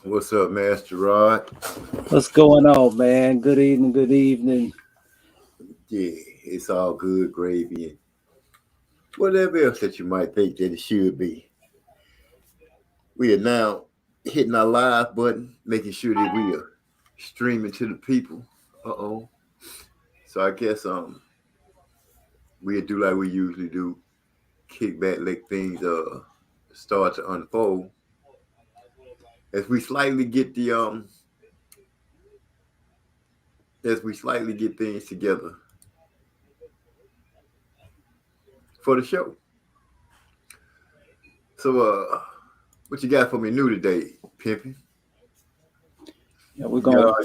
What's up, Master Rod? What's going on, man? Good evening, good evening. Yeah, it's all good gravy and whatever else that you might think that it should be. We are now hitting our live button, making sure that we are streaming to the people. Uh-oh. So I guess we'll do like we usually do, kick back, let things start to unfold. As we slightly get the as we slightly get things together for the show. So what you got for me new today, Pimpin'? Yeah, we're You got going. all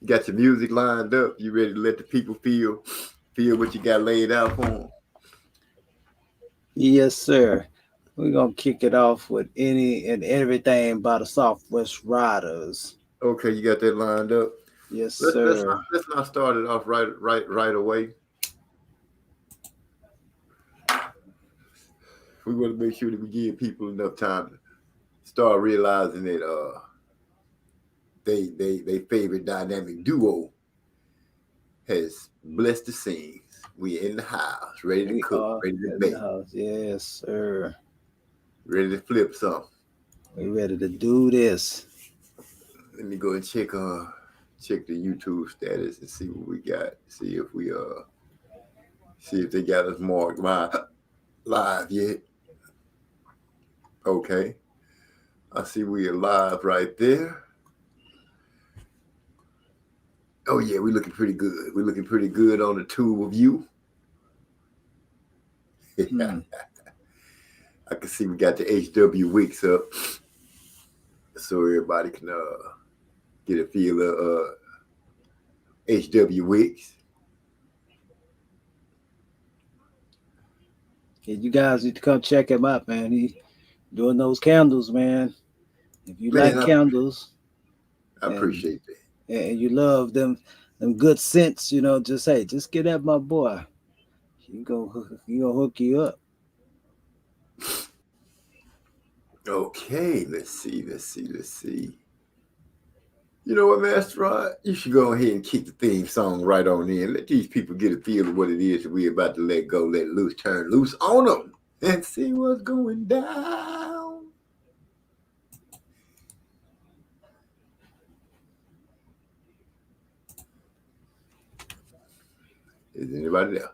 you got your music lined up. You ready to let the people feel what you got laid out for them? Yes, sir. We're gonna kick it off with any and everything by the Southwest Riders. Okay, you got that lined up. Yes, Let's not sir. let's not start it off right away. We want to make sure that we give people enough time to start realizing that they favorite dynamic duo has blessed the scenes. We in the house, ready to We cook, are ready to in the bake, house. Yes, sir. ready to flip something. We ready to do this. Let me go and check the YouTube status and see what we got. See if they got us marked live yet. Okay. I see we are live right there. Oh yeah, we looking pretty good. We looking pretty good on the tube of you. Hmm. I can see we got the HW Wicks up, so everybody can get a feel of HW Wicks. Yeah, you guys need to come check him out, man. He doing those candles, man. If you Man, like candles I and appreciate that. and you love them good scents, just hey, just get at my boy. He gonna hook you up. Okay, let's see. You know what, Master Rod? You should go ahead and kick the theme song right on in. Let these people get a feel of what it is that we're about to let go, let loose, turn loose on them, and see what's going down. Is anybody there?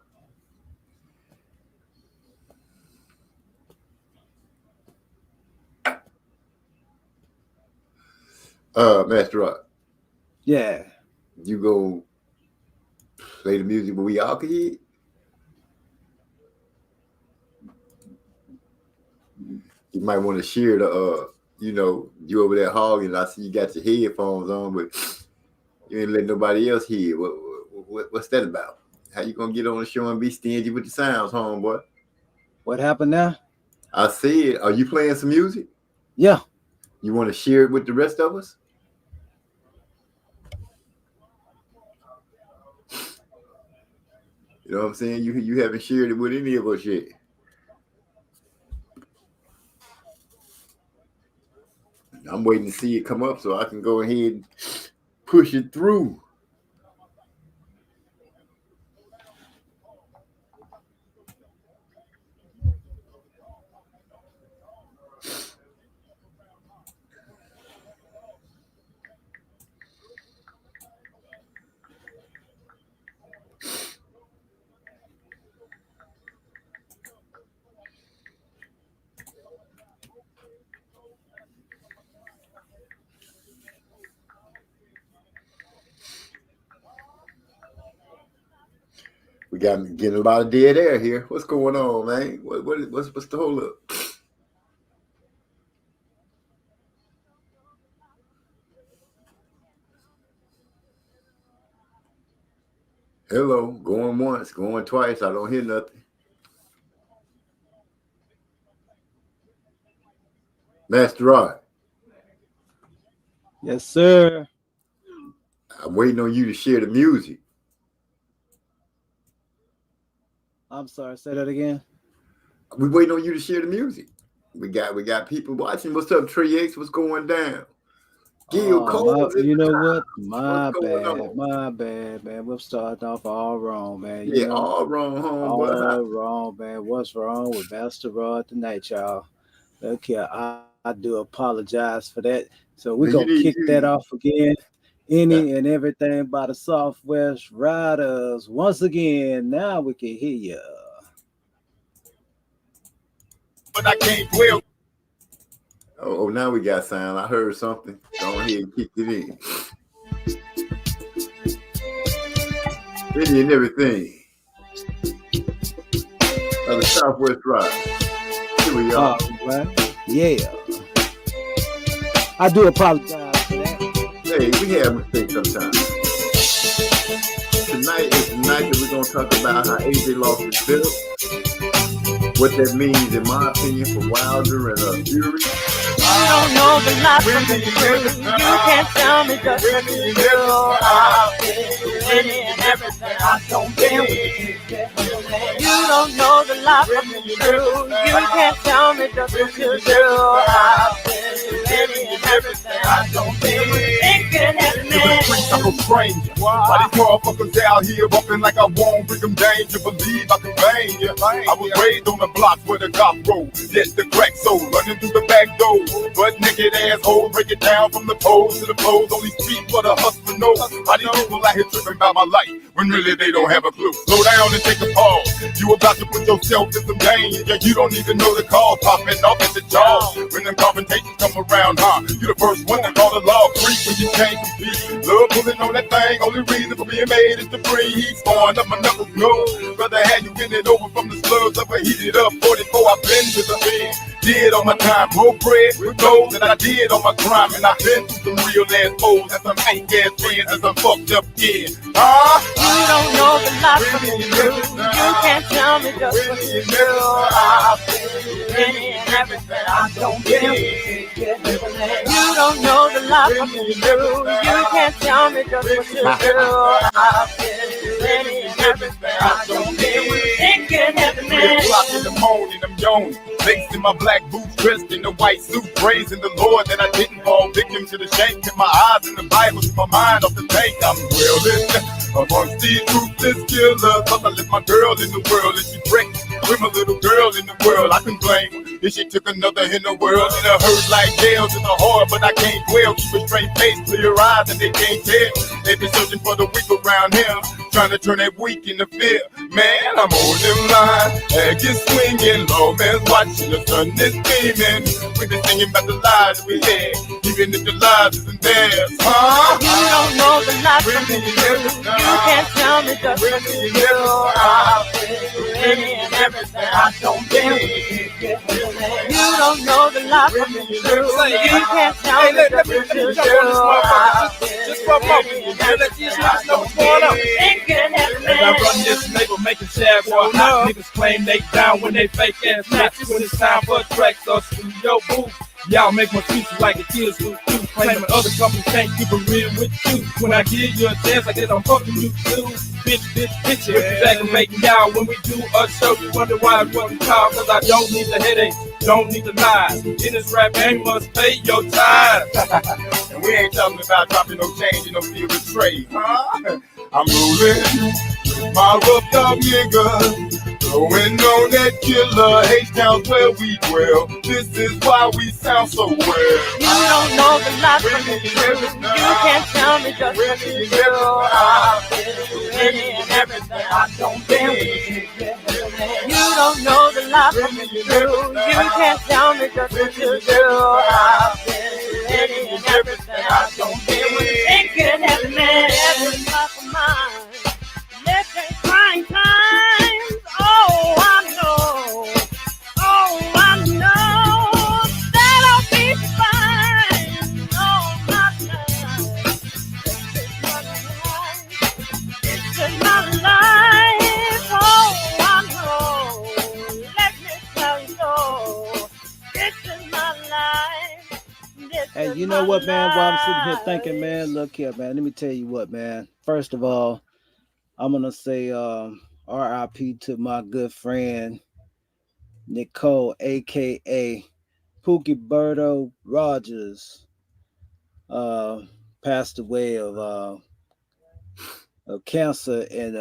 Master Rod, Yeah. you go play the music, but we all can hear it. You might want to share you over there hogging. I see you got your headphones on, but you ain't let nobody else hear. What's that about? How you gonna get on the show and be stingy with the sounds, homeboy? What happened now? I said, are you playing some music? Yeah. You want to share it with the rest of us? You know what I'm saying? You haven't shared it with any of us yet. I'm waiting to see it come up so I can go ahead and push it through. We got getting a lot of dead air here. What's going on, man? What's the hold up? Hello, going once, going twice. I don't hear nothing. Master Rod, Yes, sir. I'm waiting on you to share the music. I'm sorry. Say that again. We waiting on you to share the music. We got people watching. What's up, Trey X? What's going down? Gil Oh my, Cole's in you the know house. what? What's My going bad, on? my bad, man. We're starting off all wrong, man. You Yeah, know, all wrong, homeboy. all wrong, man. What's wrong with Master Rod tonight, y'all? Okay, I do apologize for that. So we're gonna Now kick you need that off you. again. Now, Any and everything by the Southwest Riders. Once again, now we can hear you. but I can't dwell. Oh, now we got sound. I heard something. Go ahead and kick it in. Any and everything of the Southwest Ride. Here we All are. right. Yeah. I do apologize for that. Hey, we have mistakes sometimes. Tonight is the night that we're going to talk about how AJ lost his belt, what that means, in my opinion, for Wilder and Fury. You don't know the life from the truth. You can't tell me just what you do. I've been any and everything I don't do. You don't know the life from the truth. You can't tell me just what you do. I've been any and everything I don't do. Thinking every minute. I'm a stranger. Why these motherfuckers out here bumping like I won't bring them danger? Believe I can bang ya. I was raised on the blocks where the cop roll. Yes, the crack soul running through the back door. But naked asshole, break it down from the poles to the poles. Only speak what a hustler knows. How these people out here tripping about my life when really they don't have a clue. Slow down and take a pause. You about to put yourself in some danger. You don't even know the call popping off at the jaw. When them confrontations come around, you the first one to call the law free when you can't compete. Love pulling on that thing, only reason for being made is to breathe. Scoring up my knuckles, no. Rather have you bend it over from the slugs of a heated up 44. I've been to the bed. Did all my time, broke bread with those that I did on my crime, and I've been through some real ass hoes and some fake ass friends and some fucked up kids. You don't know the life from the truth. You can't tell me just what you do. I've been any and everything I don't do. You don't know the life from the truth. You can't tell me just what you do. I've been any and everything I don't do. Thinking every minute. 3 o'clock in the morning, I'm yawning. Laced in my black boots, dressed in a white suit, praising the Lord that I didn't fall victim to the shank. Kept my eyes in the Bible, keep my mind off the tank. I'm dwelling amongst these ruthless killers. Cause I left my girl in the world and she pregnant with my little girl in the world. I can blame if she took another in the world. And it hurt like jails in the heart, but I can't dwell. Keep a straight face, clear eyes, and they can't tell. They be searching for the weak around here, trying to turn that weak into fear. Man, I'm on them line, head get swinging, low man's watching the sun is beaming. We been singing about the lives we had, even if the lives isn't theirs, You don't know the life from the truth. You can't tell me just what you do. I've been any and everything I don't do. You don't know the life from the truth. You can't tell me just what you do. just for a moment, and let these niggas know what's going on. Thinking every As I run minute. this neighbor making shag war, hot niggas claim they down when they fake ass matches. When it's time for a track, so studio booth. Y'all make my speeches like a kid's do. Claiming other companies can't keep it real with you. When I give you a chance, I guess I'm fucking you too. Bitch, with the aggravating y'all when we do a show. You wonder why it's what we call, cause I don't need the headache, don't need the lies. In this rap game, must pay your time. And we ain't talking about dropping no change and no feel betrayed, I'm rolling with my rough dog nigga, blowing on that killer. H-Town's where we dwell. This is why we sound so well. You don't know the life from the truth. You can't tell me just what you do. I've been any and everything I don't do. You don't know the life from the truth. You can't tell me just what you do. I've been any and everything I don't do. Thinking every minute, every life of mine. Let that crying times. Oh, I know. Oh, I know that I'll be fine. Oh, my life. This is my life. Oh, I know. Let me tell you so. This is my life. This Hey, is you know my what, man? While I'm sitting here life. thinking, man, look here, man. Let me tell you what, man. First of all, I'm gonna say RIP to my good friend Nicole, aka Pookie Berto Rogers uh, passed away of cancer. And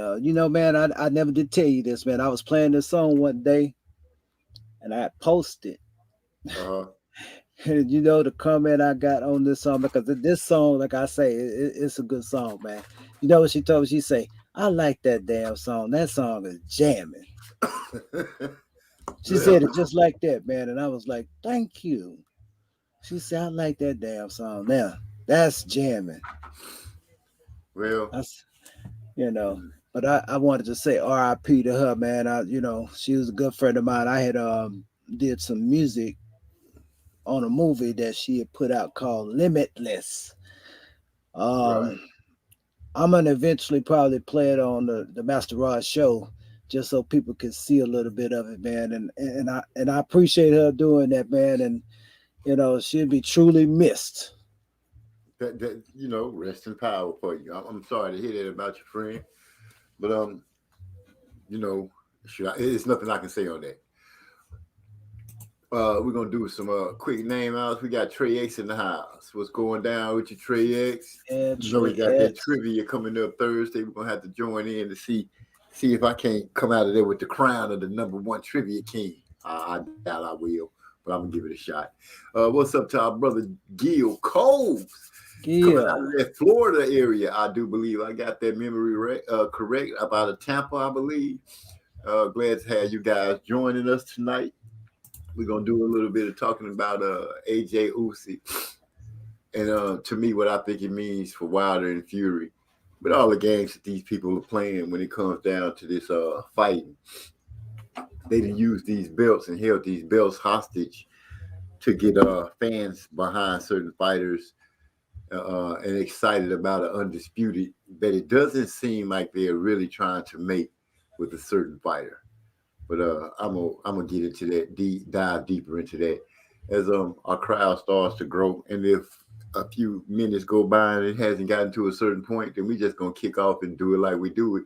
man, I never did tell you this, man. I was playing this song one day, and I had posted. Uh-huh. And the comment I got on this song, because this song, like I say, it's a good song, man. You know what she told me? She say, "I like that damn song. That song is jamming." She Well, said it just like that, man. And I was like, "Thank you." She said, "I like that damn song. Now that's jamming." well, That's But I wanted to say R.I.P. to her, man. She was a good friend of mine. I had did some music on a movie that she had put out called Limitless. right. Um, I'm gonna eventually probably play it on the Master Rod show, just so people can see a little bit of it, man. And I appreciate her doing that, man. And she'll be truly missed. That rest in power for you. I'm sorry to hear that about your friend, but you know, it's nothing I can say on that. We're gonna do some quick name outs. We got Trey X in the house. What's going down with your Trey X? And We Trey got that X. trivia coming up Thursday. We're gonna have to join in to see if I can't come out of there with the crown of the number one trivia king. I doubt I will, but I'm gonna give it a shot. What's up to our brother Gil Coles coming out Yeah. of that Florida area? I do believe I got that memory correct about a Tampa, I believe. Glad to have you guys joining us tonight. We're gonna do a little bit of talking about AJ Usyk and to me what I think it means for Wilder and Fury. But all the games that these people are playing when it comes down to this fighting, they didn't use these belts and held these belts hostage to get fans behind certain fighters and excited about an undisputed that it doesn't seem like they're really trying to make with a certain fighter. But I'm gonna get into that, dive deeper into that as our crowd starts to grow. And if a few minutes go by and it hasn't gotten to a certain point, then we just gonna kick off and do it like we do it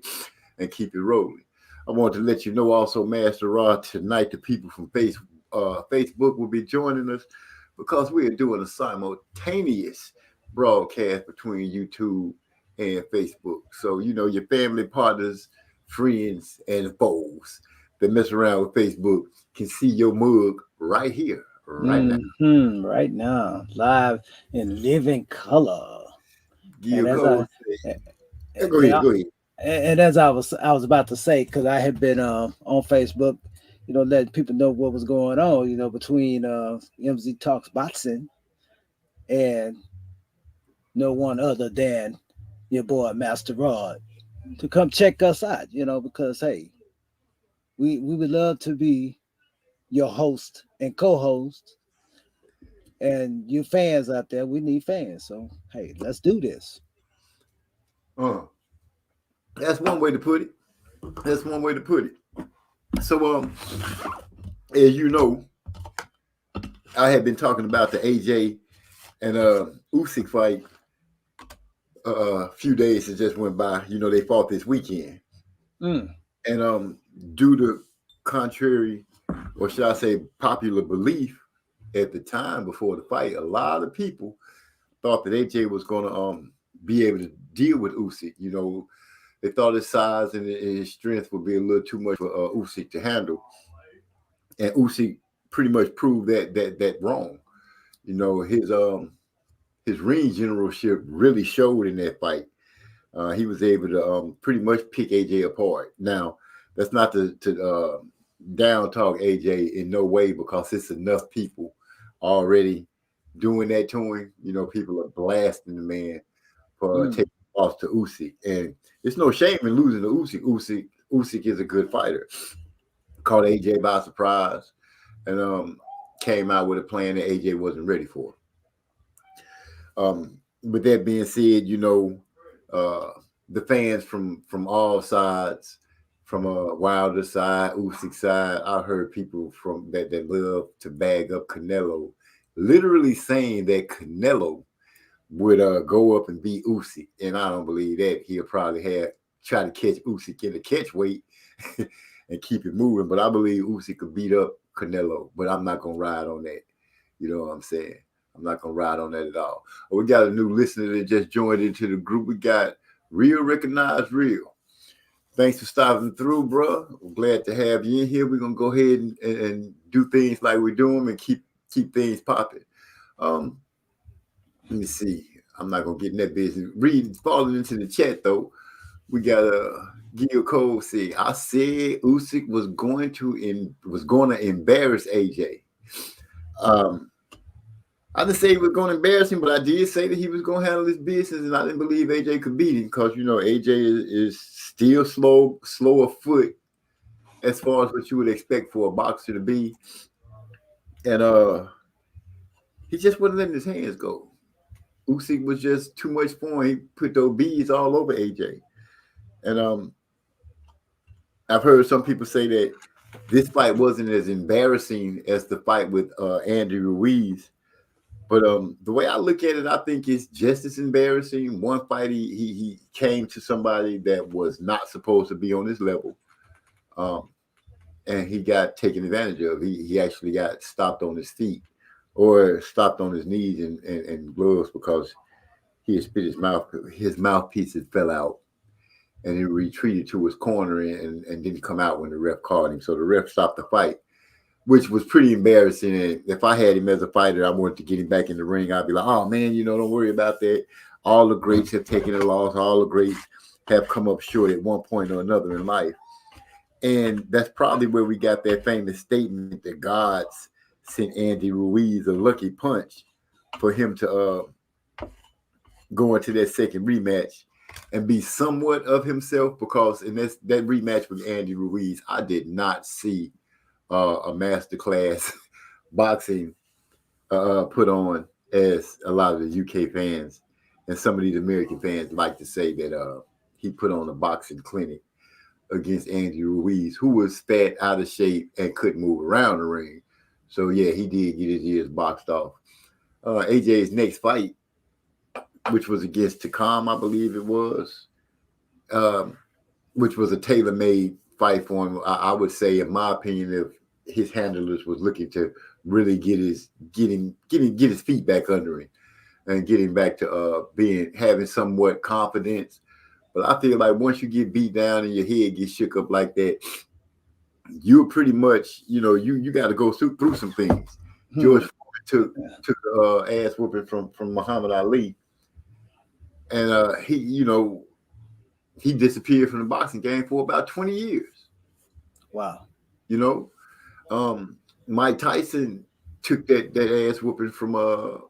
and keep it rolling. I want to let you know also, Master Rod, tonight the people from Facebook will be joining us because we are doing a simultaneous broadcast between YouTube and Facebook. So your family, partners, friends, and foes that mess around with Facebook can see your mug right here, right now. Right now, live in living color. And Gil as Cole I said, go and, ahead, I, go ahead. and as I was about to say, because I had been on Facebook, letting people know what was going on, between MZ Talks Boxing and no one other than your boy Master Rod to come check us out, because hey, we would love to be your host and co-host, and you fans out there, we need fans. So hey, let's do this. Uh, that's one way to put it. That's one way to put it. So, as you know, I had been talking about the AJ and Usyk fight a few days that just went by. They fought this weekend, Mm, and due to contrary, or should I say, popular belief at the time before the fight, a lot of people thought that AJ was going to be able to deal with Usyk. They thought his size and his strength would be a little too much for Usyk to handle, and Usyk pretty much proved that wrong. His ring generalship really showed in that fight. He was able to pretty much pick AJ apart. Now, that's not to down talk AJ in no way, because it's enough people already doing that to him. People are blasting the man for mm, taking off to Usyk, and it's no shame in losing to Usyk. Usyk is a good fighter. Caught AJ by surprise, and came out with a plan that AJ wasn't ready for. With that being said, uh, the fans from all sides, from Wilder side, Usyk side, I heard people from that love to bag up Canelo, literally saying that Canelo would go up and beat Usyk, and I don't believe that. He'll probably try to catch Usyk in the catch weight and keep it moving. But I believe Usyk could beat up Canelo, but I'm not gonna ride on that. You know what I'm saying? I'm not gonna ride on that at all. We got a new listener that just joined into the group. We got Real Recognize Real. Thanks for stopping through, bro. I'm glad to have you in here. We're gonna go ahead and do things like we do them and keep things popping. Um, let me see. I'm not gonna get in that business. Falling into the chat though. We got Gil Cole say, I said Usyk was going to embarrass AJ. I didn't say he was going to embarrass him, but I did say that he was going to handle his business, and I didn't believe AJ could beat him because AJ is still slow of foot as far as what you would expect for a boxer to be, and he just wouldn't letting his hands go. Usyk was just too much for him. He put those beads all over AJ, and I've heard some people say that this fight wasn't as embarrassing as the fight with Andy Ruiz. But the way I look at it, I think it's just as embarrassing. One fight, he came to somebody that was not supposed to be on his level, and he got taken advantage of. He actually got stopped on his feet or stopped on his knees and gloves because he had spit his mouthpieces fell out, and he retreated to his corner and didn't come out when the ref called him. So the ref stopped the fight, which was pretty embarrassing. And if I had him as a fighter, I wanted to get him back in the ring. I'd be like, oh, man, don't worry about that. All the greats have taken a loss. All the greats have come up short at one point or another in life. And that's probably where we got that famous statement that gods sent Andy Ruiz a lucky punch for him to go into that second rematch and be somewhat of himself, because in that rematch with Andy Ruiz, I did not see a masterclass boxing put on as a lot of the UK fans and some of these American fans like to say that he put on a boxing clinic against Andy Ruiz, who was fat, out of shape, and couldn't move around the ring. So yeah, he did get his ears boxed off. AJ's next fight, which was against Takam, I believe it was, which was a tailor-made fight for him. I would say, in my opinion, if his handlers was looking to really get his feet back under him and get him back to having somewhat confidence. But I feel like once you get beat down and your head gets shook up like that, you're pretty much, you got to go through some things. George Foreman took ass whooping from Muhammad Ali, and he disappeared from the boxing game for about 20 years. Wow. Mike Tyson took that ass whooping from oh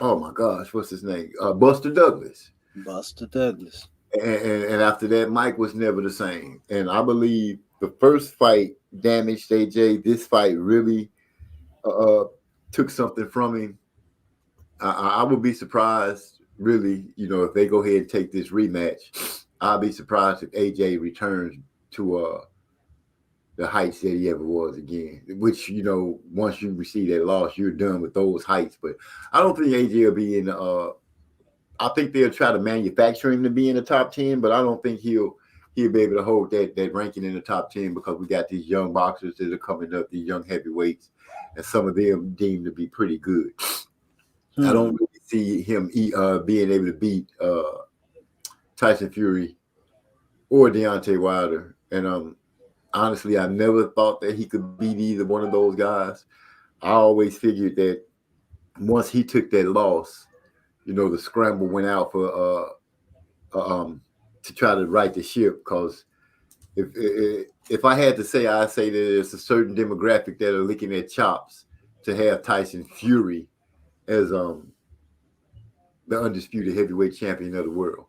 my gosh, what's his name? Buster Douglas. Buster Douglas. And after that, Mike was never the same. And I believe the first fight damaged AJ. This fight really took something from him. I would be surprised, really, if they go ahead and take this rematch. I'll be surprised if AJ returns to the heights that he ever was again. Which, once you receive that loss, you're done with those heights. But I don't think AJ will be in I think they'll try to manufacture him to be in the top 10, but I don't think he'll be able to hold that ranking in the top 10, because we got these young boxers that are coming up, these young heavyweights, and some of them deemed to be pretty good. I don't really see him being able to beat Tyson Fury or Deontay Wilder. And honestly, I never thought that he could beat either one of those guys. I always figured that once he took that loss, the scramble went out for to try to right the ship. Because if I had to say, I'd say that there's a certain demographic that are licking their chops to have Tyson Fury as the undisputed heavyweight champion of the world.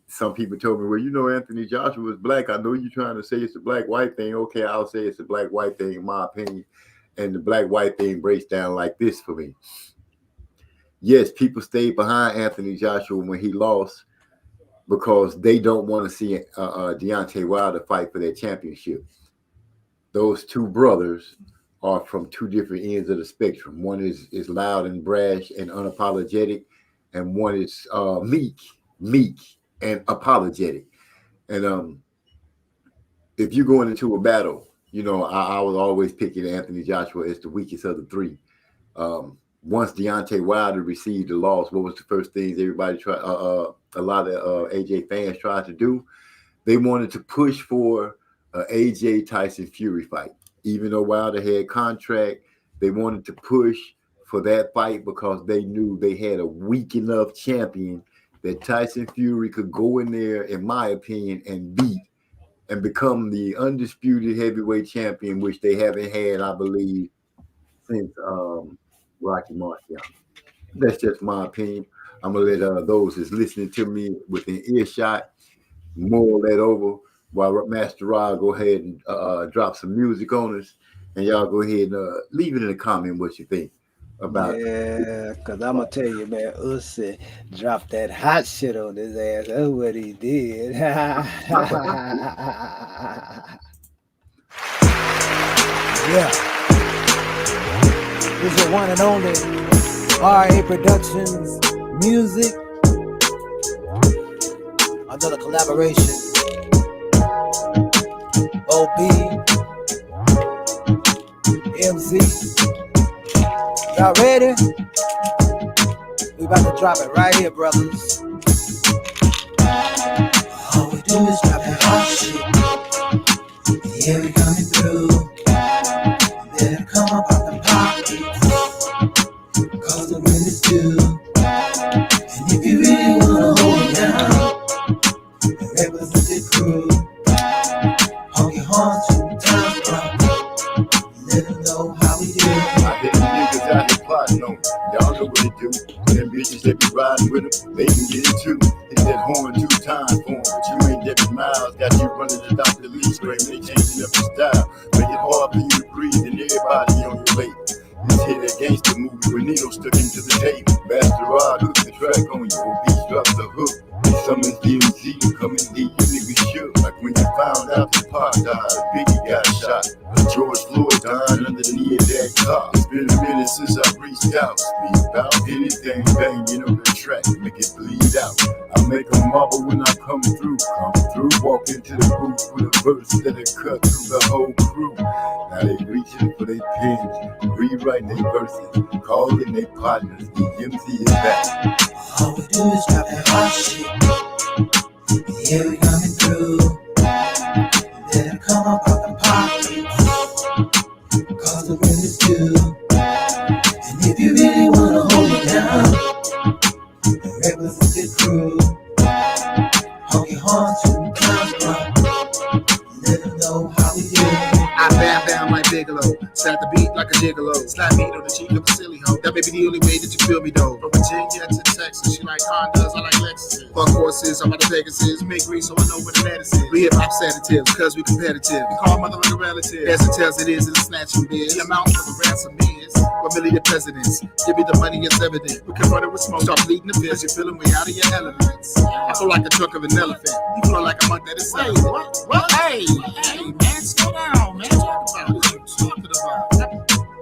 Some people told me, well, Anthony Joshua is black. I know you're trying to say it's a black-white thing. Okay, I'll say it's a black-white thing in my opinion. And the black-white thing breaks down like this for me. Yes, people stayed behind Anthony Joshua when he lost because they don't want to see Deontay Wilder fight for their championship. Those two brothers are from two different ends of the spectrum. One is loud and brash and unapologetic, and one is meek and apologetic. And if you're going into a battle, I was always picking Anthony Joshua as the weakest of the three. Once Deontay Wilder received the loss, what was the first things everybody tried? A lot of AJ fans tried to do. They wanted to push for an AJ Tyson Fury fight, even though Wilder had contract. They wanted to push for that fight because they knew they had a weak enough champion that Tyson Fury could go in there, in my opinion, and beat and become the undisputed heavyweight champion, which they haven't had, I believe, since Rocky Marciano. That's just my opinion. I'm gonna let those that's listening to me within earshot mull that over while Master Rod go ahead and drop some music on us, and y'all go ahead and leave it in the comment what you think about it. Yeah, because I'm going to tell you, man, Usyk dropped that hot shit on his ass. That's what he did. Yeah. This is the one and only RA Productions music. Another collaboration. OB, MZ. Y'all ready? We about to drop it right here, brothers. All we do is drop that hot shit. Yeah, we coming through. You better come up out the pockets, cause the wind is due. And if you really wanna hold it down and represent the crew, honk your horn 2 times, bro. Let them know how we do. I hit the niggas out here plotting on. Y'all know what it do. Them bitches that be riding with them, they can get it too. Hit that horn 2 times for them. But you ain't Debbie Miles. Got you running the Dr. Lee scream. They changing up the style. Make it hard for you to breathe and everybody on your late. This hit that gangster movie with Nino stuck into the tape. Master Rod hooked the track on you. Beats dropped the hook. Summons DMZ to come and lead you niggas shook. Like when you found out the Pac died, Biggie got shot. George Floyd died underneath that car. It's been a minute since I reached out. Speak about anything, banging on the track, make it bleed out. I make a marble when I come through. Walk into the booth with a verse that'll cut through the whole crew. Now they reaching for their pens, rewriting their verses, calling their partners. The MC is back. All we do is drop that hot shit. Yeah, we coming through. You better come up out the pockets, cause the wind is due. And if you really wanna hold it down and represent the crew, honk your horn 2 times, bro. Let them know how we do. I bam bam like Bigelow, slap the beat like a gigolo, slap meat on the cheek of a silly hoe. That may be the only way that you feel me though. From Virginia to Texas, she like Hondas, I like Lexuses. Fuck horses, I'm out of Pegasus, make grease so I know where the lettuce is. We hip hop sedatives, cause we competitive. We call mother like a relative. As it tells it is a snatching biz. The amount of the ransom is 1 million presidents. Give me the money, it's evident. We can run it with smoke, start bleeding the fizz. You're feeling way out of your elements. I feel like the trunk of an elephant. You feel like a monk that is saying, what? Hey, man, slow down, man. Talk about what you talking about.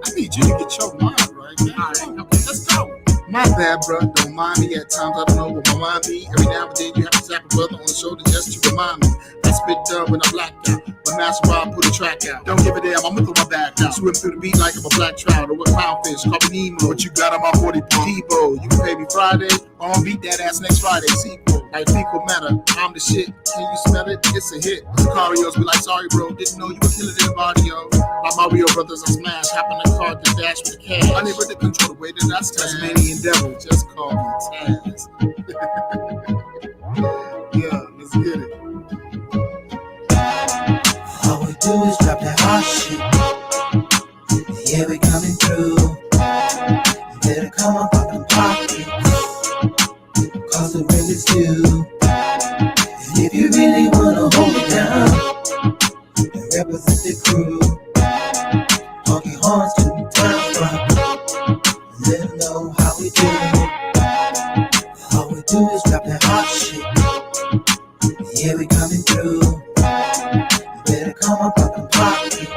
I need you to get your mind right, man. All right, okay, let's go. My bad, bro. Don't mind me. At times I don't know what my mind be. Every now and then you have to tap a brother on the shoulder just to remind me. I spit done when I blacked out. When Master Rob put a track out. Don't give a damn. I'ma throw my back out. Swim through the beat like I'm a black trout or a clownfish. Call me Nemo. What you got on my 40 point? Debo. You can pay me Friday. I'll beat that ass next Friday. Sequel. Like fecal matter. I'm the shit. Can you smell it? It's a hit. Sicarios be like, sorry, bro. Didn't know you were killing in the body, yo. Like Mario Brothers, I smash. Hop in the car to dash with the cash. Unable to control the way that I stand. Tasmanian devil. Just call me Taz. Yeah, let's get it. All we do is drop that hot shit. Yeah, we coming through. You better come up out the pocket, cause the wind is due. And if you really wanna hold it down and represent the crew, honk your horns 2 times, bro. Let them know how we do. All we do is drop that hot shit. Yeah, we coming through. You better come up out the pocket,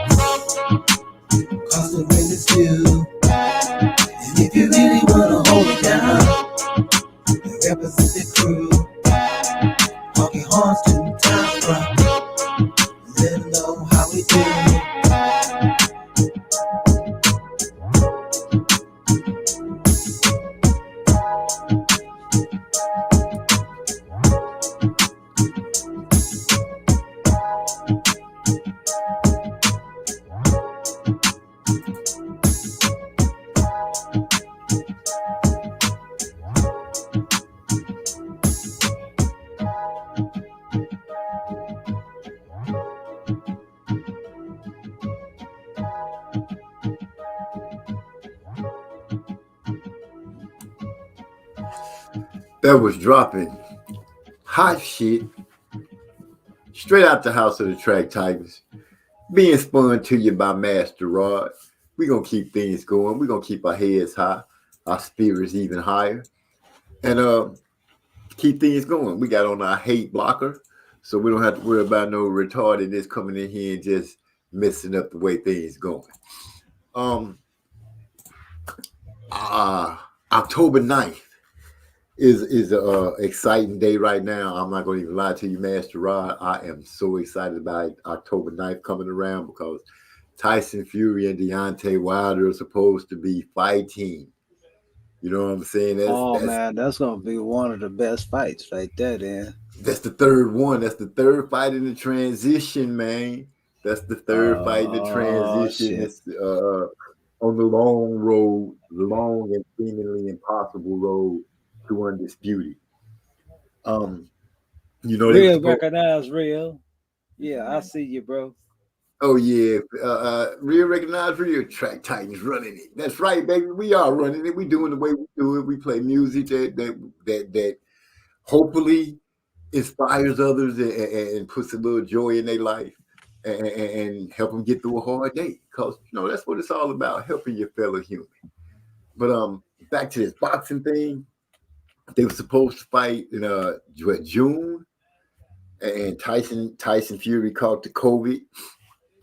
cause the wind is due. And if you really wanna hold it down and represent the crew, honk your horns 2 times, bro. Let them know how we do. That was dropping hot shit straight out the house of the Track Tigers, being spun to you by Master Rod. We're going to keep things going. We're going to keep our heads high, our spirits even higher, and keep things going. We got on our hate blocker, so we don't have to worry about no retardedness coming in here and just messing up the way things going. October 9th is a exciting day right now. I'm not going to even lie to you, Master Rod. I am so excited about October 9th coming around because Tyson Fury and Deontay Wilder are supposed to be fighting. You know what I'm saying? Man, that's gonna be one of the best fights right there, then. That's the third one. That's the third fight in the transition, man. That's the third fight in the transition. It's on the long road, the long and seemingly impossible road to undisputed. You know, real recognize real. Yeah, I see you, bro. Oh yeah, real recognize real. Track Titans running it. That's right, baby. We are running it. We doing the way we do it. We play music that hopefully inspires others and puts a little joy in their life and help them get through a hard day. Because you know that's what it's all about, helping your fellow human. But back to this boxing thing. They were supposed to fight in June, and Tyson Fury caught the COVID.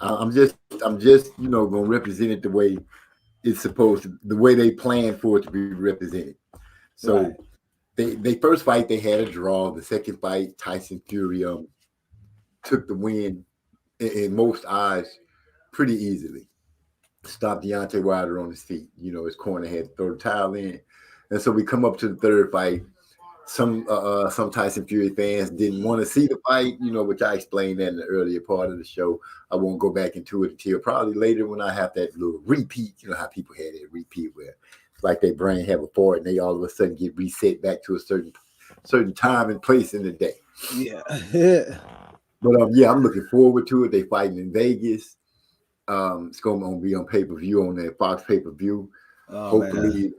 I'm just gonna represent it the way it's supposed to, the way they planned for it to be represented. So they first fight they had a draw. The second fight, Tyson Fury took the win in most eyes pretty easily. Stopped Deontay Wilder on his feet. You know, his corner had to throw the towel in. And so we come up to the third fight. Some Tyson Fury fans didn't want to see the fight, you know, which I explained that in the earlier part of the show. I won't go back into it until probably later when I have that little repeat. You know how people had that repeat where it's like their brain have a fart and they all of a sudden get reset back to a certain time and place in the day. Yeah. But I'm looking forward to it. They fighting in Vegas. It's going to be on pay-per-view on that Fox pay-per-view. Hopefully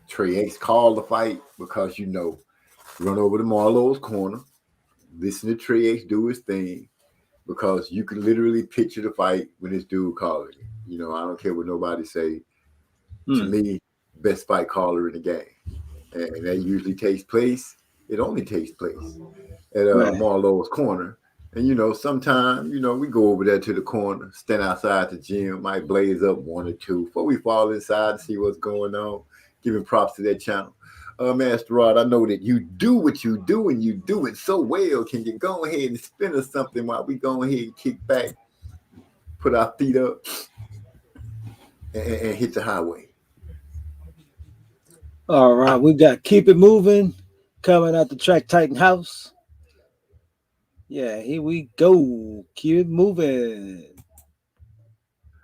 Trey X called the fight because, you know, run over to Marlowe's corner, listen to Trey X do his thing, because you can literally picture the fight when this dude calling it. You know, I don't care what nobody say. To me, best fight caller in the game. And that usually takes place. It only takes place at Marlowe's corner. And, you know, sometimes, you know, we go over there to the corner, stand outside the gym, might blaze up one or two before we fall inside and see what's going on. Giving props to that channel. Master Rod, I know that you do what you do and you do it so well. Can you go ahead and spin us something while we go ahead and kick back, put our feet up, and hit the highway? All right, we got Keep It Moving coming out the Track Titan house. Yeah, here we go. Keep it moving.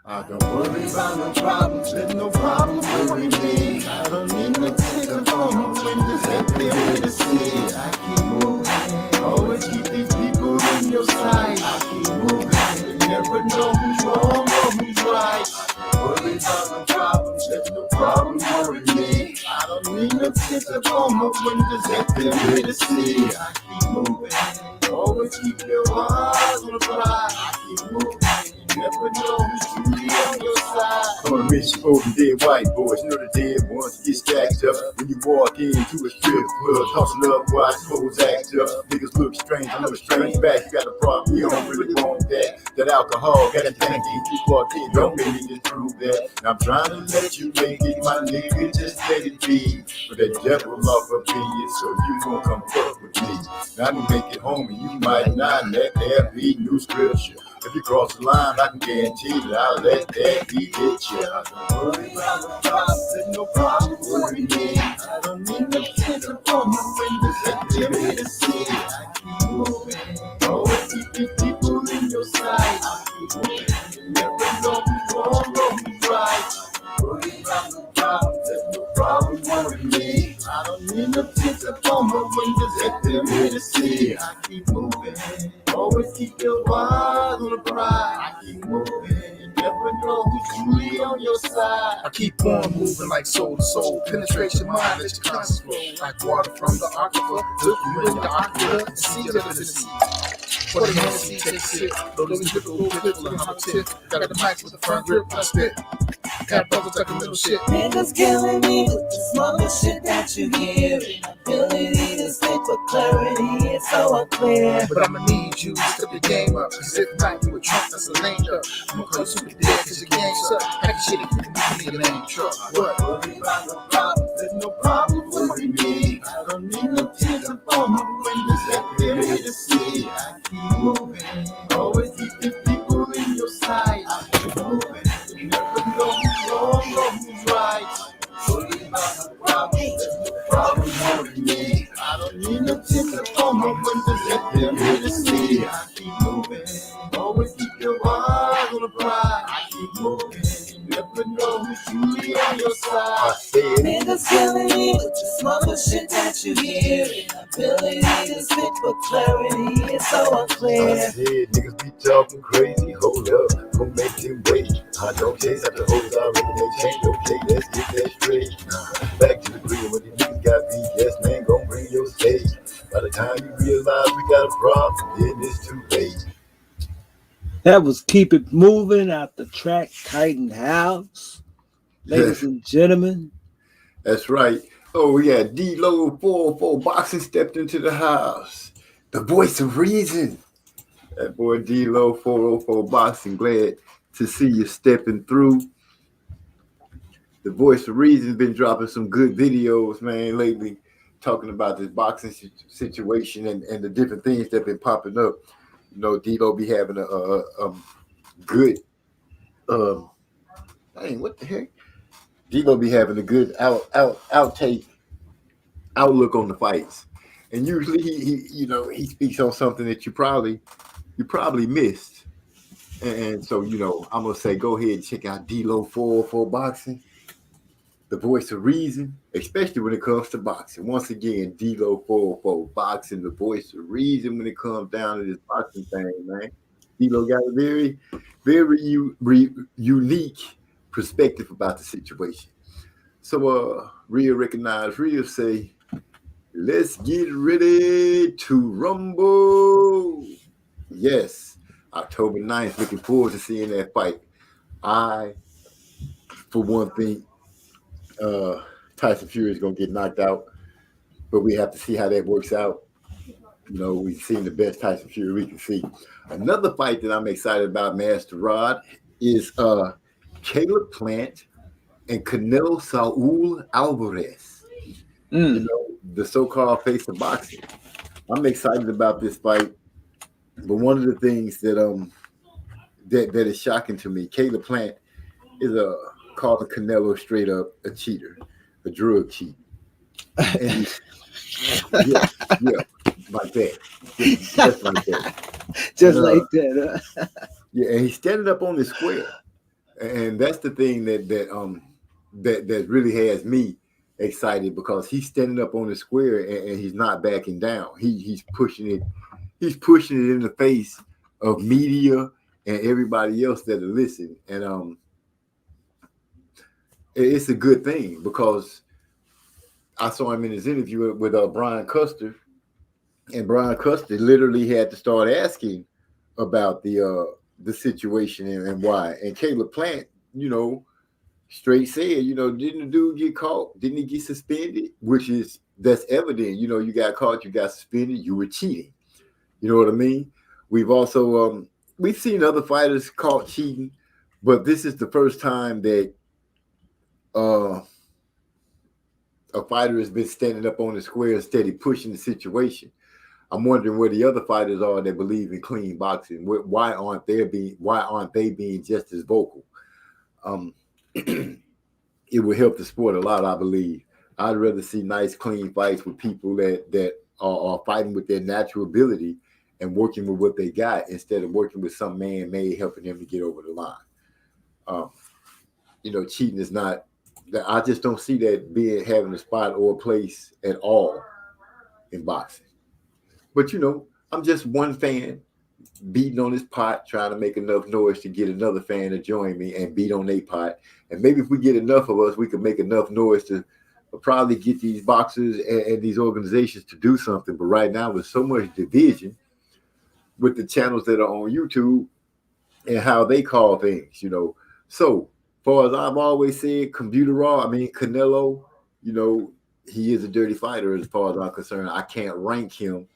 I don't worry about no problems, let no problems worry me. I don't need no ticket on when there's everywhere to see. I keep moving, always keep these people in your sight. I keep moving, you never know who's wrong or who's right. I don't worry about no problems, let no problems worry me. I don't need no ticket on when there's everywhere to see. I keep moving, always keep your eyes on the prize. I keep moving. Never know who's truly on your side. On a mission for the dead white boys. You know the dead ones get stacked up. When you walk into a strip club, hustle up, watch hoes act up. Niggas look strange, I know a strange back. You got a problem, you don't really want that. That alcohol got a tank in you walk in, don't really just prove that. Now I'm trying to let you make it, my nigga, just let it be. But that devil off up in you, so you gon' come fuck with me. Now I can make it home and you might not let there be new scripture. If you cross the line, I can guarantee that I'll let that be hit you. I don't worry about no problems, and no problems worry me. I don't need no kids upon my windows, let them hear to see. I keep moving, always keep these people in your sight. I keep moving, you never know who's wrong or who's right. I don't worry about no problems, and no problems worry me. I don't need no kids upon my windows, let them hear to see. I keep moving, always keep your eyes on the prize. I keep moving, you never know who's truly on your side. I keep Born moving like soul to soul. Penetrate your mind, let your conscience flow. Like water from the aquifer. Look you in your aquila and see your divinity. For the Hennessy, take a sip. Load this liquor, go flip, full of hot tip. Got the max with the front grip, I spit. Got brothers like a little shit. Niggas killing me with the smother shit that you hear. Ability to speak for clarity, it's so unclear. But I'ma need you to step your game up. Cause if not, you a trunk that's a lame up. I'ma call you super dead cause your game's up. Hack shit if you can make a name truck. What? Worry about no problem, there's no problem worry me. I don't need no tears upon my windows that they're here to see. I keep moving, always keeping people in your sight. I keep moving, you never know who's wrong or who's right. Worry about no problem, there's no problem worry me. I don't need no tears upon my windows that they're here to see. I keep moving, always keep your eyes on the prize. I keep moving, you never know who's truly on your side. Niggas killing me with the smother shit that you hear. Ability to spit for clarity, it's so unclear. I said niggas be talking crazy, hold up, don't make them wait. I don't chase after hoes, I already make change, okay, let's get that straight. Back to the crib when the niggas got beat, yes man, gon' bring your stage. By the time you realize we got a problem, then it's too late. That was Keep It Moving out the track Titan House. Ladies and gentlemen. That's right. Oh yeah, D-Lo 404 Boxing stepped into the house. The voice of reason. That boy D-Lo 404 Boxing, glad to see you stepping through. The voice of reason's been dropping some good videos, man, lately, talking about this boxing situation and the different things that have been popping up. You know, D-Lo be having a good what the heck? D-Lo be having a good outtake outlook on the fights, and usually he speaks on something that you probably missed, and so I'm gonna say go ahead and check out D-Lo 404 Boxing, the voice of reason, especially when it comes to boxing. Once again, D-Lo 404 Boxing, the voice of reason when it comes down to this boxing thing, man. D-Lo got a very, very unique perspective about the situation. So Rhea recognized, Rhea say, let's get ready to rumble. Yes, October 9th, looking forward to seeing that fight. I, for one thing, Tyson Fury is going to get knocked out, but we have to see how that works out. We've seen the best Tyson Fury we can see. Another fight that I'm excited about, Master Rod, is Caleb Plant and Canelo Saul Alvarez. The so-called face of boxing. I'm excited about this fight, but one of the things that that is shocking to me, Caleb Plant is calling Canelo straight up a cheater, a drug cheat. And yeah, like that. Just like that. Just like that. Yeah, and he's standing up on the square. And that's the thing that really has me excited, because he's standing up on the square and he's not backing down. He's pushing it. He's pushing it in the face of media and everybody else that are listening. And it's a good thing, because I saw him in his interview with Brian Custer, and Brian Custer literally had to start asking about the situation and why. And Caleb Plant, straight said, didn't the dude get caught? Didn't he get suspended? That's evident. You got caught, you got suspended, you were cheating. You know what I mean? We've also we've seen other fighters caught cheating, but this is the first time that a fighter has been standing up on the square and steady pushing the situation. I'm wondering where the other fighters are that believe in clean boxing. Why aren't they being just as vocal? It would help the sport a lot, I believe. I'd rather see nice, clean fights with people that are fighting with their natural ability and working with what they got, instead of working with some man-made helping them to get over the line. Cheating is not. I just don't see that having a spot or a place at all in boxing. But I'm just one fan. beating on his pot, trying to make enough noise to get another fan to join me and beat on their pot. And maybe if we get enough of us, we can make enough noise to probably get these boxers and these organizations to do something. But right now, with so much division with the channels that are on YouTube and how they call things, So, far as I've always said, Canelo, he is a dirty fighter as far as I'm concerned. I can't rank him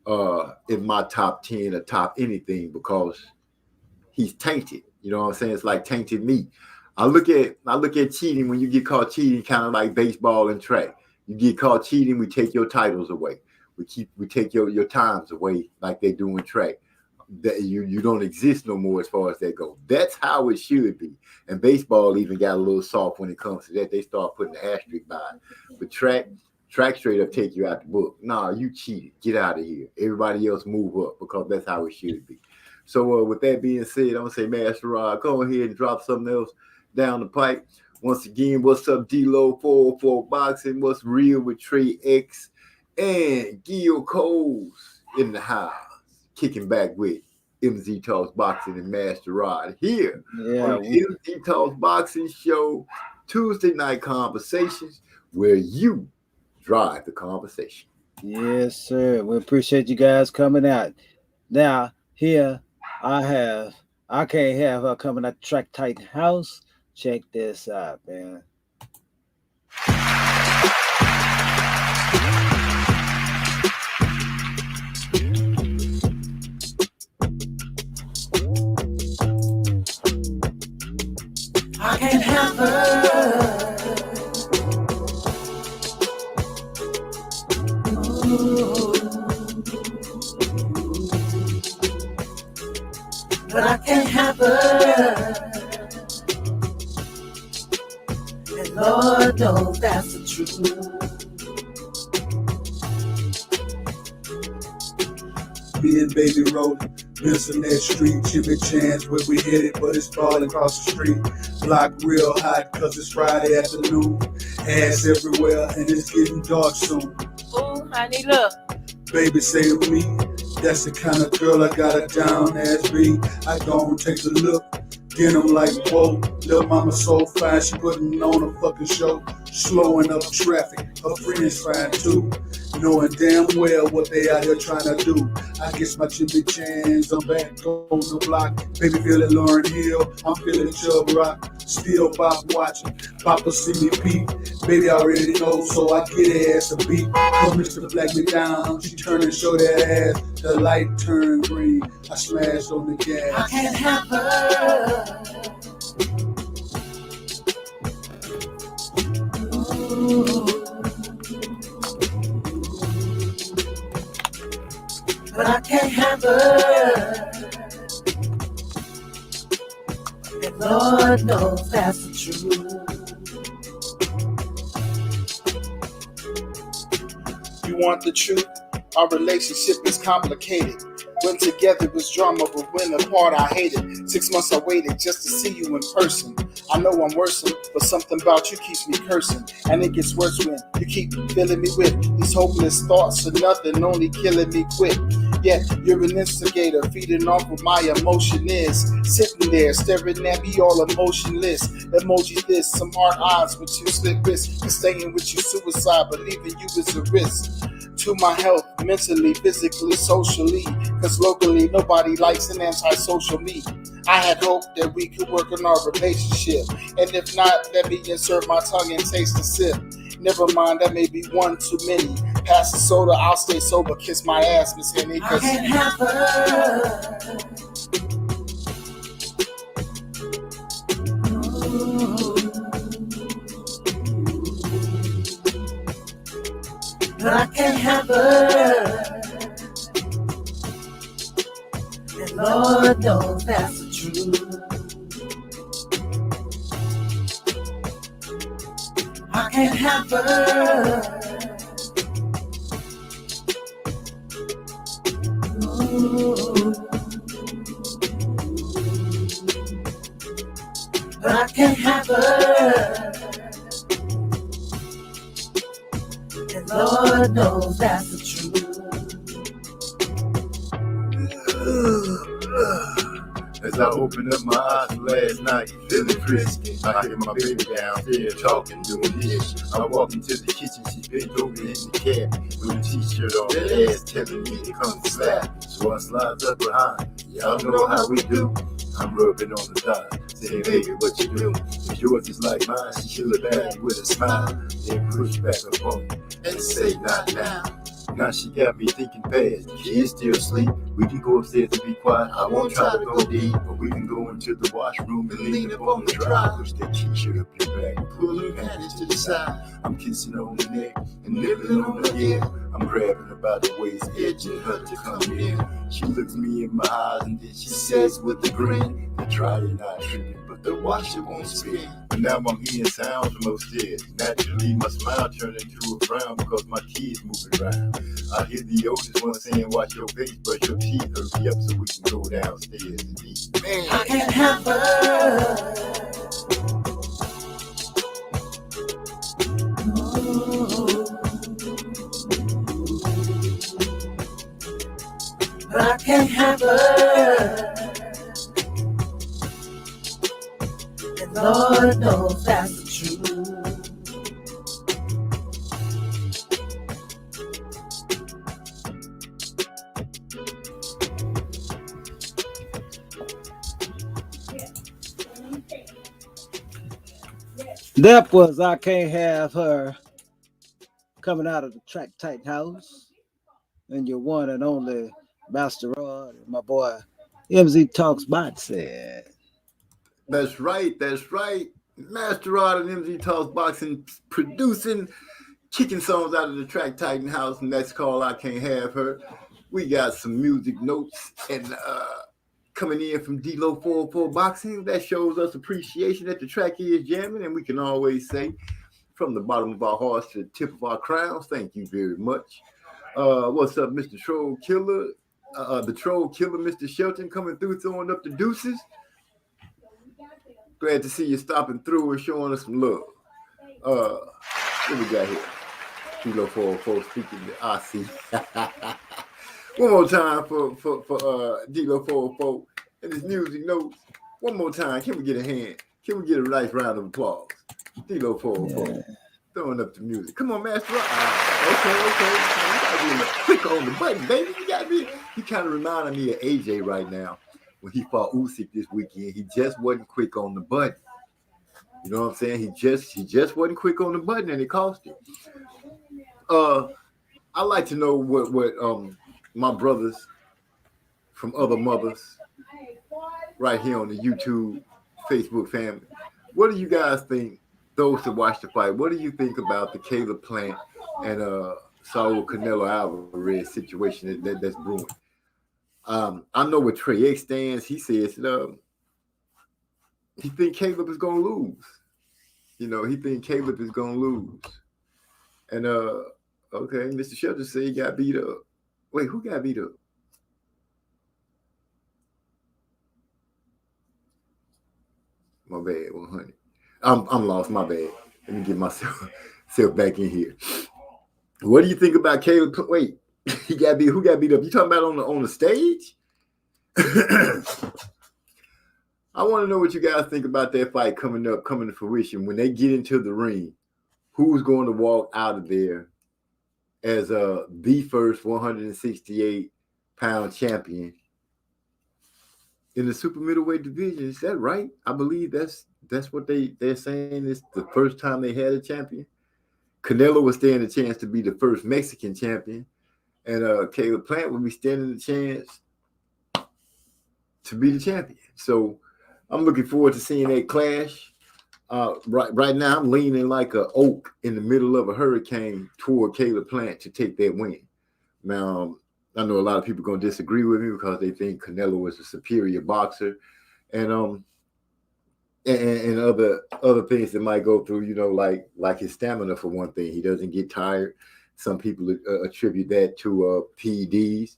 in my top 10 or top anything because he's tainted. You know what I'm saying? It's like tainted meat. I look at cheating. When you get caught cheating, kind of like baseball and track. You get caught cheating, we take your titles away. We take your times away like they do in track. That you don't exist no more as far as that goes. That's how it should be. And baseball even got a little soft when it comes to that. They start putting the asterisk by it. But track straight up take you out the book. Nah, you cheated. Get out of here. Everybody else move up because that's how it should be. So with that being said, I'm gonna say, Master Rod, go ahead and drop something else down the pipe. Once again, what's up, D-Lo 404 Boxing? What's real with Trey X and Gil Coles in the house? Kicking back with MZ Talks Boxing and Master Rod here on the MZ Talks Boxing Show, Tuesday night conversations where you drive the conversation. Yes, sir. We appreciate you guys coming out. Now, here I can't have her coming out the Track Tight house. Check this out, man. I can't have her. But I can't have her. And Lord knows that's the truth. Me and baby rolling, missing that street, Jimmy Chance where we headed, but it's falling across the street. Block real hot cause it's Friday afternoon. Ass everywhere and it's getting dark soon. Ooh, honey, look. Baby say to me, that's the kind of girl I got it down as be. I gon' take a look, get him like, whoa, little mama so fine, she putting on a fucking show. Slowing up traffic, her friends fine too. Knowing damn well what they out here trying to do. I guess my Jimmy Chance, I'm back on the block. Baby feeling Lauryn Hill, I'm feeling Chubb Rock. Still Bob watching, Papa see me peep. Baby already know, so I get her ass a beat. Cause Mr. Black me down, she turn and show that ass. The light turned green, I smashed on the gas. I can't have her. Ooh. But I can't have her. And Lord knows that's the truth. You want the truth? Our relationship is complicated. When together was drama, but when apart I hated. 6 months I waited just to see you in person. I know I'm worsen, but something about you keeps me cursing. And it gets worse when you keep filling me with these hopeless thoughts of nothing, only killing me quick. Yet you're an instigator, feeding off what my emotion is. Sitting there, staring at me all emotionless. Emoji this, some hard eyes with you slick wrists. And staying with you suicide, believing you is a risk to my health, mentally, physically, socially. Cause locally, nobody likes an antisocial me. I had hoped that we could work on our relationship. And if not, let me insert my tongue and taste a sip. Never mind, that may be one too many. Pass the soda, I'll stay sober. Kiss my ass, Miss Henny. I can't have her. But I can't have her. And Lord knows that's the truth. I can't have her. Ooh. But I can't have her. And Lord knows that's the truth. As I opened up my eyes last night, feeling frisky, I hear my baby downstairs talking, doing this. I walk into the kitchen, she's bent over in the cabinet with a t-shirt on, that ass telling me to come slap. So I slide up behind, y'all know how we do. I'm rubbing on the thigh, saying, baby, what you do? If yours is like mine, she look at me with a smile, then push back up on me and say, not now. Now she got me thinking fast. The kids still asleep. We can go upstairs and be quiet. I won't try to go deep, but we can go into the washroom and lean up on the drive. Push that t-shirt up your back, pull her panties to the side. I'm kissing on the neck and nibbling on the ear. I'm grabbing about the waist, edging her to come in. She looks me in my eyes and then she says with a grin, the dryer not tripping, but the washer won't spin. But now I'm hearing sounds from upstairs. Naturally, my smile turned into a frown because my kids moving around. I hear the oldest one saying, wash your face, brush your teeth, hurry up so we can go downstairs and eat. Man, I can't have her. I can't have her. And Lord knows that's the truth. That was I Can't Have Her, coming out of the Track Tight House. And your one and only Master Rod and my boy MZ Talks Boxing. That's right. Master Rod and MZ Talks Boxing producing, kicking songs out of the Track Titan house, and that's called I Can't Have Her. We got some music notes and coming in from D-Lo 404 Boxing. That shows us appreciation that the track is jamming, and we can always say from the bottom of our hearts to the tip of our crowns, thank you very much. What's up, Mr. Troll Killer? The Troll Killer, Mr. Shelton, coming through, throwing up the deuces. Glad to see you stopping through and showing us some love. What we got here? D-Lo 404 speaking to RC. One more time for D-Lo 404 and his music notes. One more time. Can we get a hand? Can we get a nice round of applause? D-Lo 404 throwing up the music. Come on, Master. Okay. You gotta be a little quick on the button, baby. You kind of reminded me of AJ right now when he fought Usyk this weekend. He just wasn't quick on the button. You know what I'm saying? He just wasn't quick on the button, and it cost him. I like to know what my brothers from other mothers right here on the YouTube, Facebook family. What do you guys think? Those that watch the fight, what do you think about the Caleb Plant and Saul Canelo Alvarez situation that's brewing? I know where Trey X stands. He says he think Caleb is gonna lose. You know, he think Caleb is gonna lose. And okay, Mr. Shelton said he got beat up. Wait, who got beat up? My bad, 100. I'm lost. My bad. Let me get myself back in here. What do you think about Caleb? Wait, he got beat. Who got beat up? You talking about on the stage? I want to know what you guys think about that fight coming to fruition. When they get into the ring, who's going to walk out of there as the first 168-pound champion in the super middleweight division? Is that right? I believe that's what they're saying. It's the first time they had a champion. Canelo will stand a chance to be the first Mexican champion, and Caleb Plant will be standing a chance to be the champion. So I'm looking forward to seeing that clash. Right now, I'm leaning like an oak in the middle of a hurricane toward Caleb Plant to take that win. Now, I know a lot of people are going to disagree with me because they think Canelo is a superior boxer, and other things that might go through, you know, like his stamina for one thing. He doesn't get tired. Some people attribute that to PEDs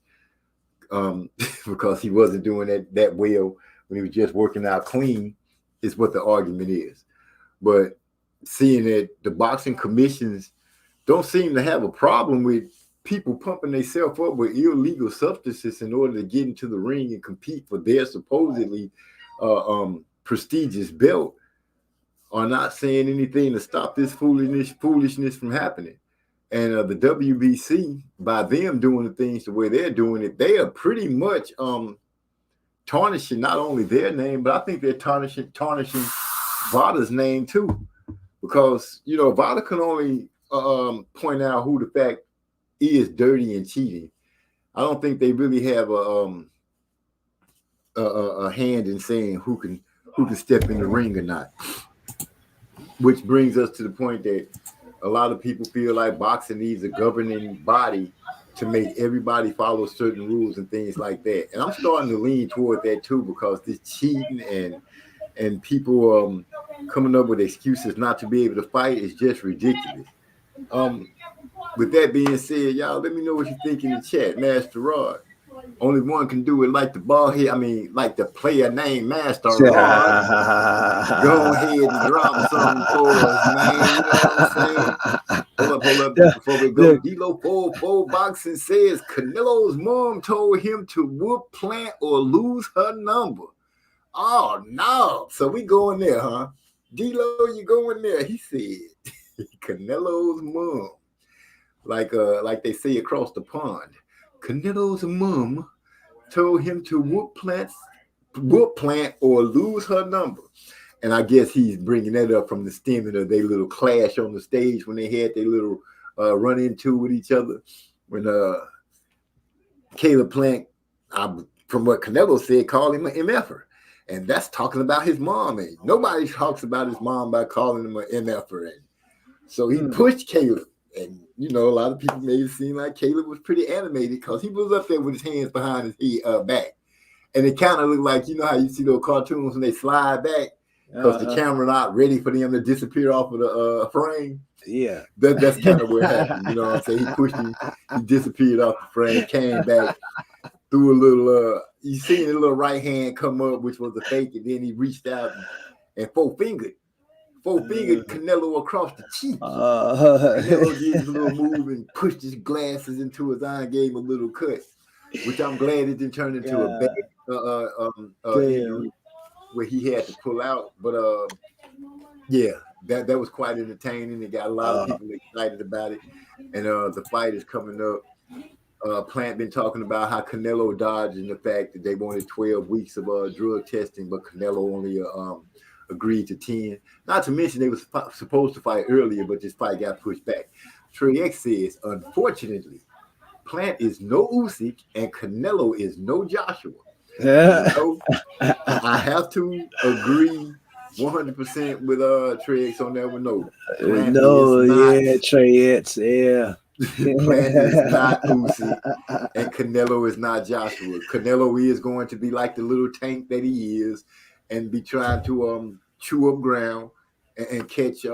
because he wasn't doing that well when he was just working out clean, is what the argument is. But seeing that the boxing commissions don't seem to have a problem with people pumping themselves up with illegal substances in order to get into the ring and compete for their supposedly prestigious belt are not saying anything to stop this foolishness from happening. And the WBC, by them doing the things the way they're doing it, they are pretty much tarnishing not only their name, but I think they're tarnishing Vada's name too, because Vada can only point out who the fact is dirty and cheating. I don't think they really have a hand in saying who can step in the ring or not. Which brings us to the point that a lot of people feel like boxing needs a governing body to make everybody follow certain rules and things like that. And I'm starting to lean toward that too, because this cheating and people coming up with excuses not to be able to fight is just ridiculous. With that being said, y'all, let me know what you think in the chat. Master Rod. Only one can do it like the ball head. I mean, like the player named Master Rod. Go ahead and drop something for us, man. You know what I'm saying? Hold up. Before we go, D-Lo 4 Boxing says Canelo's mom told him to whoop Plant or lose her number. Oh, no. So we going there, huh? D-Lo, you going there? He said Canelo's mom. Like they say across the pond. Canelo's mom told him to whoop Plant or lose her number. And I guess he's bringing that up from the stemming of their little clash on the stage when they had their little run into with each other. When Caleb Plant, from what Canelo said, called him an MFer. And that's talking about his mom. And nobody talks about his mom by calling him an MFer. And so he pushed Caleb. And, a lot of people made it seem like Caleb was pretty animated because he was up there with his hands behind his back. And it kind of looked like, how you see those cartoons when they slide back because the camera not ready for them to disappear off of the frame. Yeah. That's kind of what happened. You know what I'm saying? He pushed him, he disappeared off the frame, came back, threw a little, you seen a little right hand come up, which was a fake, and then he reached out and four-fingered Canelo across the cheek. Canelo did his little move and pushed his glasses into his eye and gave him a little cut, which I'm glad it didn't turn into a bad injury where he had to pull out. But that was quite entertaining. It got a lot of people excited about it. And the fight is coming up. Plant been talking about how Canelo dodging the fact that they wanted 12 weeks of drug testing, but Canelo only agreed to 10. Not to mention they was supposed to fight earlier, but this fight got pushed back. Trey X says, unfortunately, Plant is no Usyk and Canelo is no Joshua. I have to agree 100% with Trey X on that one. Trey X, yeah. Plant is not Usyk and Canelo is not Joshua. Canelo is going to be like the little tank that he is and be trying to chew up ground and catch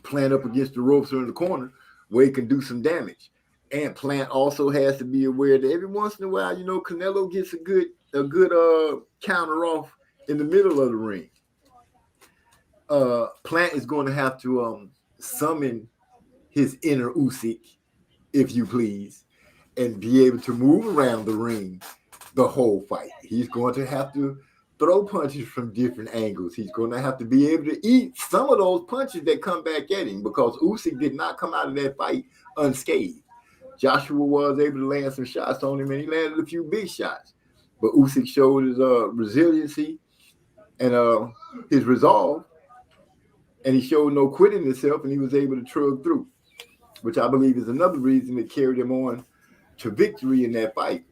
Plant up against the ropes or in the corner where he can do some damage. And Plant also has to be aware that every once in a while, Canelo gets a good counter off in the middle of the ring. Plant is going to have to summon his inner Usyk, if you please, and be able to move around the ring the whole fight. He's going to have to throw punches from different angles. He's going to have to be able to eat some of those punches that come back at him because Usyk did not come out of that fight unscathed. Joshua was able to land some shots on him, and he landed a few big shots. But Usyk showed his resiliency and his resolve, and he showed no quitting himself, and he was able to trudge through, which I believe is another reason that carried him on to victory in that fight.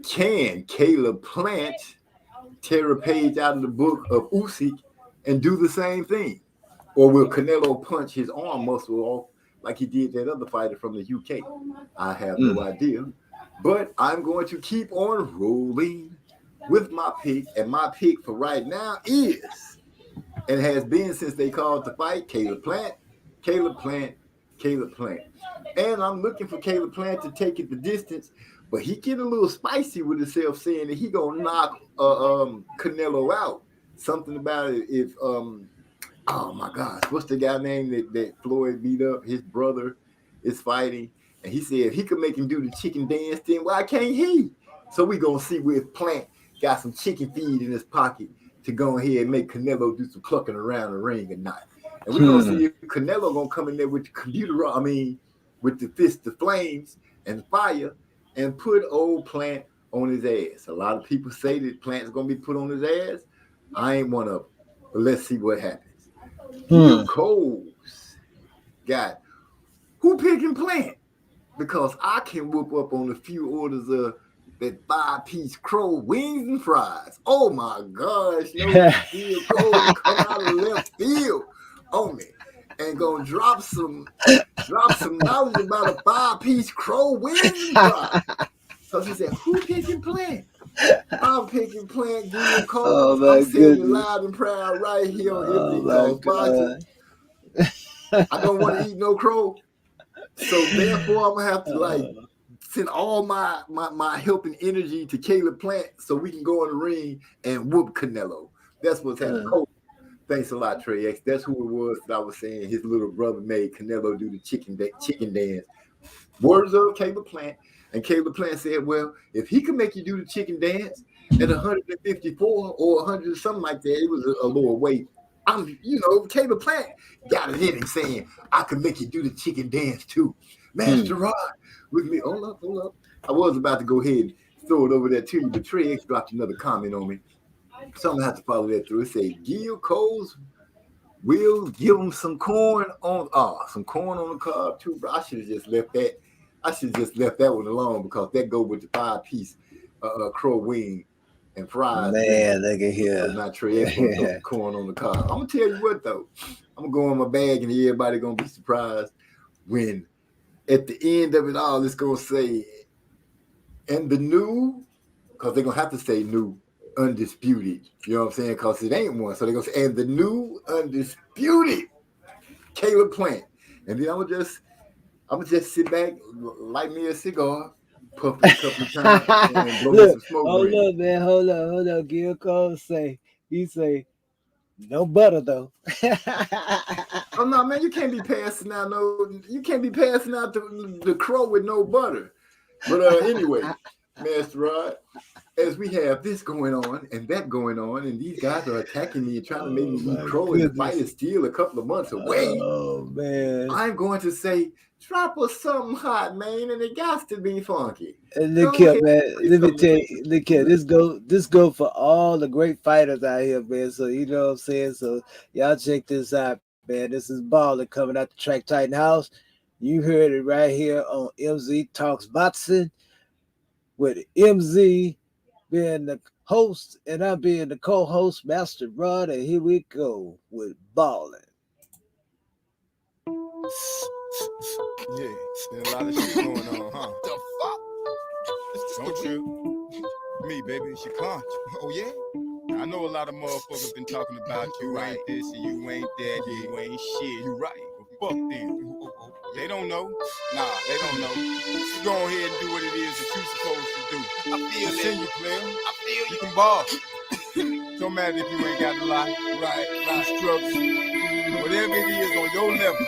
Can Caleb Plant tear a page out of the book of Usyk and do the same thing? Or will Canelo punch his arm muscle off like he did that other fighter from the UK? I have no idea. But I'm going to keep on rolling with my pick. And my pick for right now is, and has been since they called the fight, Caleb Plant. And I'm looking for Caleb Plant to take it the distance. But he get a little spicy with himself saying that he going to knock Canelo out. Something about it if, oh my gosh, what's the guy name that Floyd beat up? His brother is fighting. And he said if he could make him do the chicken dance, then why can't he? So we gonna see where Plant got some chicken feed in his pocket to go ahead and make Canelo do some clucking around the ring or not. And we're gonna see if Canelo gonna come in there with the computer, with the fist of flames and fire and put old Plant on his ass. A lot of people say that Plant's gonna be put on his ass. I ain't one of them. But let's see what happens. Gil Coles got who picking Plant? Because I can whoop up on a few orders of that 5-piece crow wings and fries. Oh my gosh, Gil Coles come out of left field on me and gonna drop some knowledge about a 5-piece crow wings and fries. So she said, who picking Plant? I'm picking Plant Gil Coles. I'm saying it loud and proud right here on MZ Talks Boxing. I don't want to eat no crow. So therefore, I'm gonna have to send all my helping energy to Caleb Plant so we can go in the ring and whoop Canelo. That's what's happening. Thanks a lot, Trey X. That's who it was that I was saying his little brother made Canelo do the chicken dance. Words of Caleb Plant. And Caleb Plant said, well, if he can make you do the chicken dance at 154 or 100 or something like that, it was a lower weight. Caleb Plant got it in him saying, I can make you do the chicken dance too. Master Rod with me. Hold up. I was about to go ahead and throw it over there to you, but Trey X dropped another comment on me. So I'm going to have to follow that through. It says, Gil Coles will give him some corn on the cob too, bro. I should have just left that. I should have just left that one alone because that go with the 5-piece crow wing and fries. Man, look at here. Not Trey X corn on the cob. I'm going to tell you what, though. I'm going to go in my bag and everybody going to be surprised when at the end of it all, it's going to say, and the new, because they're going to have to say new, undisputed. You know what I'm saying? Because it ain't one. So they're going to say, and the new undisputed Caleb Plant. And then I'm gonna just sit back, light me a cigar, puff it a couple of times, and blow me some smoke. Hold up. Gil Coles he say, no butter though. Oh no, man, you can't be passing out the crow with no butter. But anyway, Master Rod, as we have this going on and that going on, and these guys are attacking me and trying to make me eat crow, and the fight is still a couple of months away. Oh man, I'm going to say, drop us something hot, man, and it got to be funky. And look here, man. Let me tell you, look here. This go for all the great fighters out here, man. So you know what I'm saying. So y'all check this out, man. This is Baller coming out the Track Titan House. You heard it right here on MZ Talks Boxing with MZ being the host and I'm being the co-host, Master Rod. And here we go with Ballin'. Yeah, there's a lot of shit going on, huh? The fuck? Don't you? Me, baby, she can't. Oh, yeah? I know a lot of motherfuckers been talking about you ain't this and you ain't that, you ain't shit. You right. But fuck them. They don't know. Nah, they don't know. You go ahead and do what it is that you supposed to do. I feel it. You, player. I feel you. Can ball. Don't matter if you ain't got a lot. Right. Structure. Whatever it is on your level.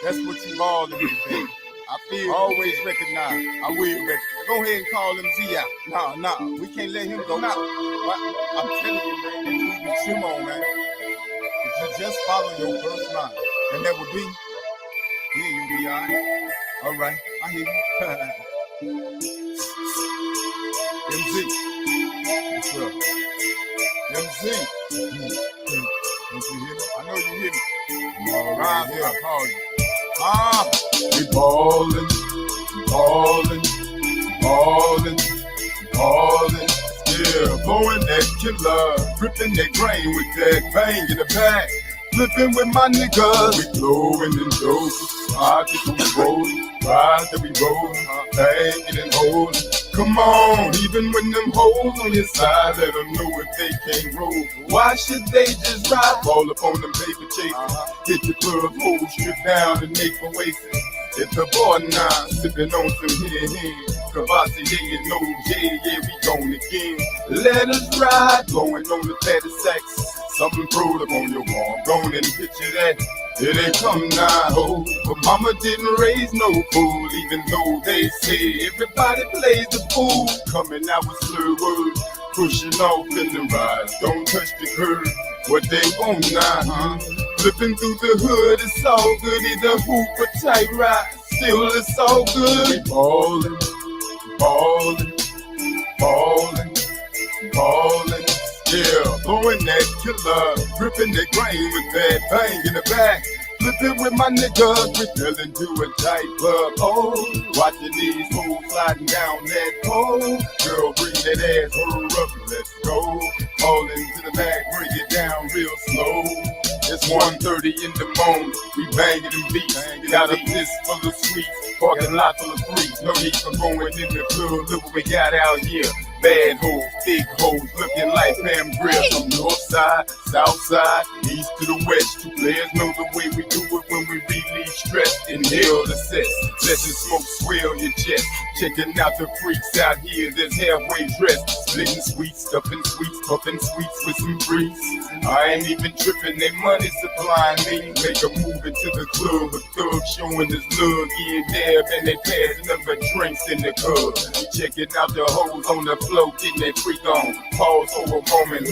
That's what you balling with, baby. I feel always recognize. I will recognize. Go ahead and call him Z out. Nah. We can't let him go now. I'm telling you, man, you be trim on, man. If you just follow your first mind, and that would be, yeah, you'll be all right. All right, I hear you. MZ. What's up? MZ. Don't you hear me? I know you hear me. I'm all right here. I call you. We ballin', yeah, blowing that killer, gripping that grain with that bang in the back, flipping with my niggas, we blowing and doses, pockets we rollin', ride that we rollin', banging and holdin'. Come on, even when them hoes on your side, let them know if they can't roll. Why should they just ride? Ball up on them paper chasers, hit the club, hold, strip down and make oasis. It's the boy now, sipping on some here. Kavasi, yeah, no, yeah, we gone again. Let us ride, blowing on the fatty sacks. Something thrown up on your wall, gone and picture that. Here they come now, ho. But mama didn't raise no fool, even though they say everybody plays the fool. Coming out with slur words, pushing off in the ride. Don't touch the curb. What they want now, huh? Flipping through the hood, it's all good. Either hoop or tight ride, still it's all good. We ballin', ballin', ballin', ballin'. Yeah, blowing that killer, gripping that grain with that bang in the back. Flipping with my niggas, we fell into a tight club. Oh, watching these fools sliding down that pole. Girl, bring that ass, her up, let's go. Fall into the bag, bring it down real slow. It's 1:30 in the morning, we banging them beats. Got a fist full of sweets, parking lot full of freaks. No need for going in the club, look what we got out here. Bad hoes, big hoes, looking like Pam Grill. From north side, south side, east to the west. Two players know the way we do it when we relieve stress. Inhale the cess, let the smoke swell your chest. Checking out the freaks out here that's halfway dressed. Splitting sweets, stuffing sweets, puffing sweets with some breeze. I ain't even tripping, they money supplying me. Make a move into the club, a thug showing his love. Yeah, dab, and they passing up the drinks in the club. We checking out the hoes on the floor, getting that freak on. Pause for a moment,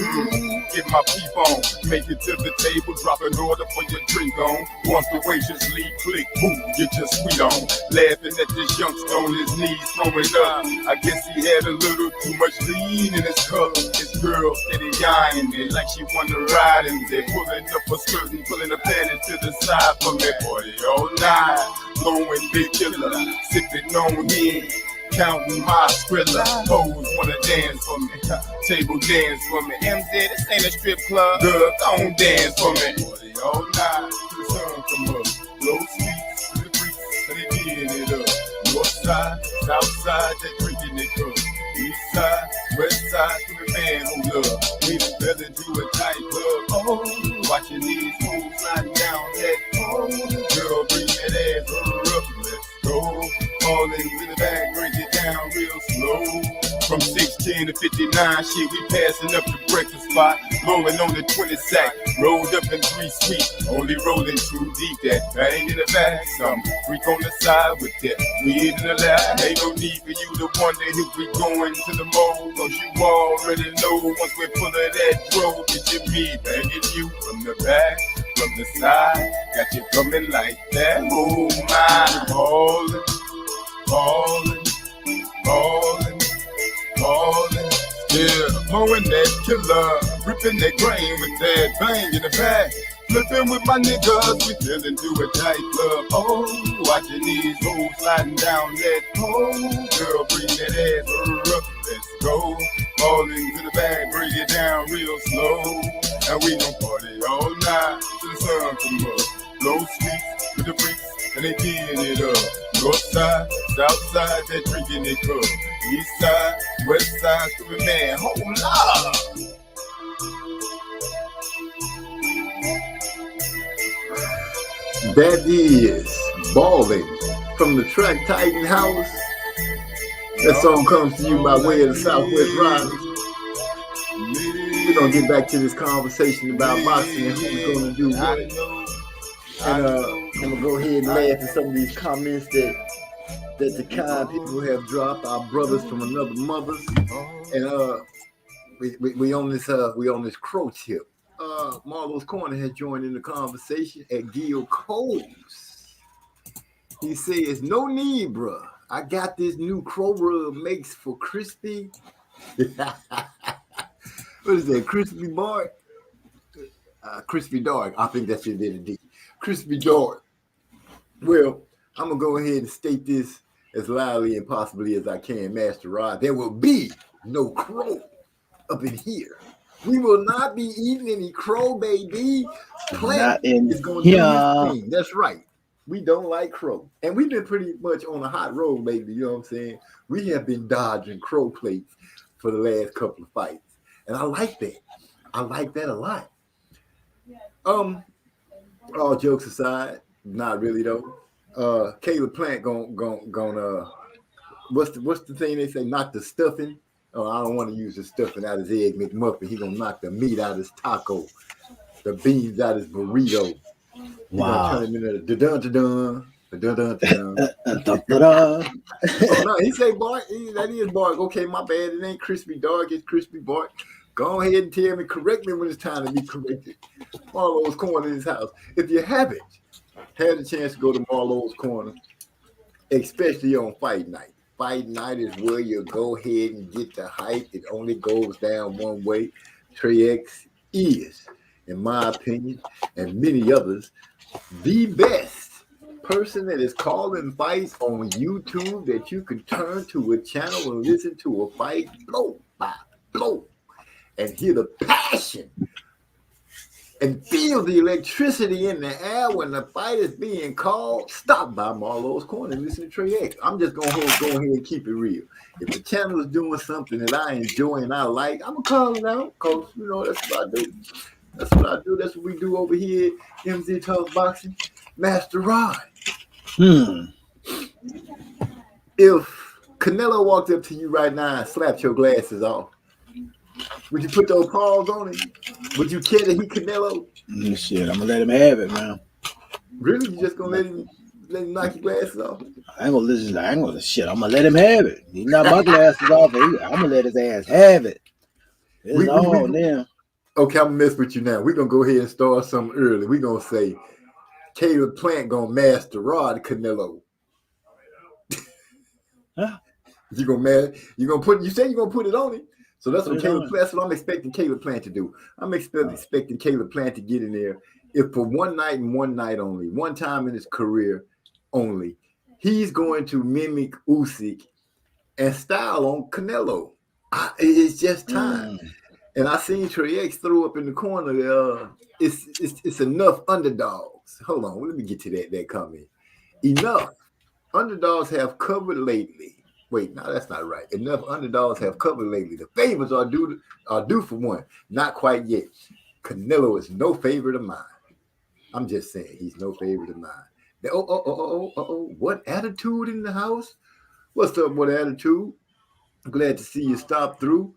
get my peep on. Make it to the table, drop an order for your drink on. Once the waitress leave, click, boom, get your sweet on. Laughing at this youngster on his knees, throwing up. I guess he had a little too much lean in his cup. His girl steady eyeing me like she wanna ride him. They pulling up a skirt and pulling a panty to the side for me. Party all night, blowing big killer, sipping on him. Counting my skrilla, hoes wanna dance for me, table dance for me. MZ, this ain't a strip club, girl, don't dance for me. Party all night, till the sun come up. Low sweets, to the freaks, and they getting it up. North side, south side, they drinking it up. East side, west side, to the man who love. We done fell into a tight club. Oh, watching these fools sliding down that pole. Girl, bring that ass up, let's go. Fall into the bag, break it down real slow. From 610 to 59, shit, we passing up the breakfast spot. Rolling on the 20 sack, rolled up in 3 sweet. Only rolling too deep, that bang in the back. Some freak on the side with that weed in the lap. Ain't no need for you to wonder if we going to the mall. Cause you already know once we're full of that drove, it's your me banging you from the back, from the side. Got you coming like that, oh my. Ballin', ballin', ballin', ballin'. Yeah, blowing that killer, ripping that grain with that bang in the back. Flipping with my niggas, we fell into a tight club. Oh, watching these hoes sliding down that pole. Girl, bring that ass up, let's go. Fall into the bag, bring it down real slow. And we gon' party all night till the sun come up. Low sweets with the freaks, and they getting it up. North side, south side, they drinking it up. East side, west side, to the man, hold up. That is Ballin' from the Track Titan House. That song comes to you by way of the Southwest Riders. We're going to get back to this conversation about boxing and who's going to do what. And I'm going to go ahead and laugh at some of these comments that the kind people have dropped, our brothers from another mother. And we on this crow tip. Marlo's Corner has joined in the conversation at Gil Coles. He says, no need, bruh. I got this new crow rub makes for crispy. What is that? Crispy bar? Crispy dark. I think that's it in D. Crispy dark. Well, I'm going to go ahead and state this as loudly and possibly as I can, Master Rod. There will be no crow up in here. We will not be eating any crow, baby. Plant is going to do this thing. That's right. We don't like crow. And we've been pretty much on a hot road, baby. You know what I'm saying? We have been dodging crow plates for the last couple of fights. And I like that. I like that a lot. All jokes aside, not really though. Caleb Plant gonna what's the thing they say? Knock the stuffing. Oh, I don't want to use the stuffing out of his egg McMuffin. He gonna knock the meat out of his taco, the beans out of his burrito, He gonna turn Wow. him into dun. Da-da-da. Oh no, he say Bart. That is Bart. Okay, my bad. It ain't Crispy Dog. It's Crispy Bart. Go ahead and tell me, correct me when it's time to be corrected. Marlowe's Corner in his house. If you haven't had a chance to go to Marlowe's Corner, especially on fight night. Fight night is where you go ahead and get the hype. It only goes down one way. Trey X is, in my opinion, and many others, the best person that is calling fights on YouTube that you can turn to a channel and listen to a fight blow by blow and hear the passion and feel the electricity in the air when the fight is being called. Stop by Marlowe's Corner and listen to Trey X. I'm just going to go ahead and keep it real. If the channel is doing something that I enjoy and I like, I'm going to call it out because, you know, that's what I do. That's what I do. That's what we do over here at MZ Talks Boxing. Master Rod. If Canelo walked up to you right now and slapped your glasses off, would you put those paws on him? Would you care that he Canelo? Shit, I'm gonna let him have it, man. Really? You just gonna let him knock your glasses off? I ain't gonna listen. I'm gonna let him have it. He knock my glasses off. I'm gonna let his ass have it. It's on them. Okay, I'm gonna mess with you now. We're gonna go ahead and start something early. We're gonna say Caleb Plant gonna master Rod Canelo. Huh? You say you're gonna put it on him. So that's what that's what I'm expecting Caleb Plant to do. I'm expecting Caleb Plant to get in there. If for one night and one night only, one time in his career only, he's going to mimic Usyk and style on Canelo. It's just time. And I seen Trey X throw up in the corner. It's enough underdogs. Hold on, let me get to that comment. Enough underdogs have covered lately. Wait, no, that's not right. Enough underdogs have covered lately. The favors are due for one. Not quite yet. Canelo is no favorite of mine. I'm just saying he's no favorite of mine. What attitude in the house? What's up, what attitude? Glad to see you stop through.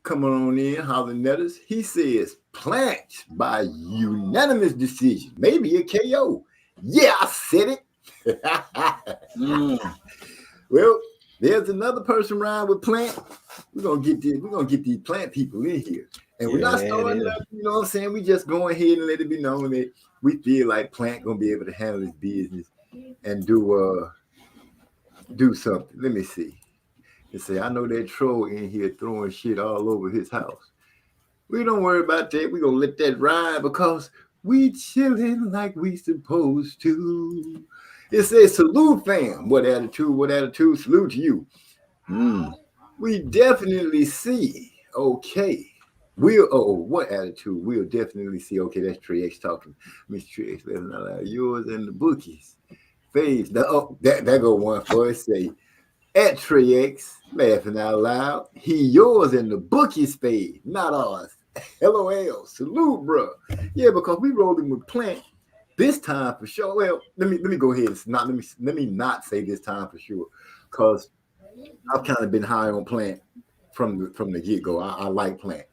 Coming on in, hollering at us. He says Plant by unanimous decision. Maybe a KO. Yeah, I said it. Well, there's another person around with Plant. We're gonna get these Plant people in here. And we're not starting up, you know what I'm saying? We just go ahead and let it be known that we feel like Plant gonna be able to handle his business and do something. Let me see. They say, I know that troll in here throwing shit all over his house. We don't worry about that. We're gonna let that ride because we chilling like we supposed to. It says, salute fam. What attitude? Salute to you. We definitely see. Okay. What attitude? We'll definitely see. Okay, that's Trey X talking. Mr. Trey X, let's not allow yours and the bookies. Phase. That go one for it. Say, at Trey X, laughing out loud. He yours and the bookies fade, not ours. LOL. Salute, bro. Yeah, because we rolling with Plant. This time for sure. Well, let me go ahead and let me not say this time for sure, because I've kind of been high on Plant from the get-go. I like Plant.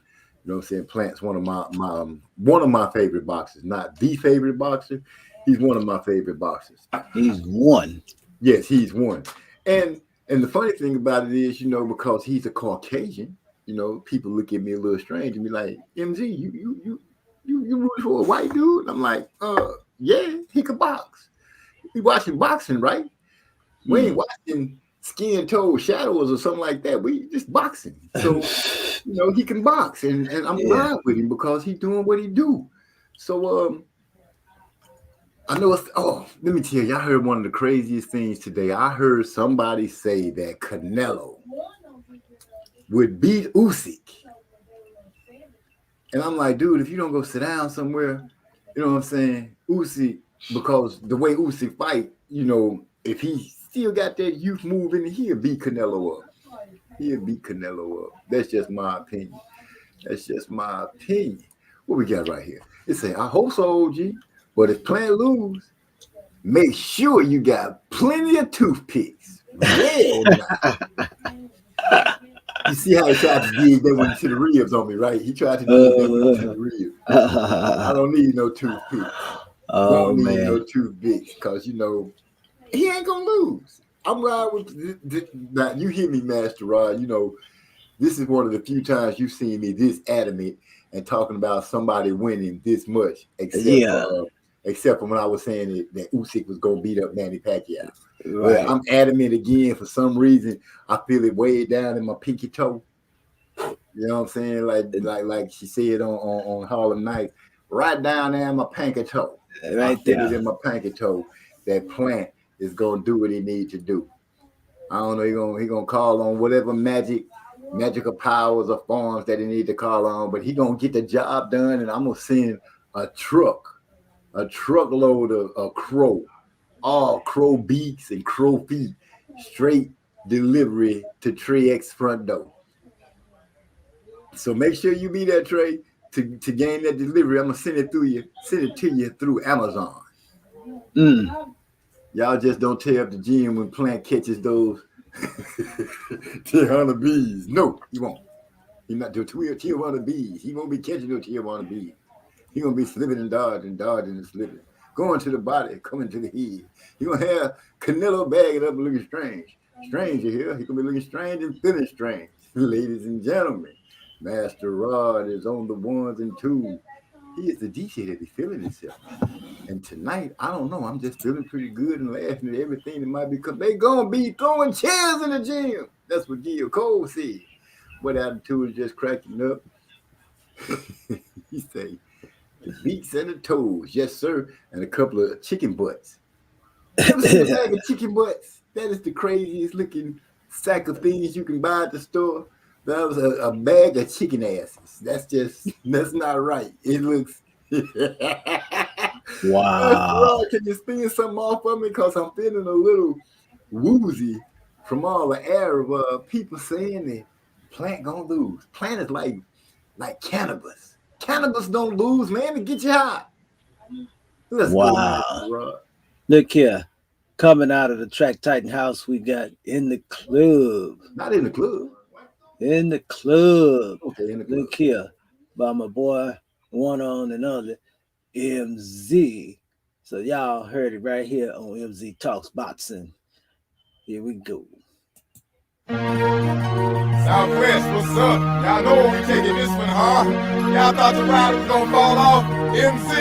You know what I'm saying? Plant's one of my favorite boxers, not the favorite boxer. He's one of my favorite boxers. He's one. Yes, he's one. And the funny thing about it is, you know, because he's a Caucasian, you know, people look at me a little strange and be like, MZ, you root for a white dude? I'm like, yeah, he could box. We watching boxing, right? We ain't watching Skin, Toe, Shadows or something like that. We just boxing. So, you know, he can box. And I'm glad with him because he's doing what he do. So, I know let me tell you, I heard one of the craziest things today. I heard somebody say that Canelo would beat Usyk. And I'm like, dude, if you don't go sit down somewhere, you know what I'm saying? Usyk, because the way Usyk fight, you know, if he still got that youth move in, he'll beat Canelo up. That's just my opinion. What we got right here? It say, I hope so, OG. But if Plant lose, make sure you got plenty of toothpicks. Well, you see how he tried to dig that one to the ribs on me, right? He tried to dig that one to the ribs. I don't need no toothpicks. Oh Won't need no man. 2 Vicks because you know he ain't gonna lose. I'm riding with now. You hear me, Master Rod? You know this is one of the few times you've seen me this adamant and talking about somebody winning this much, except for when I was saying that Usyk was gonna beat up Manny Pacquiao. Right. Well, I'm adamant again for some reason. I feel it way down in my pinky toe. You know what I'm saying? Like she said on Harlem Nights, right down there in my pinky toe. Right I feel there. it in my pinky toe. That Plant is gonna do what he needs to do. I don't know. He gonna call on whatever magical powers or forms that he need to call on, but he gonna get the job done. And I'm gonna send a truckload of crow, all crow beaks and crow feet, straight delivery to Trey's front door. So make sure you be there, Trey, to gain that delivery. I'm gonna send it to you through Amazon. Y'all just don't tear up the gym when Plant catches those Tijuana bees. No, he won't. He's not doing Tijuana bees. He won't be catching no Tijuana bees. He gonna be slipping and dodging and slipping, going to the body, coming to the head. He gonna have Canelo bagging up and looking strange. Strange, you hear? He gonna be looking strange and feeling strange. Ladies and gentlemen, Master Rod is on the 1s and 2s. He is the DJ that be feeling himself. And tonight, I don't know. I'm just feeling pretty good and laughing at everything that might be because they gonna be throwing chairs in the gym. That's what Gil Cole said. What attitude is just cracking up. He say the beaks and the toes, yes sir, and a couple of chicken butts. You ever seen a bag of chicken butts? That is the craziest looking sack of things you can buy at the store. That was a bag of chicken asses. That's not right. It looks. Wow. Can you spin something off of me? Because I'm feeling a little woozy from all the air of people saying that Plant gonna lose. Plant is like cannabis. Cannabis don't lose, man. It get you high. Let's Wow. go, Look here. Coming out of the Track Titan house, we got In the Club. Not in the club. In the club. Okay, in the club. Look here. By my boy, one on another, MZ. So y'all heard it right here on MZ Talks Boxing. Here we go. Southwest, what's up? Y'all know we taking this one, huh? Y'all thought the ride was gonna fall off? MZ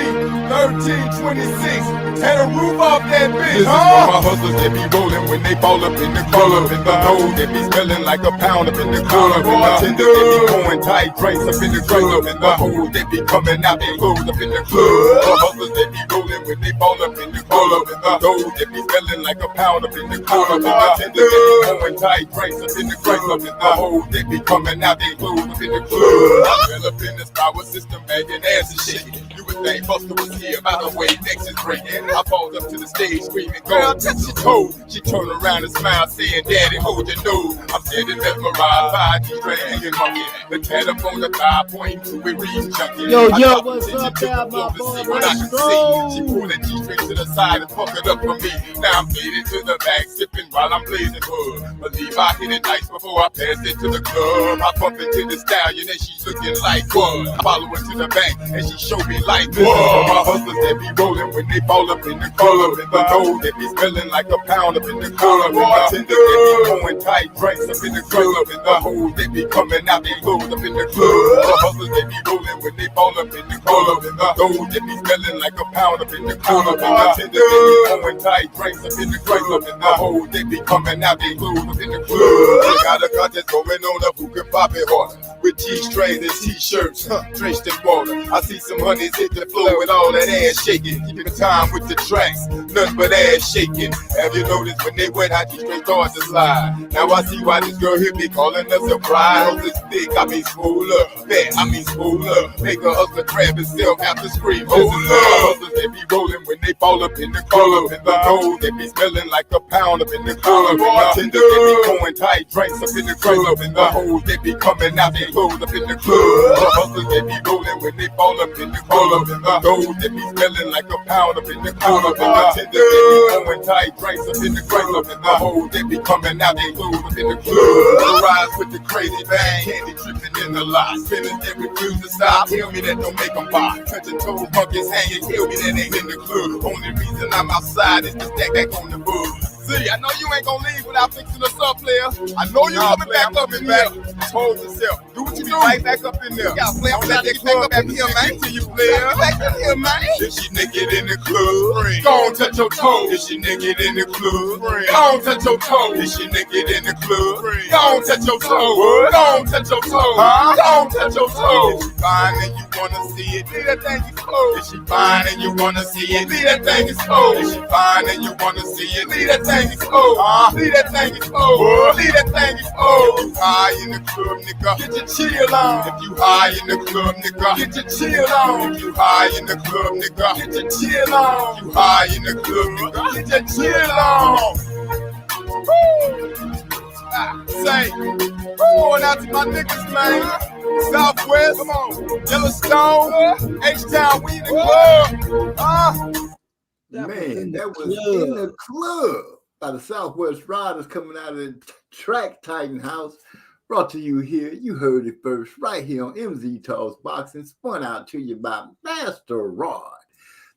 1326, tear the roof off that bitch, huh? This is for my hustlers that be rolling when they fall up in the club. In the nose that be smelling like a pound up in the club. In the tender that be pouring tight drinks up in the club. In the hoes that be coming out they clothes up in the club. The hustlers that be rolling when they fall up in the club. In the nose that be smelling like a pound up in the club. In the tender that be pouring tight drinks up in the club. In the hoes that be coming out they clothes up in the club. I fell up in this power system bagging ass and shit. You would think Buster was here by the way next is breaking. I fall up to the stage screaming, girl, touch your toe. She turned around and smiled saying, daddy, hold your nose. I'm standing mesmerized by G-String and monkey. The cat up on the thigh pointing to a reach junkie. Yo, what's up, y'all, my boy? What I can see. She pulled that G-string to the side and fucked it up for me. Now I'm faded to the back, sipping while I'm blazing wood. Believe I hit it nice before I passed it to the club. I bump into the stallion and she's looking like what? I follow her to the bank and she showed me like this. My hustlers that be rolling when they fall up in the club. In the nose that be smelling like a pound up in the club. In the tender that be pouring tight drinks up in the club. In the hoes that be coming out they clothes up in the club. The hustlers that be rolling when they fall up in the club. In the nose that be smelling like a pound up in the club. In the tender that be pouring tight drinks up in the club. In the hoes that be coming out they clothes up in the club. They got a contest going on up who can pop it harder. With G-strings and T-shirts, drenched in water. I see some honeys hit the floor with all that ass shaking. Keeping time with the tracks, nothing but ass shaking. Have you noticed when they wet, how G-string starts to slide? Now I see why this girl here be calling us a bride. Hustler thick, I mean swole up. Fat, I mean swole up. Make a hustler grab himself after scream, hold up. Hustlers they be rolling when they fall up in the club. In the nose they be smelling like a pound up in the club. In the tender they be pouring tight drinks up in the club. In the hoes they be coming out they clothes up in the club. The hustlers they be rolling when they fall up in the club. club. Those that be smelling like a pound up in the club. And bartenders that be going tight drinks up in the club. And the hoes that be coming out they clothes up in the club. The rise with the crazy bang, candy tripping in the lot. Spinners that refuse to stop, tell me that don't make them buy. Touching toes, monkeys hanging, kill me that ain't in the club. Only reason I'm outside is to stack back on the booze. See, I know you ain't gonna leave without fixing us up, player. I know you coming back up in there. Hold yourself. Do what you do. Right back up in there. You gotta play on that club back here, man. To you, player. Back in here, man. If she naked in the club, go on touch your toes. If she naked in the club, go on touch your toes. If she naked in the club, go on touch your toes. Go on touch your toes. Go on touch your toes. If she fine and you wanna see it, leave that thing exposed. If she fine and you wanna see it, leave that thing exposed. If she fine and you wanna see it, leave that thing exposed. Leave that thing exposed. Leave that thing exposed. If you high in the club, nigga, get your chill on. If you high in the club, nigga, get your chill on. If you high in the club, nigga, get your chill on. If you high in the club, nigga, get your chill on. Say, going out to my niggas, man. Southwest, come on. Yellowstone, H-Town, we in the club. Man, that was in the club by the Southwest Riders coming out of the Track Titan House. Brought to you here, you heard it first, right here on MZ Talks Boxing, spun out to you by Master Rod.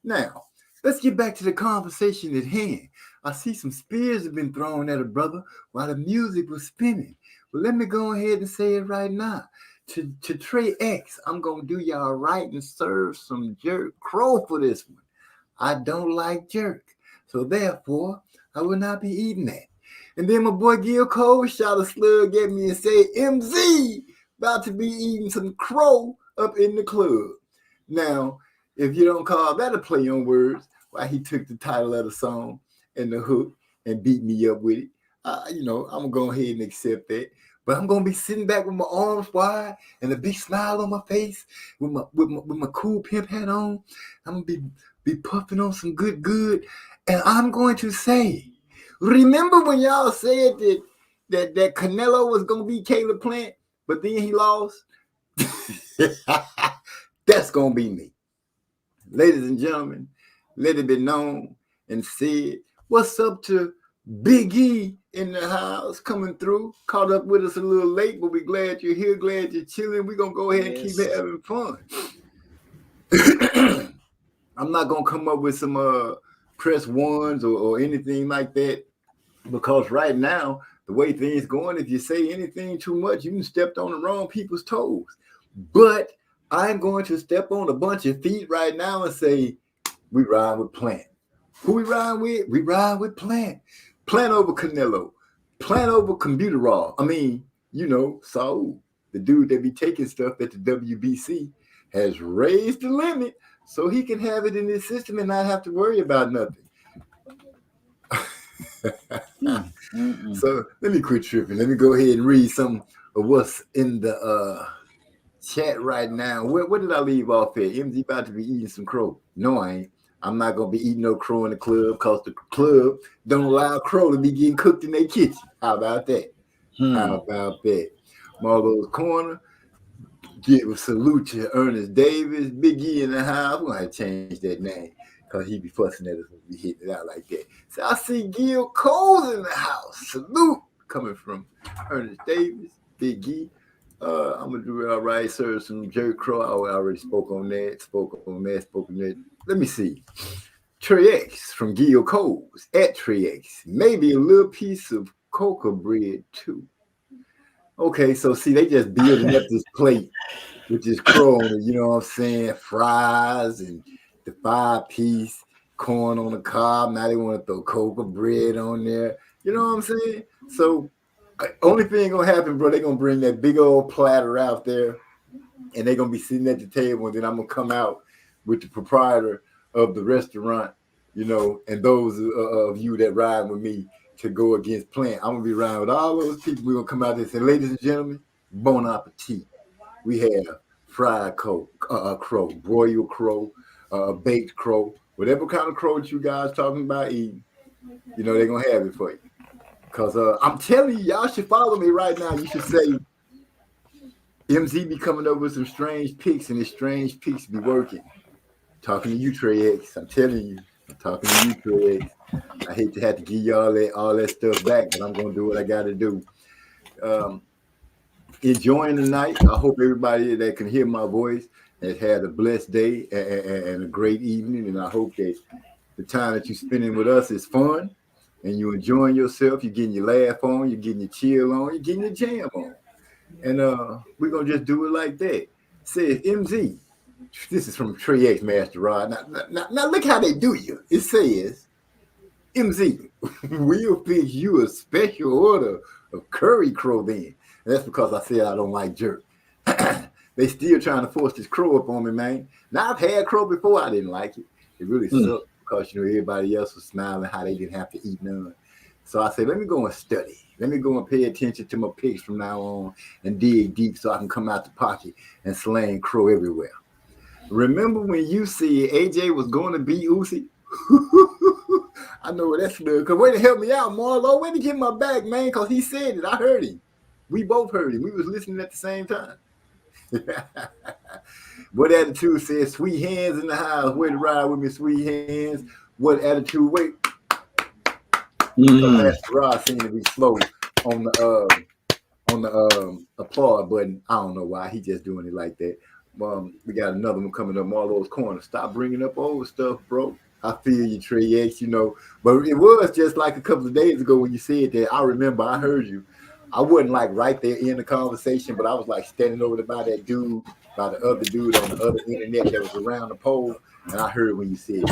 Now, let's get back to the conversation at hand. I see some spears have been thrown at a brother while the music was spinning. Well, let me go ahead and say it right now. To Trey X, I'm going to do y'all right and serve some jerk crow for this one. I don't like jerk, so therefore, I will not be eating that. And then my boy Gil Cole shot a slug at me and said, MZ, about to be eating some crow up in the club. Now, if you don't call that a play on words, why he took the title of the song and the hook and beat me up with it, I'm going to go ahead and accept that. But I'm going to be sitting back with my arms wide and a big smile on my face with my cool pimp hat on. I'm going to be puffing on some good. And I'm going to say, remember when y'all said that Canelo was going to be Caleb Plant, but then he lost? That's going to be me. Ladies and gentlemen, let it be known and said, what's up to Big E in the house coming through? Caught up with us a little late, but we're glad you're here, glad you're chilling. We're going to go ahead and keep having fun. I'm not going to come up with some press ones or anything like that, because right now, the way things going, if you say anything too much, you can step on the wrong people's toes. But I'm going to step on a bunch of feet right now and say, we ride with Plant. Who we ride with? We ride with Plant. Plant over Canelo. Plant over Computerall. I mean, Saul, the dude that be taking stuff at the WBC, has raised the limit so he can have it in his system and not have to worry about nothing. So let me quit tripping. Let me go ahead and read some of what's in the chat right now. Where did I leave off at? MZ about to be eating some crow. No, I ain't. I'm not going to be eating no crow in the club because the club don't allow crow to be getting cooked in their kitchen. How about that? How about that? Marlo's Corner. Give a salute to Ernest Davis. Big E in the house. I'm going to change that name because he be fussing at us when we hit it out like that. So I see Gil Cole in the house. Salute coming from Ernest Davis. Big E. I'm going to do it all right. Serve some jerk crow. I already spoke on that. Let me see. Trey X from Gil Coles at Trey X. Maybe a little piece of coca bread too. Okay, so see, they just building up this plate with this crow on it, you know what I'm saying? Fries and the 5-piece corn on the cob. Now they want to throw coca bread on there. You know what I'm saying? So only thing gonna happen, bro, they're gonna bring that big old platter out there and they're gonna be sitting at the table, and then I'm gonna come out with the proprietor of the restaurant, and those of you that ride with me to go against Plant. I'm gonna be riding with all those people. We're gonna come out there and say, ladies and gentlemen, bon appetit. We have fried crow, broiled crow, baked crow, whatever kind of crow that you guys talking about eating, they're gonna have it for you. Because I'm telling you, y'all should follow me right now. You should say, MZ be coming up with some strange picks, and his strange picks be working. talking to you, Trey X. I'm telling you, I'm talking to you, Trey X. I hate to have to give you all that stuff back, but I'm gonna do what I got to do. Enjoying the night. I hope everybody that can hear my voice has had a blessed day and a great evening, and I hope that the time that you're spending with us is fun and you're enjoying yourself. You're getting your laugh on, you're getting your chill on, you're getting your jam on, and we're gonna just do it like that. Says MZ. This is from Trey X Master Rod. Now look how they do you. It says, MZ, we'll fix you a special order of curry crow then. And that's because I said I don't like jerk. They still trying to force this crow up on me, man. Now I've had crow before. I didn't like it. It really sucked because, everybody else was smiling how they didn't have to eat none. So I said, let me go and study. Let me go and pay attention to my picks from now on and dig deep so I can come out the pocket and slang crow everywhere. Remember when you said AJ was going to beat Usyk? I know where that's good. Because way to help me out, Marlo. Way to get my back, man, because he said it. I heard him. We both heard him. We was listening at the same time. What attitude says, sweet hands in the house. Way to ride with me, sweet hands. What attitude? Wait. Master Rod seemed to be slow on the applaud button. I don't know why. He just doing it like that. We got another one coming up, Marlo's Corner. Stop bringing up old stuff, bro. I feel you, Trey X, But it was just like a couple of days ago when you said that. I remember, I heard you. I wasn't like right there in the conversation, but I was like standing over there by the other dude on the other internet that was around the pole. And I heard when you said,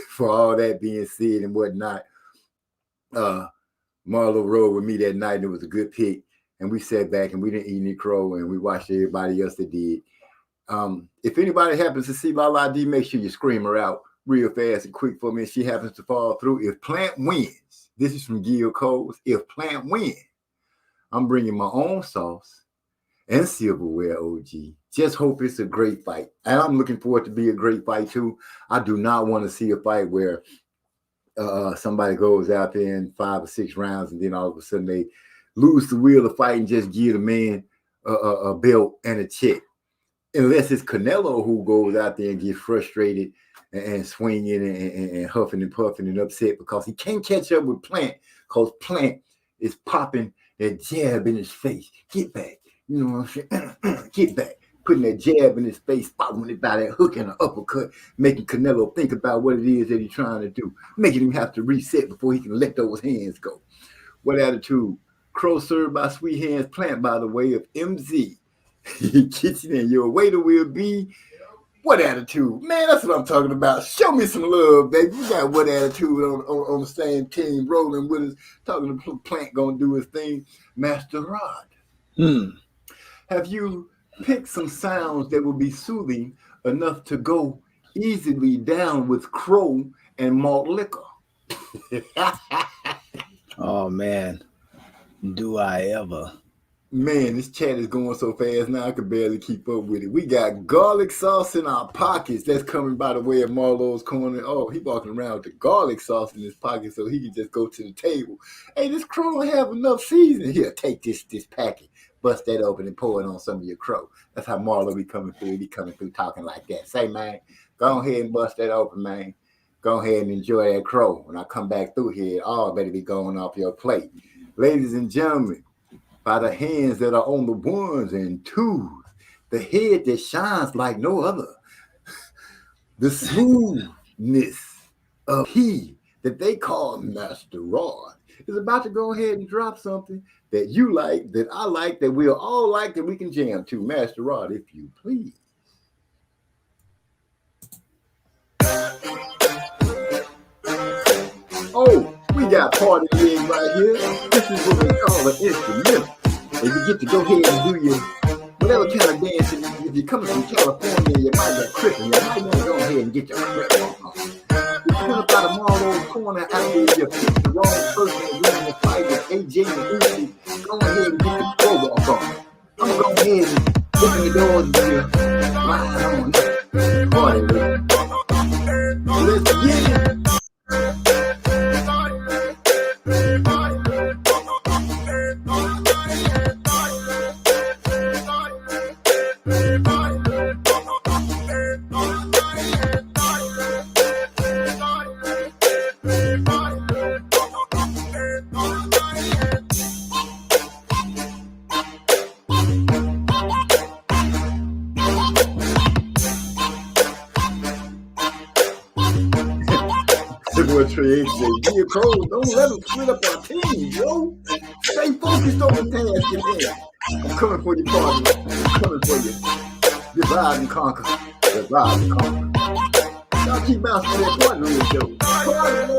for all that being said and whatnot, Marlo rode with me that night and it was a good pick. And we sat back and we didn't eat any crow and we watched everybody else that did. If anybody happens to see Lala D, make sure you scream her out real fast and quick for me. If she happens to fall through, if Plant wins, this is from Gil Coles. If Plant wins, I'm bringing my own sauce and silverware, OG. Just hope it's a great fight. And I'm looking for it to be a great fight too. I do not want to see a fight where somebody goes out there in 5 or 6 rounds and then all of a sudden they lose the will of fight and just give the man a belt and a check. Unless it's Canelo who goes out there and gets frustrated and swinging and huffing and puffing and upset because he can't catch up with Plant because Plant is popping that jab in his face. Get back. You know what I'm saying? Get back. Putting that jab in his face, following it by that hook and an uppercut, making Canelo think about what it is that he's trying to do, making him have to reset before he can let those hands go. What attitude? Crow served by Sweet Hands Plant by the way of MZ. Kitchen and your waiter will be. What attitude? Man, that's what I'm talking about. Show me some love, baby. We got what attitude on the same team, rolling with us, talking to Plant gonna do his thing. Master Rod. Have you picked some sounds that will be soothing enough to go easily down with crow and malt liquor? Oh, man. Do I ever? Man, this chat is going so fast now I can barely keep up with it. We got garlic sauce in our pockets. That's coming by the way of Marlo's Corner. Oh, he walking around with the garlic sauce in his pocket so he can just go to the table. Hey, this crow don't have enough seasoning. Here, take this packet. Bust that open and pour it on some of your crow. That's how Marlo be coming through. He be coming through talking like that. Say, man, go ahead and bust that open, man. Go ahead and enjoy that crow. When I come back through here, it all better be going off your plate. Ladies and gentlemen, by the hands that are on the ones and twos, the head that shines like no other, the smoothness of he that they call Master Rod is about to go ahead and drop something that you like, that I like, that we'll all like, that we can jam to. Master Rod, if you please. Oh, we got party rig right here. This is what we call an instrumental. And you get to go ahead and do your whatever kind of dancing. If you're coming from California, you might get crippin'. You might want to go ahead and get your crip on. You come up out of Marlo's Corner after you pick the wrong person and win the fight with AJ and Usyk. Go ahead and get the pro walk on. I'm going to go ahead and open the doors and do ride on it. Party rig. Let's get it. today. Be a cold. Don't let them split up our team, yo. Stay focused on the task at hand. I'm coming for you, partner. I'm coming for you. Divide and conquer. Divide and conquer. Y'all keep bouncing that partner with though. Partner.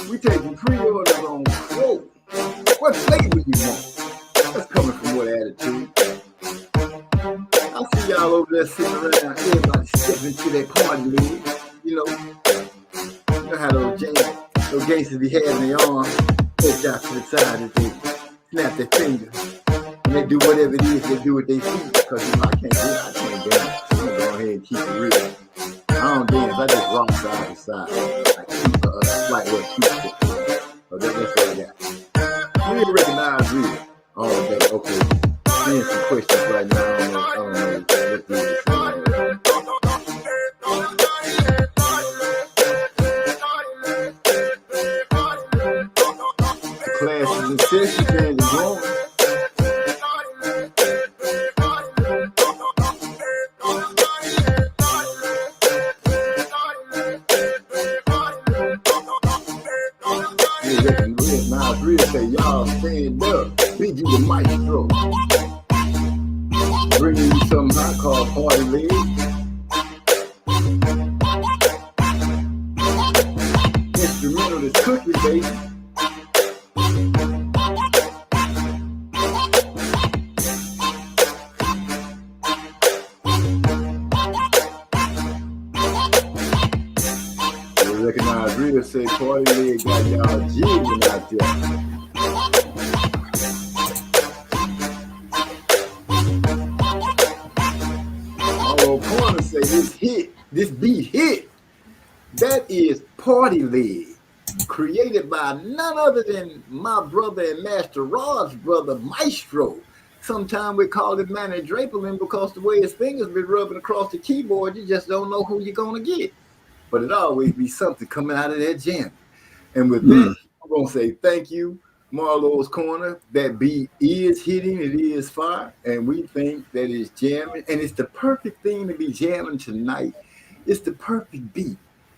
We taking pre-orders on quote. What flavor you want? That's coming from what attitude? I see y'all over there sitting around, everybody stepping into that party league. You know how those gangsters be having their arms stretched out to the side as they snap their fingers. And they do whatever it is they do with their feet. Because I can't dance. I'm gonna go ahead and keep it real. I don't dance, I just rock side to side. I keep a slight little keep it. So that's what I got. We didn't recognize real. All of that, okay. Seeing some questions right now. I don't know. Let's do this. The classes and sessions and the growing. Real say y'all stand up, beat you the maestro. Bringing you something I call party leg. Instrumental is cookie, baby. You recognize real say party leg got y'all jigging out there. Say this hit, this beat hit. That is Party Leg, created by none other than my brother and Master Rod's brother, Maestro. Sometimes we call it Manny Draperlin because the way his fingers been rubbing across the keyboard, you just don't know who you're gonna get. But it always be something coming out of that jam. And with that, I'm gonna say thank you, Marlowe's Corner. That beat is hitting, it is fire, and we think that it's jamming, and it's the perfect thing to be jamming tonight. It's the perfect beat.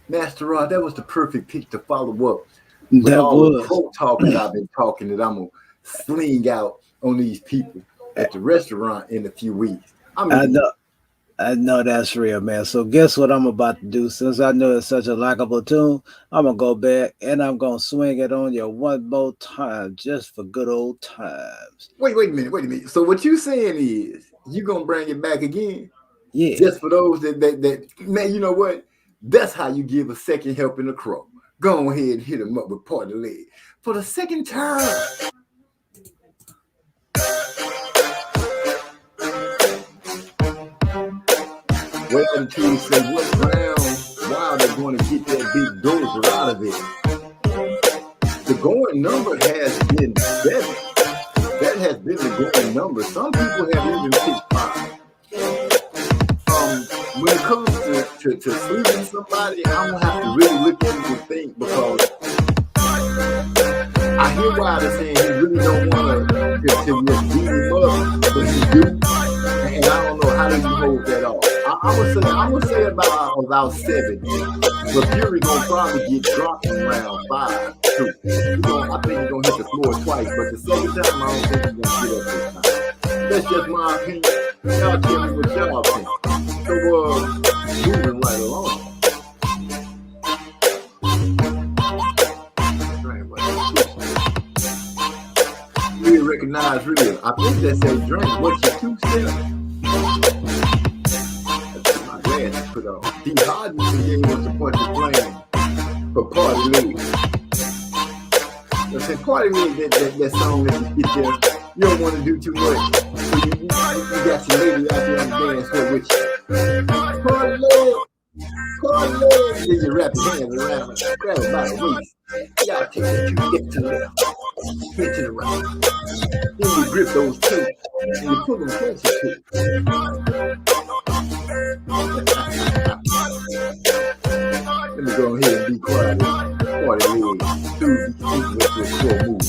Master Rod, that was the perfect pick to follow up with that all was. the folk talking I've been talking that I'm gonna sling out on these people at the restaurant in a few weeks. I know that's real, man. So guess what I'm about to do? Since I know it's such a likable tune, I'm going to go back and I'm going to swing it on you one more time just for good old times. Wait a minute. So what you saying is you going to bring it back again? Yeah. Just for those that man, you know what? That's how you give a second helping a crow. Go ahead and hit him up with Party Leg for the second time. Well, the team say what round, why they're going to get that big dozer out of it. The going number has been 7. That has been the going number. Some people have even picked 5. When it comes to sleeping somebody, I'm going to have to really look into the thing because I hear why they're saying he really don't want to just beat him up, but he do. And I don't know how do you hold that off. I'm gonna say about 7. But Fury gonna probably get dropped in round 5 too. I think he's gonna hit the floor twice, but the second time I don't think he's gonna get up this time. That's just my opinion. Y'all tell me what y'all think. So moving right along. Real recognize real. I think that say drink. What's your 2 steps? My glasses put on. D. Hodgson gave us a bunch of flame for Party League. I said Party League, that song that you get there, you don't want to do too much. So you got your lady out there on the dance floor with you. Party League, Party League. Then you wrap your hands around and grab it by the waist. Y'all take that 2 steps to the left, straight to the right. Then you grip those tapes and you pull them closer to it. Let me go ahead and be quiet. Party League, 2 with your core move.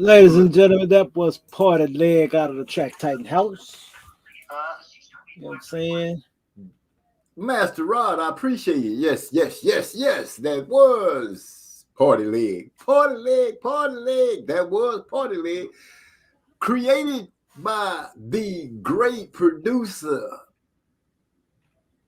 Ladies and gentlemen, that was Party Leg out of the Track Titan House. You know what I'm saying? Master Rod, I appreciate it. Yes. That was Party Leg. Party Leg, Party Leg. That was Party Leg. Created by the great producer,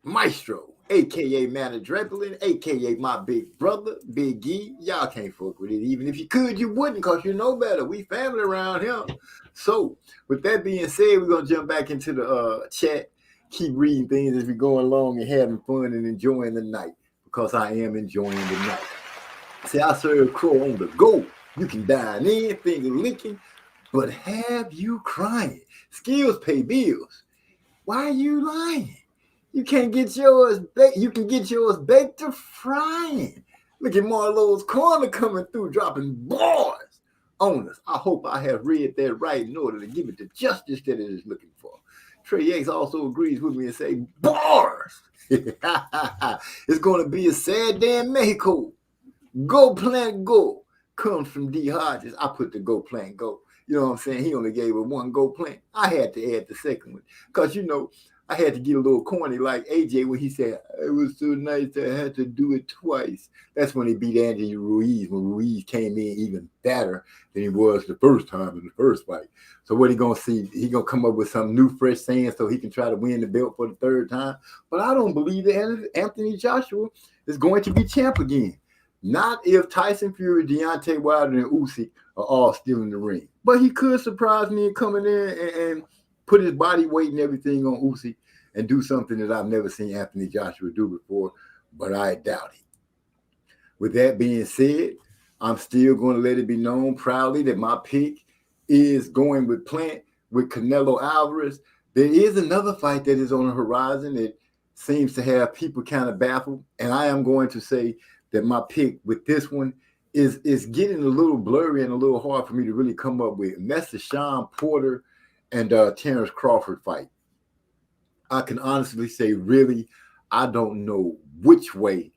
Maestro, a.k.a. Manny Dreplin, a.k.a. my big brother, Big E. Y'all can't fuck with it. Even if you could, you wouldn't, because you know better. We family around here. So, with that being said, we're going to jump back into the chat. Keep reading things as we go along and having fun and enjoying the night, because I am enjoying the night. See, I serve crow on the go. You can dine in, finger licking, but have you crying? Skills pay bills. Why are you lying? You can't get yours baked. You can get yours baked or frying. Look at Marlowe's Corner coming through, dropping bars on us. I hope I have read that right in order to give it the justice that it is looking for. Trey X also agrees with me and say bars. It's going to be a sad day in Mexico. Go Planet Go. comes from D. Hodges. I put the go plant go. You know what I'm saying? He only gave her one go plant. I had to add the second one because, you know, I had to get a little corny like AJ when he said, it was so nice that I had to do it twice. That's when he beat Andy Ruiz, when Ruiz came in even better than he was the first time in the first fight. So what he going to see? He going to come up with some new fresh saying so he can try to win the belt for the third time. But I don't believe that Anthony Joshua is going to be champ again. Not if Tyson Fury, Deontay Wilder, and Usyk are all still in the ring. But he could surprise me and coming in and put his body weight and everything on Usyk and do something that I've never seen Anthony Joshua do before, but I doubt it. With that being said, I'm still going to let it be known proudly that my pick is going with Plant, with Canelo Alvarez. There is another fight that is on the horizon that seems to have people kind of baffled, and I am going to say that my pick with this one is getting a little blurry and a little hard for me to really come up with, and that's the Sean Porter and Terrence Crawford fight. I can honestly say, really, I don't know which way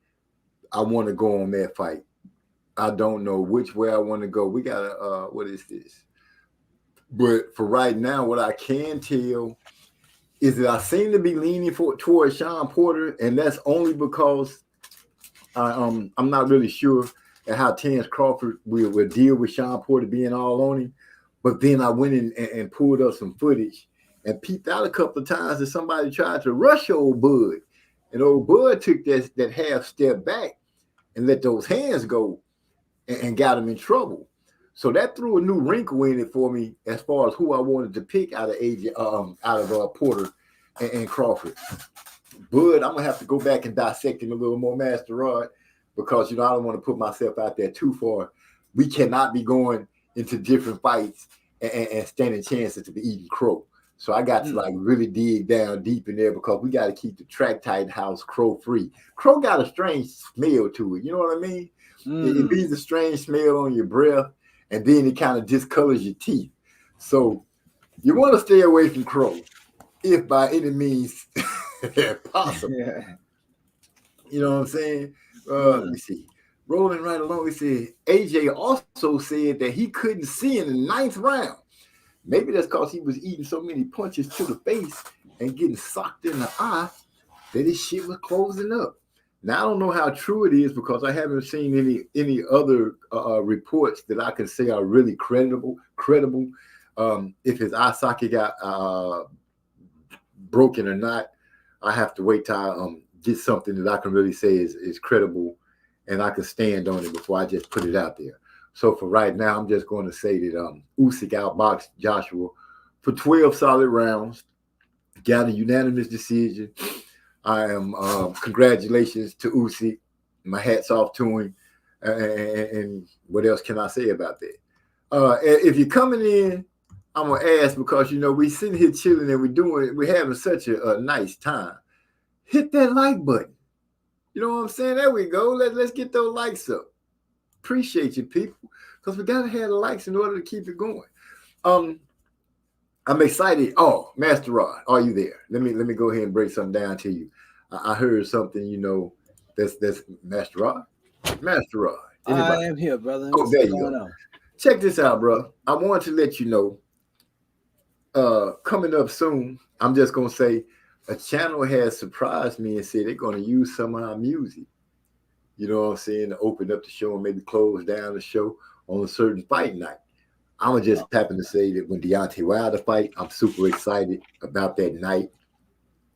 I want to go on that fight. I don't know which way I want to go. We got to, what is this? But for right now, what I can tell is that I seem to be leaning towards Sean Porter, and that's only because I'm not really sure at how Terrence Crawford will deal with Sean Porter being all on him. But then I went in and pulled up some footage and peeped out a couple of times that somebody tried to rush old Bud. And old Bud took that half step back and let those hands go and got him in trouble. So that threw a new wrinkle in it for me as far as who I wanted to pick out of Porter and Crawford. Bud, I'm gonna have to go back and dissect him a little more, Master Rod, because I don't want to put myself out there too far. We cannot be going into different fights and standing chances to be eating crow. So I got to really dig down deep in there because we got to keep the track tight house crow free. Crow got a strange smell to it. You know what I mean? It leaves a strange smell on your breath, and then it kind of discolors your teeth. So you want to stay away from crow if by any means possible. Yeah. You know what I'm saying? Let me see. Rolling right along, he said AJ also said that he couldn't see in the 9th round. Maybe that's because he was eating so many punches to the face and getting socked in the eye that his shit was closing up. Now, I don't know how true it is because I haven't seen any other reports that I can say are really credible. If his eye socket got broken or not, I have to wait till I get something that I can really say is credible and I can stand on it before I just put it out there. So for right now, I'm just going to say that Usyk outboxed Joshua for 12 solid rounds, got a unanimous decision. I am congratulations to Usyk. My hat's off to him. And what else can I say about that? If you're coming in, I'm gonna ask because we sitting here chilling and we're having such a nice time. Hit that like button. You know what I'm saying? There we go. Let's get those likes up. Appreciate you, people, because we gotta have the likes in order to keep it going. I'm excited. Oh, Master Rod, are you there? Let me go ahead and break something down to you. I heard something, that's Master Rod. Master Rod. Anybody? I am here, brother. Oh, there you go. Check this out, bro. I want to let you know, coming up soon, I'm just gonna say a channel has surprised me and said they're gonna use some of our music. You know what I'm saying? To open up the show and maybe close down the show on a certain fight night. I'm just happen to say that when Deontay Wilder fight, I'm super excited about that night.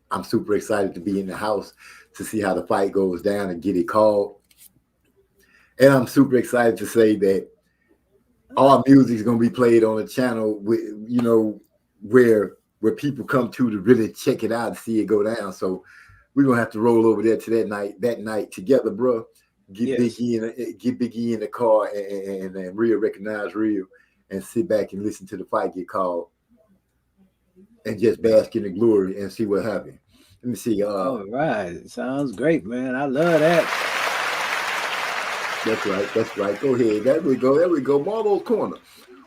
I'm super excited to be in the house to see how the fight goes down and get it called. And I'm super excited to say that all music is going to be played on a channel with, where people come to really check it out and see it go down. So we're going to have to roll over there to that night together, bro. Get Big E in the car and Real recognize Real and sit back and listen to the fight get called and just bask in the glory and see what happens. Let me see. All right. Sounds great, man. I love that. That's right. Go ahead. There we go. Marlo's corner.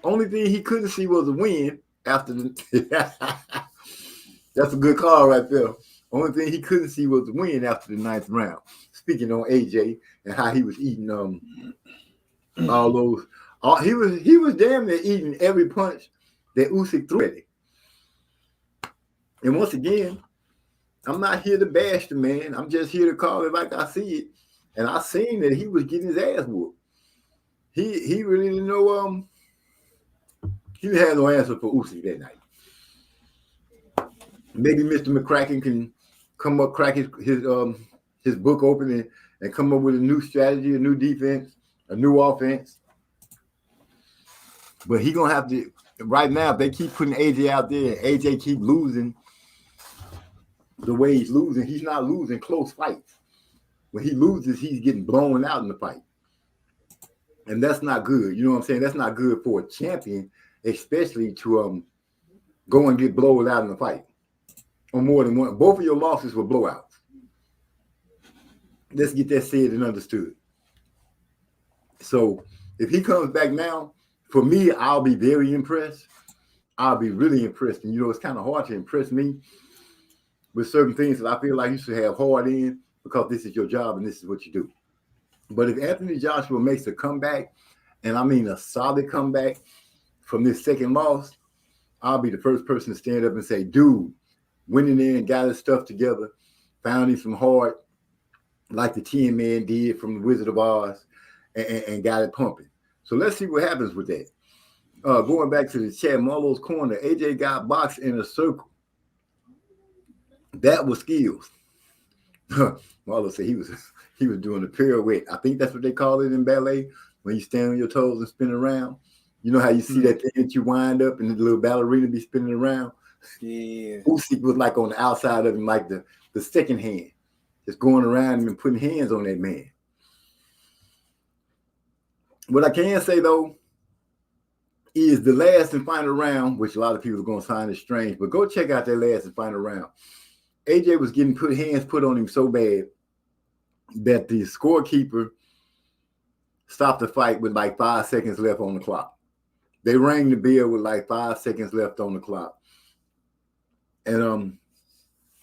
Only thing he couldn't see was a win after the that's a good call right there. Only thing he couldn't see was the win after the 9th round. Speaking on AJ and how he was eating all those. He was damn near eating every punch that Usyk threw at him. And once again, I'm not here to bash the man. I'm just here to call it like I see it. And I seen that he was getting his ass whooped. He really didn't know. He had no answer for Usyk that night. Maybe Mr. McCracken can come up, crack his book open and come up with a new strategy, a new defense, a new offense. But he gonna have to. Right now, if they keep putting AJ out there and AJ keep losing the way he's losing, he's not losing close fights. When he loses, he's getting blown out in the fight. And that's not good. You know what I'm saying? That's not good for a champion, especially to go and get blown out in the fight. Or more than one. Both of your losses were blowouts. Let's get that said and understood. So if he comes back now, for me, I'll be very impressed. I'll be really impressed. And, it's kind of hard to impress me with certain things that I feel like you should have hard in because this is your job and this is what you do. But if Anthony Joshua makes a comeback, and I mean a solid comeback from this second loss, I'll be the first person to stand up and say, dude, went in there and got his stuff together, found him some hard, like the Tin Man did from the Wizard of Oz, and got it pumping. So let's see what happens with that. Going back to the chat, Marlo's corner, AJ got boxed in a circle. That was skills. Marlo said he was doing a pirouette. I think that's what they call it in ballet, when you stand on your toes and spin around. You know how you see that thing that you wind up and the little ballerina be spinning around? Yeah. Usyk was like on the outside of him, like the second hand, just going around him and putting hands on that man. What I can say, though, is the last and final round, which a lot of people are going to find is strange, but go check out that last and final round. AJ was getting hands put on him so bad that the scorekeeper stopped the fight with like 5 seconds left on the clock. They rang the bell with like 5 seconds left on the clock. And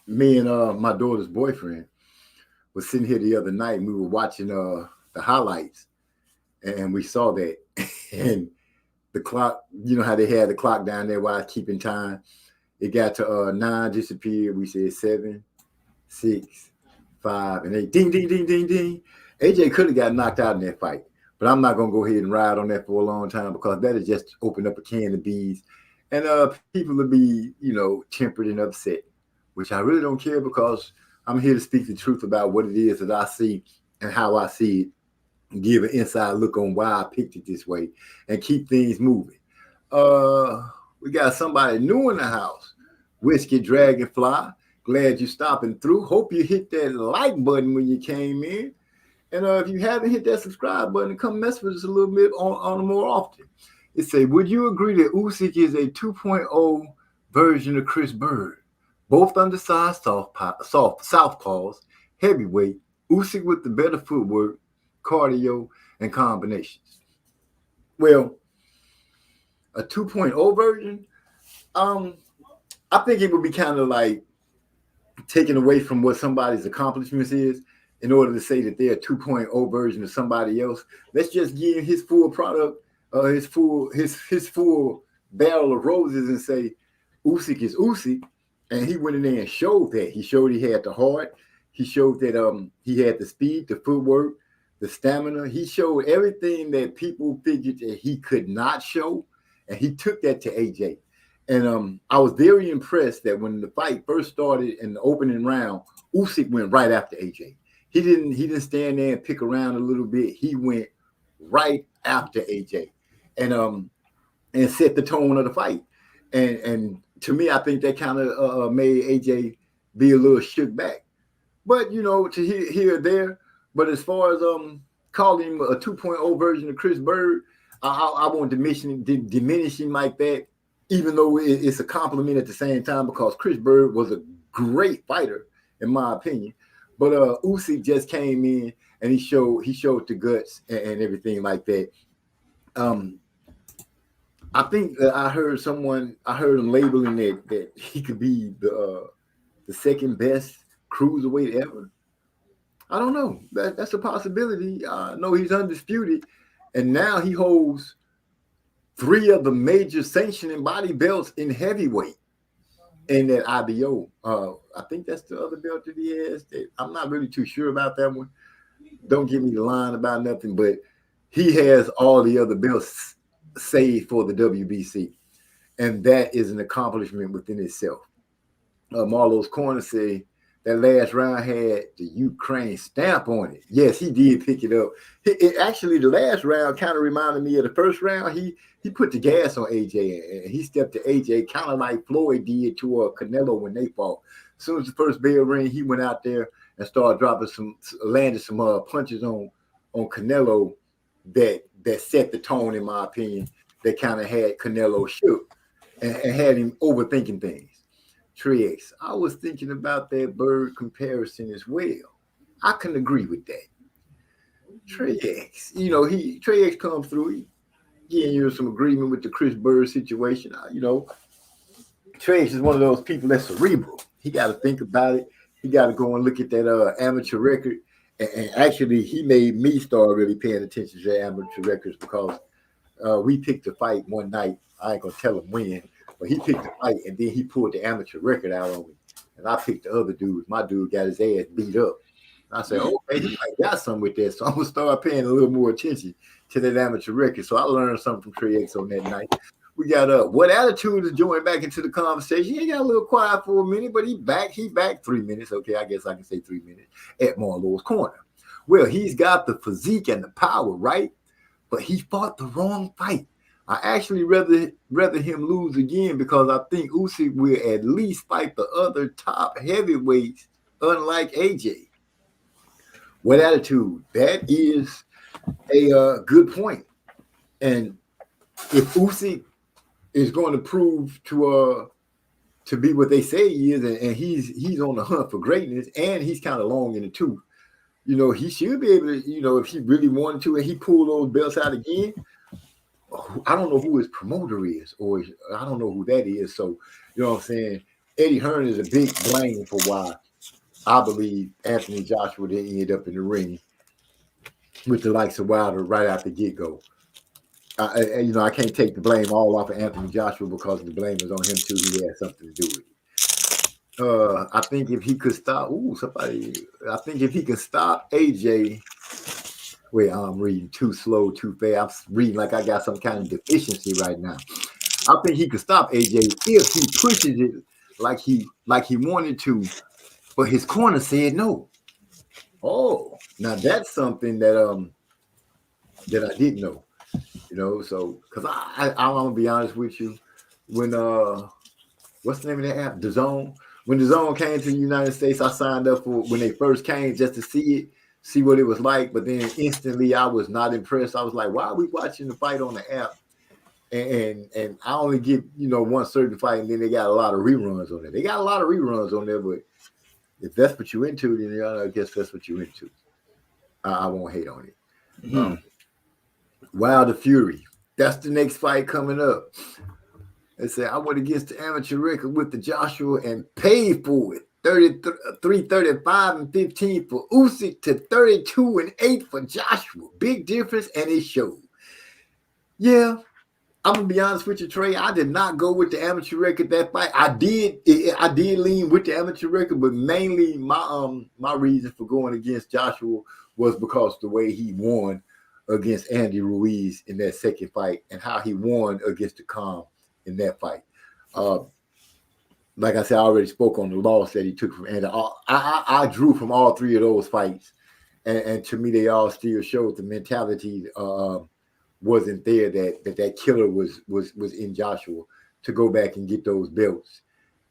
me and my daughter's boyfriend was sitting here the other night, and we were watching the highlights, and we saw that. And the clock, you know how they had the clock down there while keeping time. It got to 9, disappeared. We said 7, 6, 5, and 8. Ding, ding, ding, ding, ding. AJ could have got knocked out in that fight, but I'm not going to go ahead and ride on that for a long time because that has just opened up a can of beans. And people will be, tempered and upset, which I really don't care because I'm here to speak the truth about what it is that I see and how I see it, and give an inside look on why I picked it this way and keep things moving. We got somebody new in the house. Whiskey Dragonfly. Glad you're stopping through. Hope you hit that like button when you came in. And if you haven't hit that subscribe button, come mess with us a little bit on more often. It say, would you agree that Usyk is a 2.0 version of Chris Bird? Both undersized southpaws, heavyweight, Usyk with the better footwork, cardio, and combinations. Well, a 2.0 version, I think it would be kind of like taken away from what somebody's accomplishments is in order to say that they're a 2.0 version of somebody else. Let's just give his full product, his full barrel of roses and say Usyk is Usyk. And he went in there and showed that. He showed he had the heart. He showed that he had the speed, the footwork, the stamina. He showed everything that people figured that he could not show. And he took that to AJ. And I was very impressed that when the fight first started in the opening round, Usyk went right after AJ. He didn't stand there and pick around a little bit. He went right after AJ and set the tone of the fight. And to me, I think that kind of made AJ be a little shook back. But, to here or there. But as far as calling him a 2.0 version of Chris Bird, I won't diminish him like that, even though it's a compliment at the same time because Chris Bird was a great fighter, in my opinion. But Usyk just came in and he showed the guts and everything like that. I think I heard him labeling that he could be the second best cruiserweight ever. I don't know. That's a possibility. I know he's undisputed, And now he holds 3 of the major sanctioning body belts in heavyweight in that IBO. I think that's the other belt that he has. I'm not really too sure about that one. Don't give me the line about nothing, but he has all the other belts saved for the WBC. And that is an accomplishment within itself. Marlo's corner say that last round had the Ukraine stamp on it. Yes, he did pick it up. Actually, the last round kind of reminded me of the first round. He put the gas on AJ, and he stepped to AJ kind of like Floyd did to Canelo when they fought. As soon as the first bell rang, he went out there and started landed some punches on Canelo that set the tone, in my opinion, that kind of had Canelo shook and had him overthinking things. Trix, I was thinking about that bird comparison as well. I can agree with that. Trix, Trix comes through, getting you some agreement with the Chris Bird situation. Trix is one of those people that's cerebral. He got to think about it. He got to go and look at that amateur record. And actually, he made me start really paying attention to the amateur records because we picked a fight one night. I ain't going to tell him when. But he picked the fight, and then he pulled the amateur record out on me. And I picked the other dude. My dude got his ass beat up. And I said, okay, he might got something with that. So I'm going to start paying a little more attention to that amateur record. So I learned something from Trey X on that night. We got What Attitude is joined back into the conversation. He got a little quiet for a minute, but he back 3 minutes. Okay, I guess I can say 3 minutes at Marlo's corner. Well, he's got the physique and the power, right? But he fought the wrong fight. I actually rather him lose again because I think Usyk will at least fight the other top heavyweights, unlike AJ. What Attitude? That is a good point. And if Usyk is going to prove to be what they say he is, and he's on the hunt for greatness, and he's kind of long in the tooth, he should be able to, if he really wanted to, and he pulled those belts out again. I don't know who his promoter is, or I don't know who that is. So, you know what I'm saying? Eddie Hearn is a big blame for why I believe Anthony Joshua didn't end up in the ring with the likes of Wilder right out the get-go. I can't take the blame all off of Anthony Joshua because the blame is on him too. He had something to do with it. I think if he could stop, if he could stop AJ. Wait, I'm reading too slow, too fast. I'm reading like I got some kind of deficiency right now. I think he could stop AJ if he pushes it like he wanted to, but his corner said no. Oh, now that's something that I didn't know. So because I want to be honest with you, when what's the name of that app? DAZN. When DAZN came to the United States, I signed up for when they first came just to see what it was like, but then instantly I was not impressed. I was like, why are we watching the fight on the app? And I only get, one certain fight, and then they got a lot of reruns on it. They got a lot of reruns on there, but if that's what you're into, then I guess that's what you're into. I won't hate on it. Mm-hmm. Wilder Fury. That's the next fight coming up. They say I went against the amateur record with the Joshua and paid for it. 33, 35, and 15 for Usyk to 32 and 8 for Joshua. Big difference, and it showed. Yeah, I'm gonna be honest with you, Trey. I did not go with the amateur record that fight. I did lean with the amateur record, but mainly my reason for going against Joshua was because the way he won against Andy Ruiz in that second fight and how he won against the Khan in that fight. Like I said, I already spoke on the loss that he took from Andy. I drew from all 3 of those fights, and to me, they all still showed the mentality wasn't there that killer was in Joshua to go back and get those belts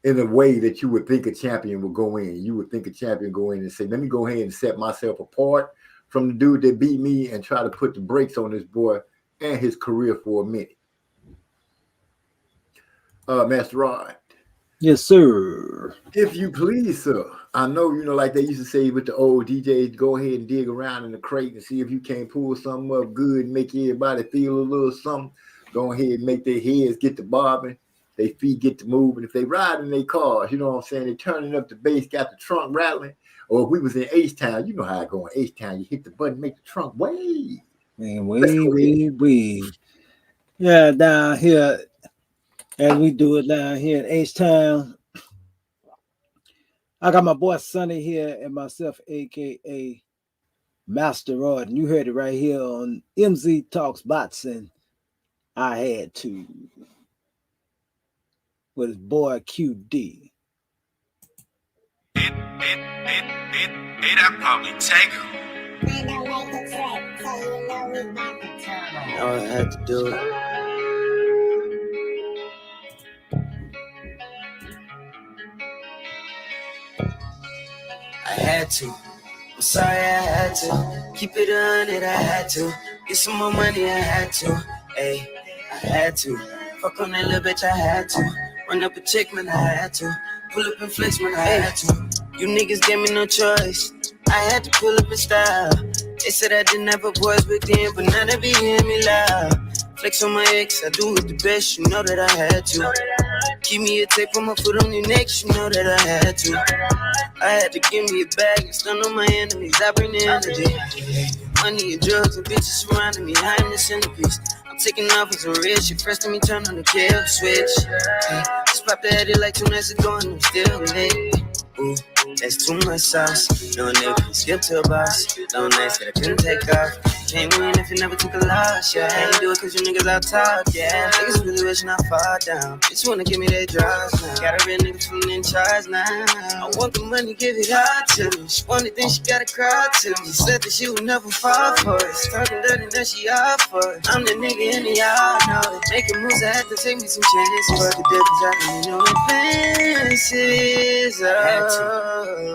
in a way that you would think a champion would go in. You would think a champion go in and say, let me go ahead and set myself apart from the dude that beat me and try to put the brakes on this boy and his career for a minute. Master Rod. Yes, sir. If you please, sir. I know, like they used to say with the old DJs, go ahead and dig around in the crate and see if you can't pull something up good and make everybody feel a little something. Go ahead and make their heads get to bobbing, their feet get to moving. If they ride in their cars, you know what I'm saying, they turning up the bass, got the trunk rattling. Or if we was in H-Town, you know how I go in H-Town, you hit the button, make the trunk wave. Man, we. Yeah, down here, as we do it down here in H-Town. I got my boy Sonny here and myself, aka Master Rod. And you heard it right here on MZ Talks Boxing. I had to with his boy QD. That probably take him. I had to do it. I had to. I'm sorry, I had to. Keep it on it, I had to. Get some more money, I had to. Hey, I had to. Fuck on that little bitch, I had to. Run up a check, man, I had to. Pull up and flex, man, I had to. You niggas gave me no choice. I had to pull up in style. They said I didn't have a voice back then, but now they be hearing me loud. Flex on my ex, I do it the best, you know that I had to. Keep me a tape on my foot on your neck, you know that I had to. I had to give me a bag and stun on my enemies, I bring the energy. Money and drugs and bitches surrounding me, I am the centerpiece. I'm taking off with some real shit, first time me turn on the kill switch. Just popped the head like 2 nights ago and I'm still late. Ooh, that's too much sauce. No nigga can skip to a boss. No nights that I couldn't take off. Can't win if you never took a loss, yeah. I ain't do it cause you niggas out talk, yeah. Niggas really wishing I fall down. Bitch wanna give me that draws now. Got a real nigga feeling in charge now. I want the money, give it all to me. She wanted, then she gotta cry to me. Said that she would never fall for it. Started dirty, now she all for it. I'm the nigga and y'all know it. Making moves, I had to take me some chances. But the difference, I don't know advances. I'm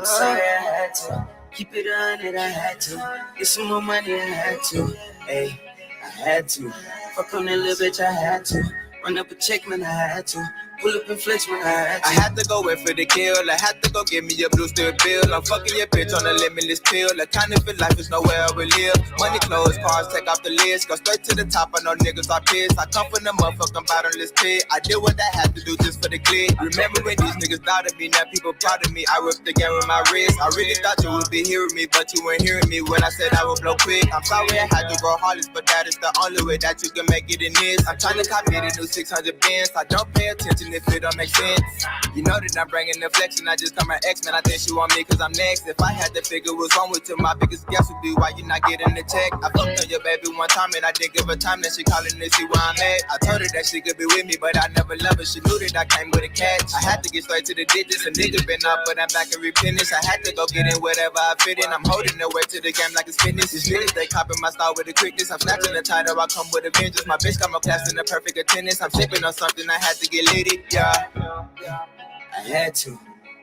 sorry, I had to. Keep it on it, I had to. Get some more money, I had to. Hey, I had to. Fuck on that little bitch, I had to. Run up a check, man, I had to. Pull up and flex, man, I had to go in for the kill. I had to go get me a blue steel bill. I'm fucking your bitch on a limitless pill. I kind of feel life is nowhere I will live. Money, clothes, cars, take off the list. Go straight to the top, I know niggas are pissed. I come from the motherfucking bottomless pit. I did what I had to do just for the click. Remember when these niggas doubted me, now people proud of me. I ripped the game with my wrist. I really thought you would be hearing me, but you weren't hearing me when I said I would blow quick. I'm sorry I had to grow heartless, but that is the only way that you can make it in this. I'm trying to copy the new 600 bands. I don't pay attention if it don't make sense. You know that I'm bringing the flexion. I just come my ex, man. I think she want me cause I'm next. If I had to figure what's wrong with you, my biggest guess would be why you not getting the check. I fucked on your baby one time and I didn't give her time. Then she calling to see where I'm at. I told her that she could be with me, but I never loved her. She knew that I came with a catch. I had to get straight to the digits. A nigga been up, but I'm back and replenished. I had to go get in whatever I fit in. I'm holding the way to the game like it's fitness. These niggas, they copying my style with the quickness. I'm snatching the title, I come with a vengeance. My bitch got my class in the perfect attendance. I'm sipping on something, I had to get litty, yeah. I had to.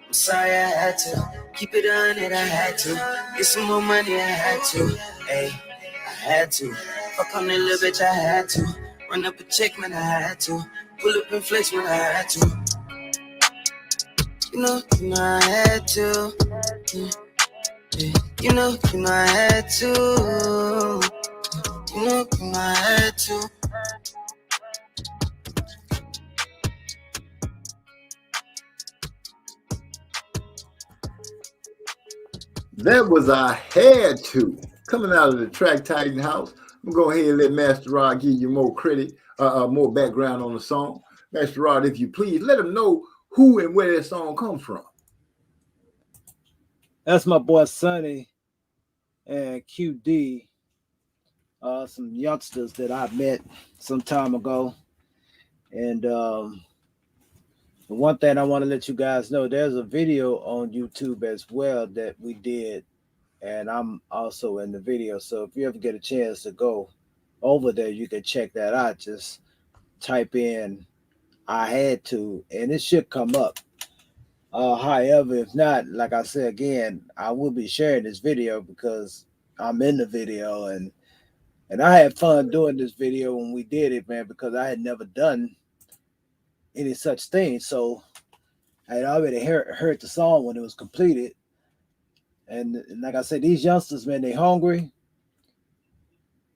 I'm sorry, I had to. Keep it on it, I had to. Get some more money, I had to. Hey, I had to. Fuck on that little bitch, I had to. Run up a check, man, I had to. Pull up and flex, man, I had to. You know, I had to. You know, I had to. You know, I had to. That was I Had To. Coming out of the Track Titan house. I'm going to go ahead and let Master Rod give you more credit, more background on the song. Master Rod, if you please, let them know who and where that song comes from. That's my boy Sonny and QD. Some youngsters that I met some time ago. And the one thing I want to let you guys know, there's a video on YouTube as well that we did, and I'm also in the video. So if you ever get a chance to go over there, you can check that out. Just type in I Had To, and it should come up. However, if not, like I said again, I will be sharing this video because I'm in the video, and I had fun doing this video when we did it, man, because I had never done any such thing. So I had already heard the song when it was completed. And like I said, these youngsters, man, they hungry.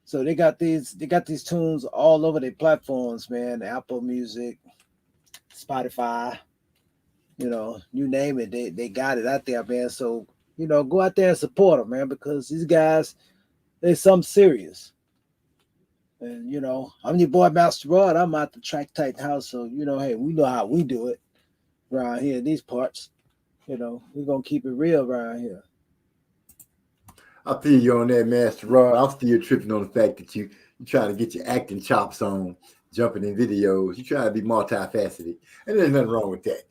So they got these tunes all over their platforms, man. Apple Music, Spotify, you know, you name it, they got it out there, man. So, you know, go out there and support them, man, because these guys, they're something serious. And I'm your boy Master Rod. I'm out the Track Tight House, so hey, we know how we do it around here in these parts. We're gonna keep it real around here. I feel you on that, Master Rod. I'm still tripping on the fact that you trying to get your acting chops on, jumping in videos. You trying to be multifaceted, and there's nothing wrong with that.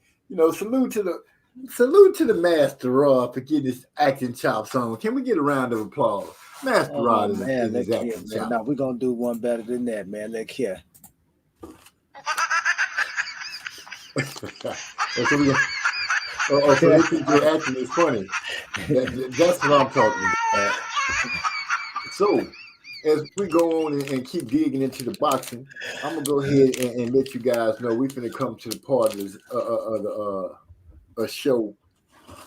Salute to the Master Rod for getting his acting chops on. Can we get a round of applause? Master Oh Rod man, is his look here, acting man. chop. Now we're gonna do one better than that, man. Look here. So you think your acting is funny? That's what I'm talking about. So, as we go on and keep digging into the boxing, I'm gonna go ahead and let you guys know we're gonna come to the part of a show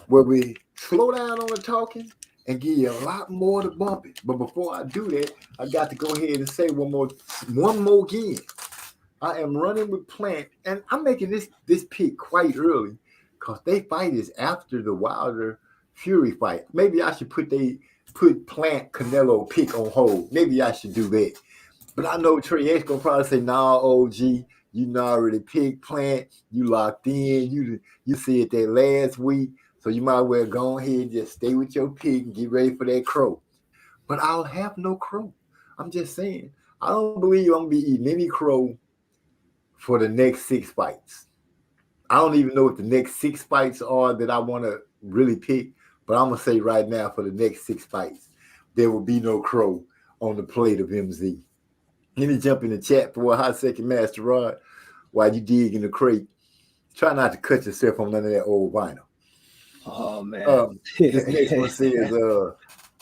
where we slow down on the talking and give you a lot more to bump it. But before I do that, I got to go ahead and say one more again. I am running with Plant, and I'm making this pick quite early because they fight is after the Wilder Fury fight. Maybe I should put Plant Canelo pick on hold. Maybe I should do that. But I know Trey X gonna probably say, "Nah, OG, you not already picked Plant. You locked in. You said that last week, so you might well go ahead and just stay with your pick and get ready for that crow." But I'll have no crow. I'm just saying. I don't believe I'm gonna be eating any crow for the next 6 fights. I don't even know what the next 6 fights are that I want to really pick, but I'm gonna say right now for the next 6 fights, there will be no crow on the plate of MZ. Let me jump in the chat for a hot second, Master Rod, while you dig in the crate. Try not to cut yourself on none of that old vinyl. Oh man. This next one says,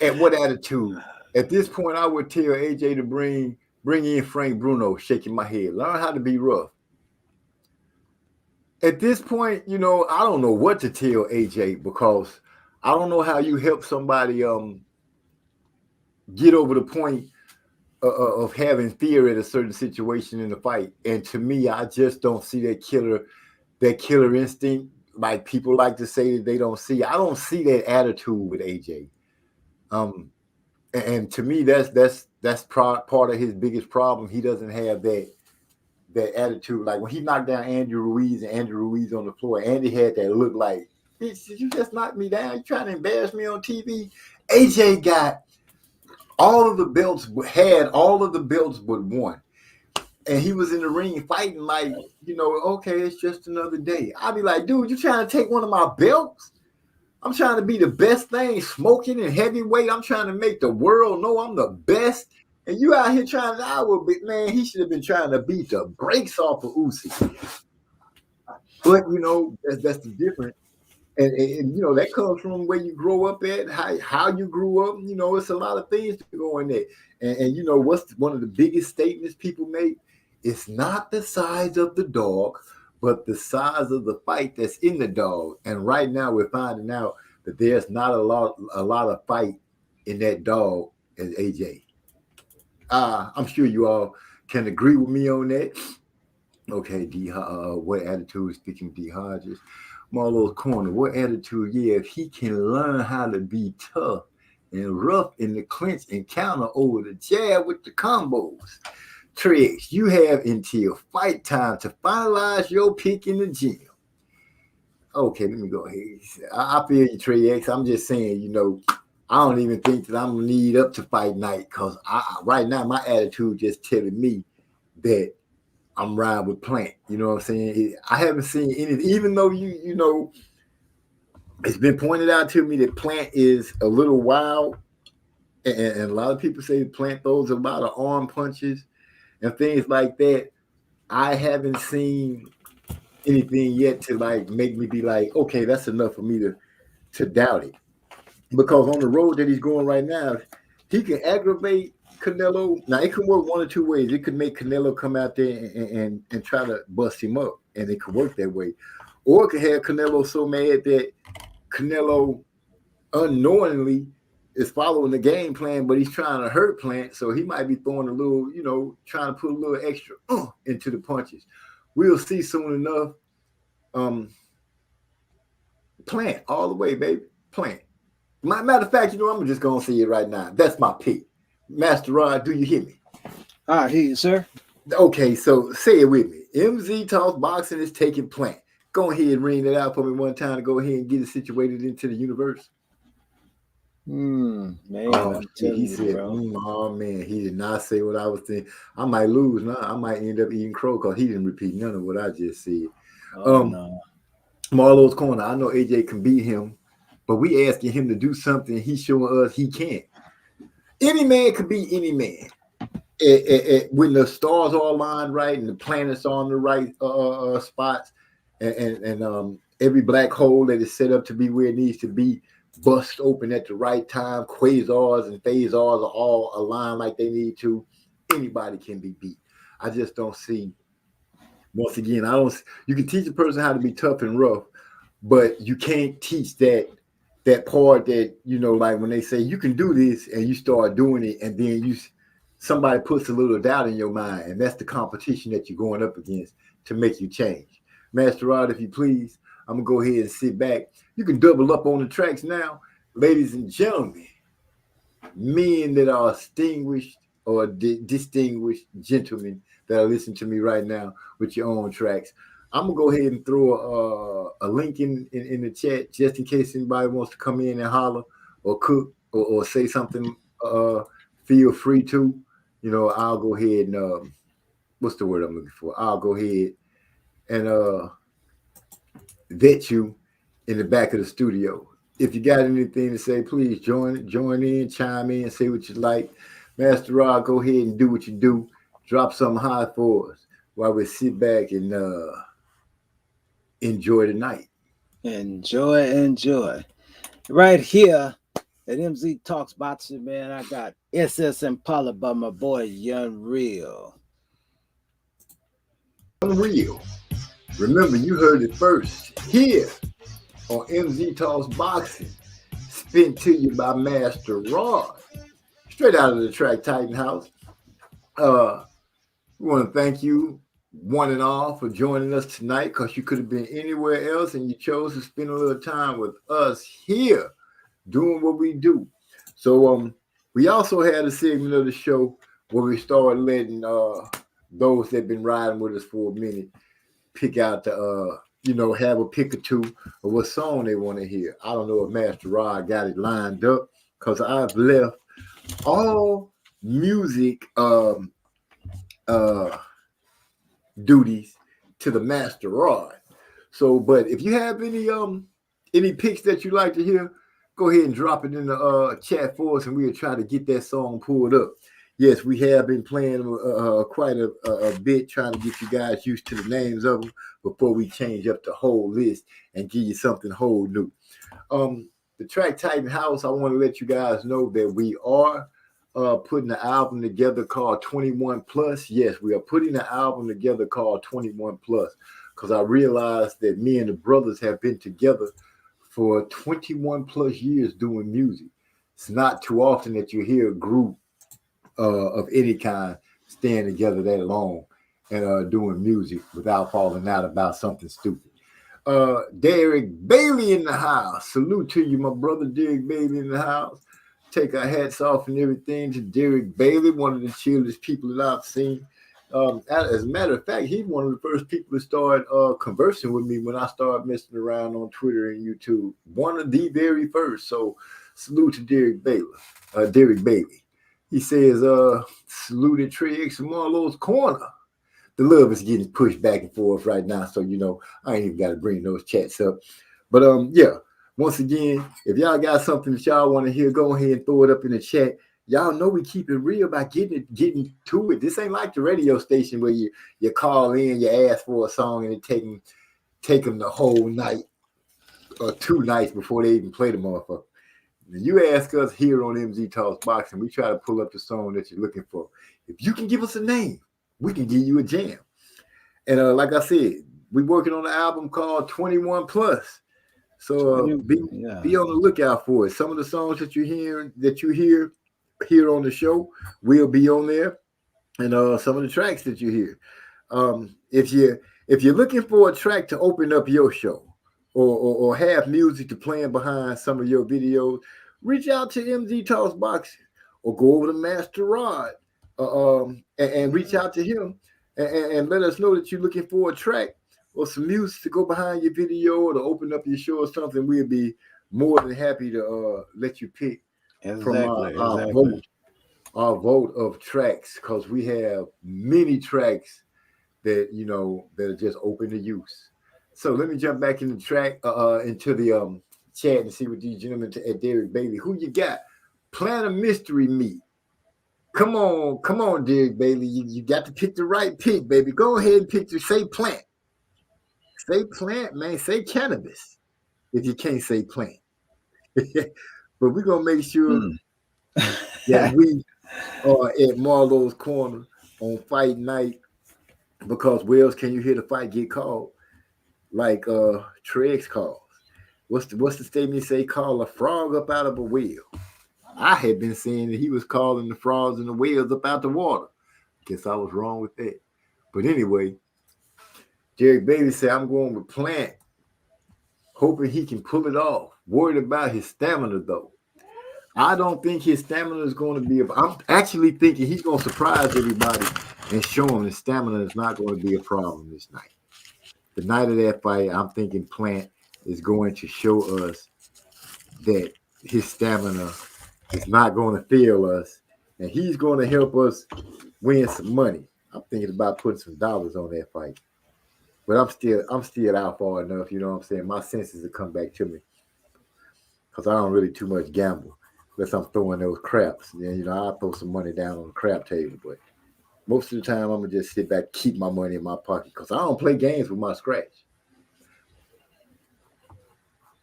at what attitude? At this point, I would tell AJ to bring in Frank Bruno, shaking my head. Learn how to be rough. At this point, I don't know what to tell AJ because I don't know how you help somebody get over the point of having fear at a certain situation in the fight. And to me, I just don't see that killer instinct. Like people like to say that they don't see. I don't see that attitude with AJ. And to me, that's part of his biggest problem. He doesn't have that attitude. Like when he knocked down Andrew Ruiz on the floor, Andy had that look like, bitch, did you just knock me down? You trying to embarrass me on TV? AJ got all of the belts but one. And he was in the ring fighting like, okay, it's just another day. I'd be like, dude, you trying to take one of my belts? I'm trying to be the best thing, smoking and heavyweight. I'm trying to make the world know I'm the best. And you out here trying to, man, he should have been trying to beat the brakes off of Usyk. But, that's the difference. And that comes from where you grow up at, how you grew up. It's a lot of things to go in there. And what's one of the biggest statements people make? It's not the size of the dog, but the size of the fight that's in the dog. And right now we're finding out that there's not a lot of fight in that dog as AJ. I'm sure you all can agree with me on that. Okay, what attitude? Speaking of D. Hodges, Marlowe's corner. What attitude? Yeah, if he can learn how to be tough and rough in the clinch and counter over the jab with the combos. Tricks, you have until fight time to finalize your pick in the gym. Okay, let me go ahead. I feel you, Trey X. I'm just saying, I don't even think that I'm gonna need up to fight night because right now my attitude just telling me that I'm riding with Plant. You know what I'm saying? I haven't seen anything, even though it's been pointed out to me that Plant is a little wild, and a lot of people say Plant throws a lot of arm punches and things like that. I haven't seen anything yet to make me be like, okay, that's enough for me to doubt it. Because on the road that he's going right now, he can aggravate Canelo. Now it can work one or two ways. It could make Canelo come out there and try to bust him up, and it could work that way. Or it could have Canelo so mad that Canelo unknowingly is following the game plan, but he's trying to hurt Plant, so he might be throwing a little, trying to put a little extra into the punches. We'll see soon enough. Plant all the way, baby. Plant. Matter of fact, I'm just gonna say it right now. That's my pick. Master Rod, do you hear me? I hear you, sir. Okay, so say it with me. MZ Talks Boxing is taking plant. Go ahead and ring it out for me one time to go ahead and get it situated into the universe. Man, Oh I'm shit, he telling you, said, bro. oh man, he did not say what I was thinking. I might lose now. I might end up eating crow because he didn't repeat none of what I just said. Oh Um, no. Marlo's corner. I know AJ can beat him, but we asking him to do something. He's showing us he can't. Any man could beat any man. When the stars are aligned right and the planets are on the right spots, and every black hole that is set up to be where it needs to be bust open at the right time. Quasars and phasars are all aligned like they need to. Anybody can be beat. I just don't see. Once again, I don't. You can teach a person how to be tough and rough, but you can't teach that part that like when they say you can do this and you start doing it, and then somebody puts a little doubt in your mind, and that's the competition that you're going up against to make you change. Master Rod, if you please, I'm gonna go ahead and sit back. You can double up on the tracks now, ladies and gentlemen. Men that are distinguished or distinguished gentlemen that are listening to me right now with your own tracks. I'm gonna go ahead and throw a link in the chat just in case anybody wants to come in and holler or cook or say something. Feel free to. I'll go ahead and what's the word I'm looking for? I'll go ahead and vet you in the back of the studio. If you got anything to say, please join in, chime in, say what you like. Master Rod, go ahead and do what you do. Drop something high for us while we sit back and enjoy the night. Enjoy. Right here at MZ Talks Boxing, man, I got SS Impala by my boy Young Real. Unreal. Remember, you heard it first here on MZ Talks Boxing. Spent to you by Master Rod. Straight out of the Track Titan house. We want to thank you, one and all, for joining us tonight because you could have been anywhere else and you chose to spend a little time with us here doing what we do. So we also had a segment of the show where we started letting those that have been riding with us for a minute pick out the have a pick or two of what song they want to hear. I don't know if Master Rod got it lined up because I've left all music duties to the Master Rod. So, but if you have any picks that you like to hear, go ahead and drop it in the chat for us, and we'll try to get that song pulled up. Yes, we have been playing quite a bit, trying to get you guys used to the names of them before we change up the whole list and give you something whole new. The Track Titan House, I want to let you guys know that we are putting an album together called 21 Plus. Yes, we are putting an album together called 21 Plus because I realized that me and the brothers have been together for 21 plus years doing music. It's not too often that you hear a group of any kind staying together that long and doing music without falling out about something stupid. Derek Bailey in the house. Salute to you, my brother Derek Bailey in the house. Take our hats off and everything to Derek Bailey, one of the chillest people that I've seen. As a matter of fact, he's one of the first people to start conversing with me when I started messing around on Twitter and YouTube. One of the very first. So salute to Derek Bailey. He says, salute to Trey X Marlo's corner. The love is getting pushed back and forth right now. So, I ain't even got to bring those chats up. But yeah, once again, if y'all got something that y'all want to hear, go ahead and throw it up in the chat. Y'all know we keep it real by getting to it. This ain't like the radio station where you call in, you ask for a song, and it take them the whole night or 2 nights before they even play the motherfucker. You ask us here on MZ Talks Boxing, we try to pull up the song that you're looking for. If you can give us a name, we can give you a jam. And like I said, we're working on an album called 21 Plus. So be on the lookout for it. Some of the songs that you hear here on the show will be on there, and some of the tracks that you hear. If you're looking for a track to open up your show, or have music to playing behind some of your videos, reach out to MZ Talks Boxing or go over to Master Rod and reach out to him and let us know that you're looking for a track or some music to go behind your video or to open up your show or something. We'll be more than happy to let you pick from Exactly. our vote of tracks, because we have many tracks that that are just open to use. So let me jump back in the track into the chat and see what these gentlemen at Derek Bailey. Who you got? Plan a mystery meet. Come on, Derek Bailey. You got to pick the right pick, baby. Go ahead and pick say plant. Say plant, man. Say cannabis. If you can't say plant. But we're gonna make sure that we are at Marlowe's corner on fight night, because where else can you hear the fight get called? Like Treg's calls. What's the statement say? Call a frog up out of a whale. I had been saying that he was calling the frogs and the whales up out the water. Guess I was wrong with that. But anyway, Jerry Bailey said, I'm going with Plant, hoping he can pull it off. Worried about his stamina, though. I don't think his stamina is going to be. I'm actually thinking he's going to surprise everybody and show him his stamina is not going to be a problem this night. The night of that fight, I'm thinking Plant is going to show us that his stamina is not going to fail us, and he's going to help us win some money. I'm thinking about putting some dollars on that fight, but I'm still out far enough. You know what I'm saying? My senses will come back to me, because I don't really too much gamble unless I'm throwing those craps. Then I'll throw some money down on the crap table, but most of the time I'm gonna just sit back, keep my money in my pocket, because I don't play games with my scratch.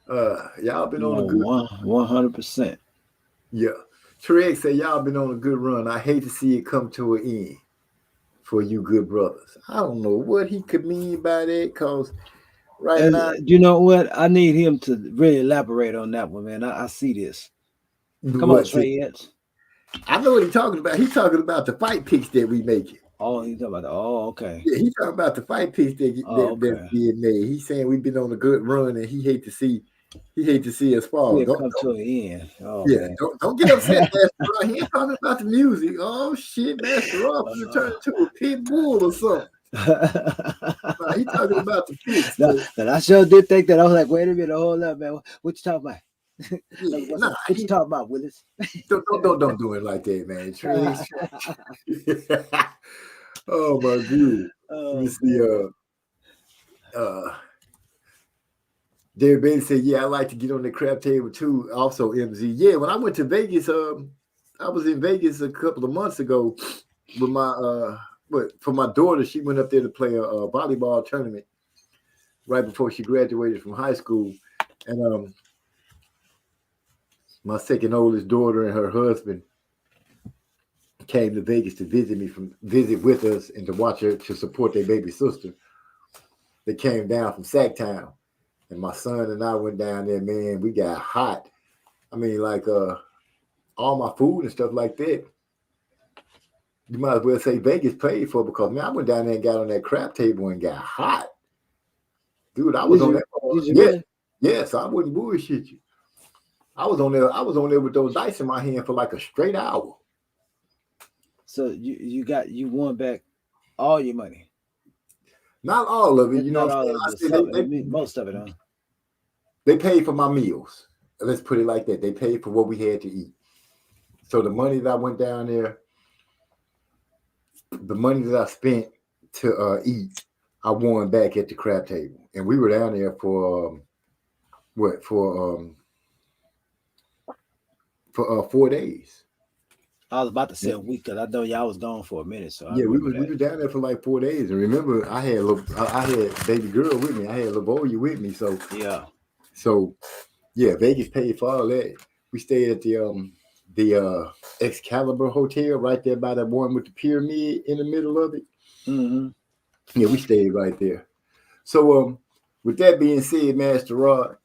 Y'all been on a good 100%. Yeah. Treg said y'all been on a good run. I hate to see it come to an end for you good brothers. I don't know what he could mean by that, because now, you know what? I need him to really elaborate on that one, man. I see this. Come on, Trey. I know what he's talking about. He's talking about the fight picks that we making. Oh, he's talking about okay. Yeah, he's talking about the fight picks that being made. He's saying we've been on a good run, and he hate to see us fall. Don't come to an end. Oh, yeah, man. Don't get upset, Master Raw. He ain't talking about the music. Oh shit, Master Raw gonna turn into a pit bull or something. Nah, he talking about the picks. But I sure did think that. I was like, wait a minute, hold up, man. What you talking about? What you talking about, Willis? Don't do it like that, man. Oh my dude. Let me see. Derek Bailey said, "Yeah, I like to get on the crap table too." Also, MZ. Yeah, when I went to Vegas, I was in Vegas a couple of months ago with my for my daughter. She went up there to play a volleyball tournament right before she graduated from high school, and my second oldest daughter and her husband came to Vegas to visit with us and to watch her, to support their baby sister. They came down from Sacktown, and my son and I went down there. Man, we got hot. I mean, like all my food and stuff like that, you might as well say Vegas paid for, because man, I went down there and got on that crap table and got hot. Dude, I was on that. Really? Yes, I wouldn't bullshit you. I was on there with those dice in my hand for like a straight hour. So you won back all your money? Not all of it, Not all of it. Most of it, huh? They paid for my meals. Let's put it like that. They paid for what we had to eat. So the money that I went down there, the money that I spent to eat, I won back at the crap table. And we were down there for 4 days. I was about to say a week, because I know y'all was gone for a minute. So we were down there for like 4 days. And remember, I had baby girl with me. I had Lavoya with me. So Vegas paid for all that. We stayed at the Excalibur Hotel right there by that one with the pyramid in the middle of it. Mm-hmm. Yeah, we stayed right there. So with that being said, Master Rod,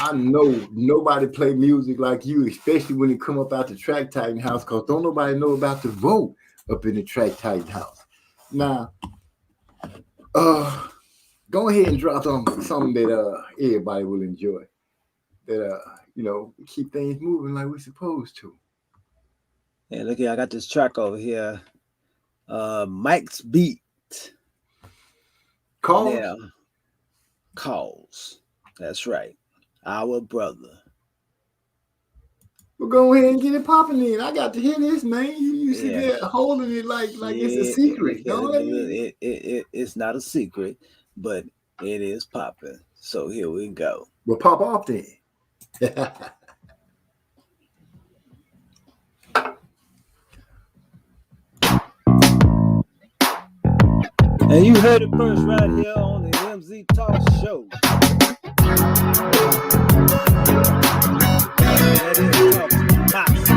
I know nobody play music like you, especially when it come up out the Track Titan house, because don't nobody know about the vote up in the Track Titan house. Now, go ahead and drop something that everybody will enjoy. That keep things moving like we're supposed to. Yeah, look here, I got this track over here. Mike's Beat. Call. Now, Calls. That's right. Our brother. Well, go ahead and get it popping in. I got to hear this, man. You sit there holding it like it's a secret. It's not a secret, but it is popping. So here we go. Well, pop off then. And you heard it first right here on the MZ Talk Show. That is Talk Pops.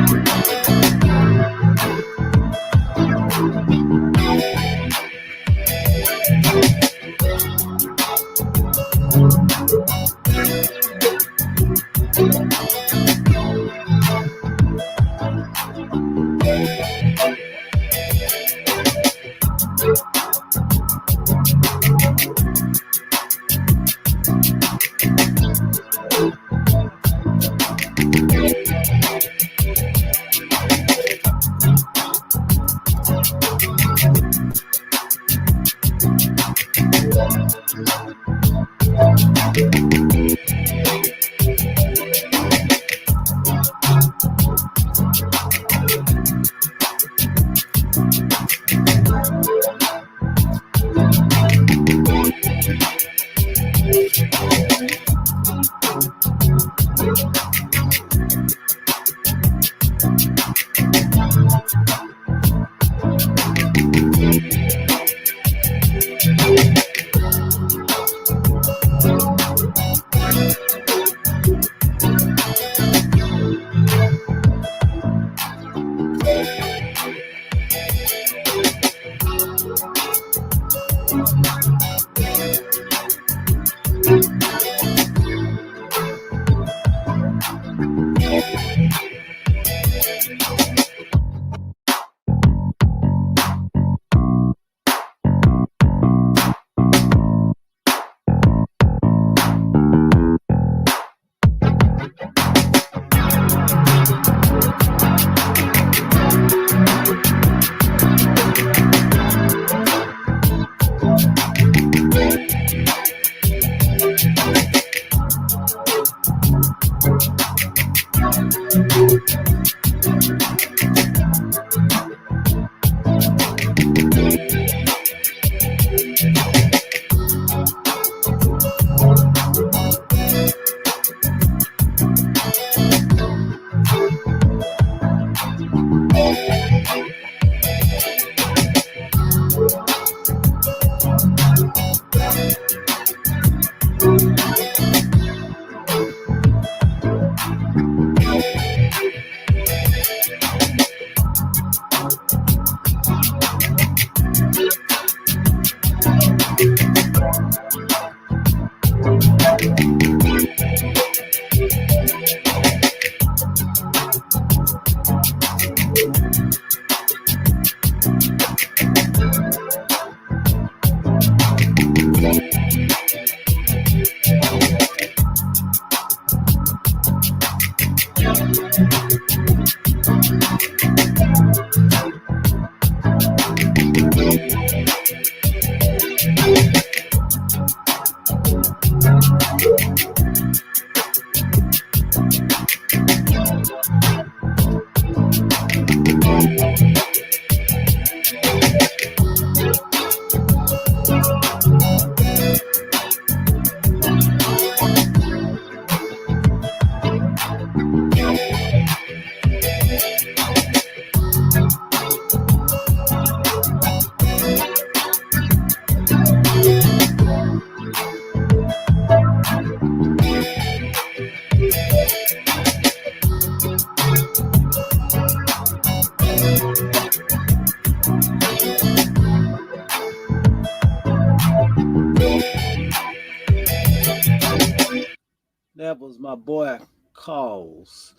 That was my boy Calls.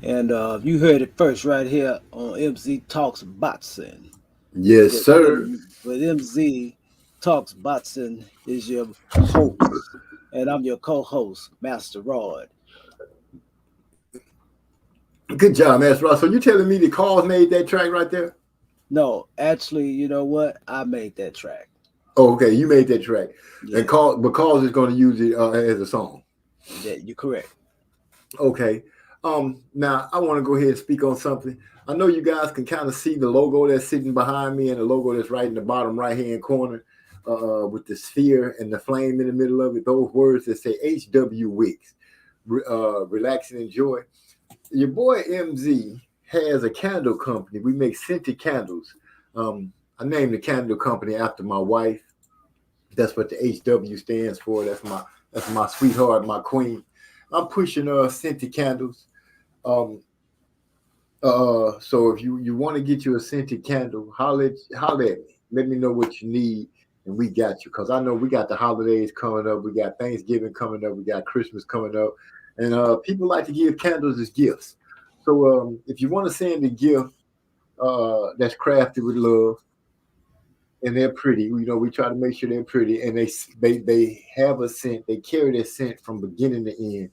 And you heard it first right here on MZ Talks Boxing. Yes, sir. But MZ Talks Boxing is your host. And I'm your co-host, Master Rod. Good job, Master Rod. So you telling me the Calls made that track right there? No, actually, you know what? I made that track. Oh, okay, you made that track, Yeah, and because it's going to use it as a song. that you're correct. Okay. Now I want to go ahead and speak on something. I know you guys can kind of see the logo that's sitting behind me and the logo that's right in the bottom right hand corner, with the sphere and the flame in the middle of it. Those words that say HW Wicks, relax and enjoy. Your boy MZ has a candle company. We make scented candles. I named the candle company after my wife. That's what the HW stands for. That's my sweetheart, my queen. I'm pushing scented candles. Um, so if you want to get you a scented candle, holler at me. Let me know what you need, and we got you. Cause I know we got the holidays coming up. We got Thanksgiving coming up. We got Christmas coming up, and people like to give candles as gifts. So if you want to send a gift that's crafted with love and they're pretty, we try to make sure they're pretty, and they have a scent. They carry their scent from beginning to end.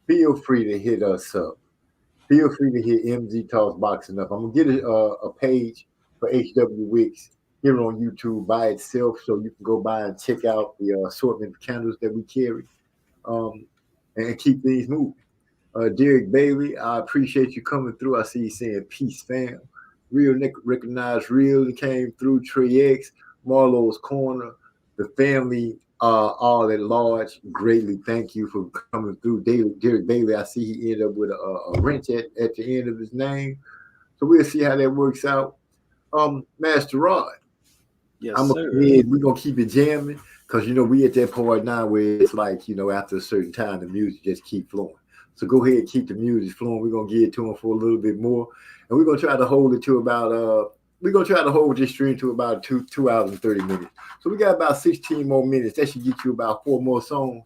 Feel free to hit us up. Feel free to hit MZ Talks Boxing Up. I'm gonna get a page for HW Wicks here on YouTube by itself, so you can go by and check out the assortment of candles that we carry, um, and keep things moving. Derek Bailey, I appreciate you coming through. I see you saying peace, fam. Real Nick recognized real came through. Trey X, Marlowe's Corner, the family, all at large. Greatly thank you for coming through. Derek Bailey, I see he ended up with a wrench at the end of his name. So we'll see how that works out. Master Rod, Yes, I'm sir. we're gonna keep it jamming because we at that point now where it's like, after a certain time the music just keep flowing. So go ahead and keep the music flowing. We're gonna get to them for a little bit more. And we're gonna try to hold it to about we're gonna try to hold this stream to about 2 hours and 30 minutes. So we got about 16 more minutes. That should get you about 4 more songs,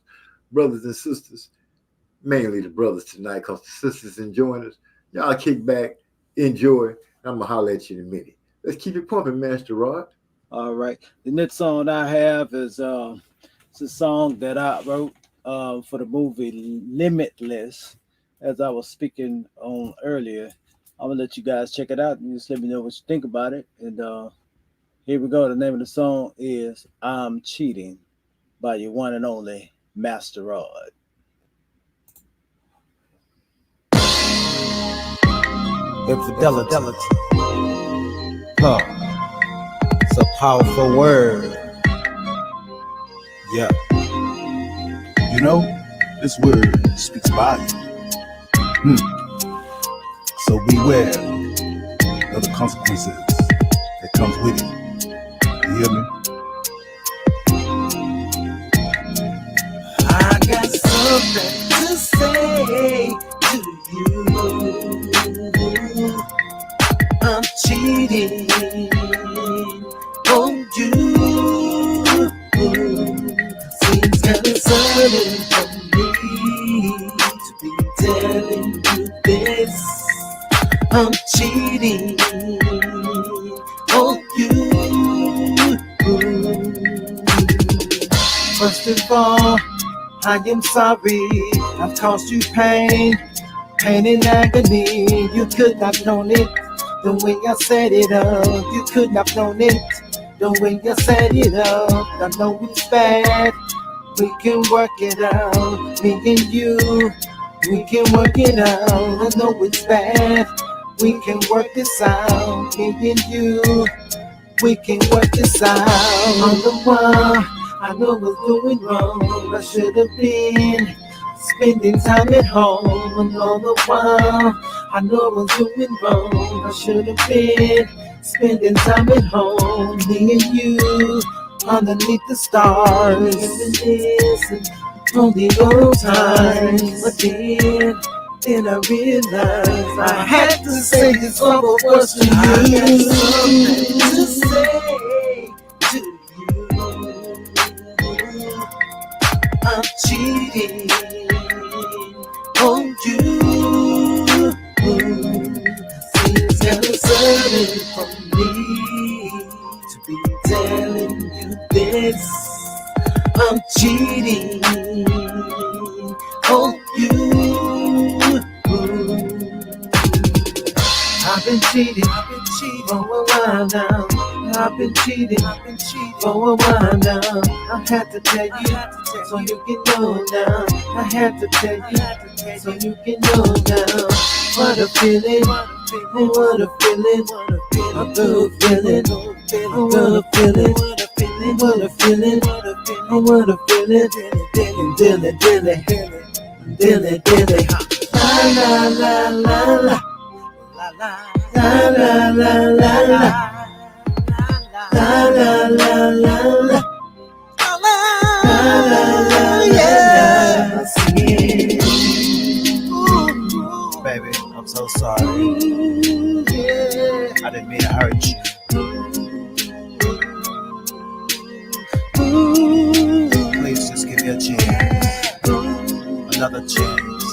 brothers and sisters. Mainly the brothers tonight, because the sisters enjoying us. Y'all kick back, enjoy. I'm gonna holler at you in a minute. Let's keep it pumping, Master Rod. All right. The next song I have is it's a song that I wrote for the movie Limitless, as I was speaking on earlier. I'm gonna let you guys check it out and just let me know what you think about it. And here we go. The name of the song is "I'm Cheating" by your one and only Master Rod. Infidelity. Huh. It's a powerful word. Yeah. This word speaks volumes. So beware of the consequences that comes with it. You hear me? I got something to say to you. I'm cheating on you. Seems kinda sudden for me to be telling you this. I'm cheating on you. First of all, I am sorry I've caused you pain and agony. You could have known it the way I set it up. You could have known it the way I set it up. I know it's bad, we can work it out. Me and you, we can work it out. I know it's bad, we can work this out. Me and you, we can work this out. On the while, I know I was doing wrong. I should have been spending time at home. And all the while, I know I was doing wrong. I should have been spending time at home. Me and you, underneath the stars. Reminiscing on the old times. But then I realized I had to say this song was to you. I got something to say to you. I'm cheating on you. Seems kinda sudden for me to be telling you this. I'm cheating on you. I've been cheating for a while now. I've been cheating for a while now. I had to tell you so you can know now. I had to tell you so you can know now. What a feeling, what a feeling, a good feeling, a good feeling, what a feeling, what a feeling, dilly, dilly, dilly, dilly, la la la la la, la la la la la. La la la la la, la la la la, singing. Baby, I'm so sorry. I didn't mean to hurt you. Please just give me a chance, another chance,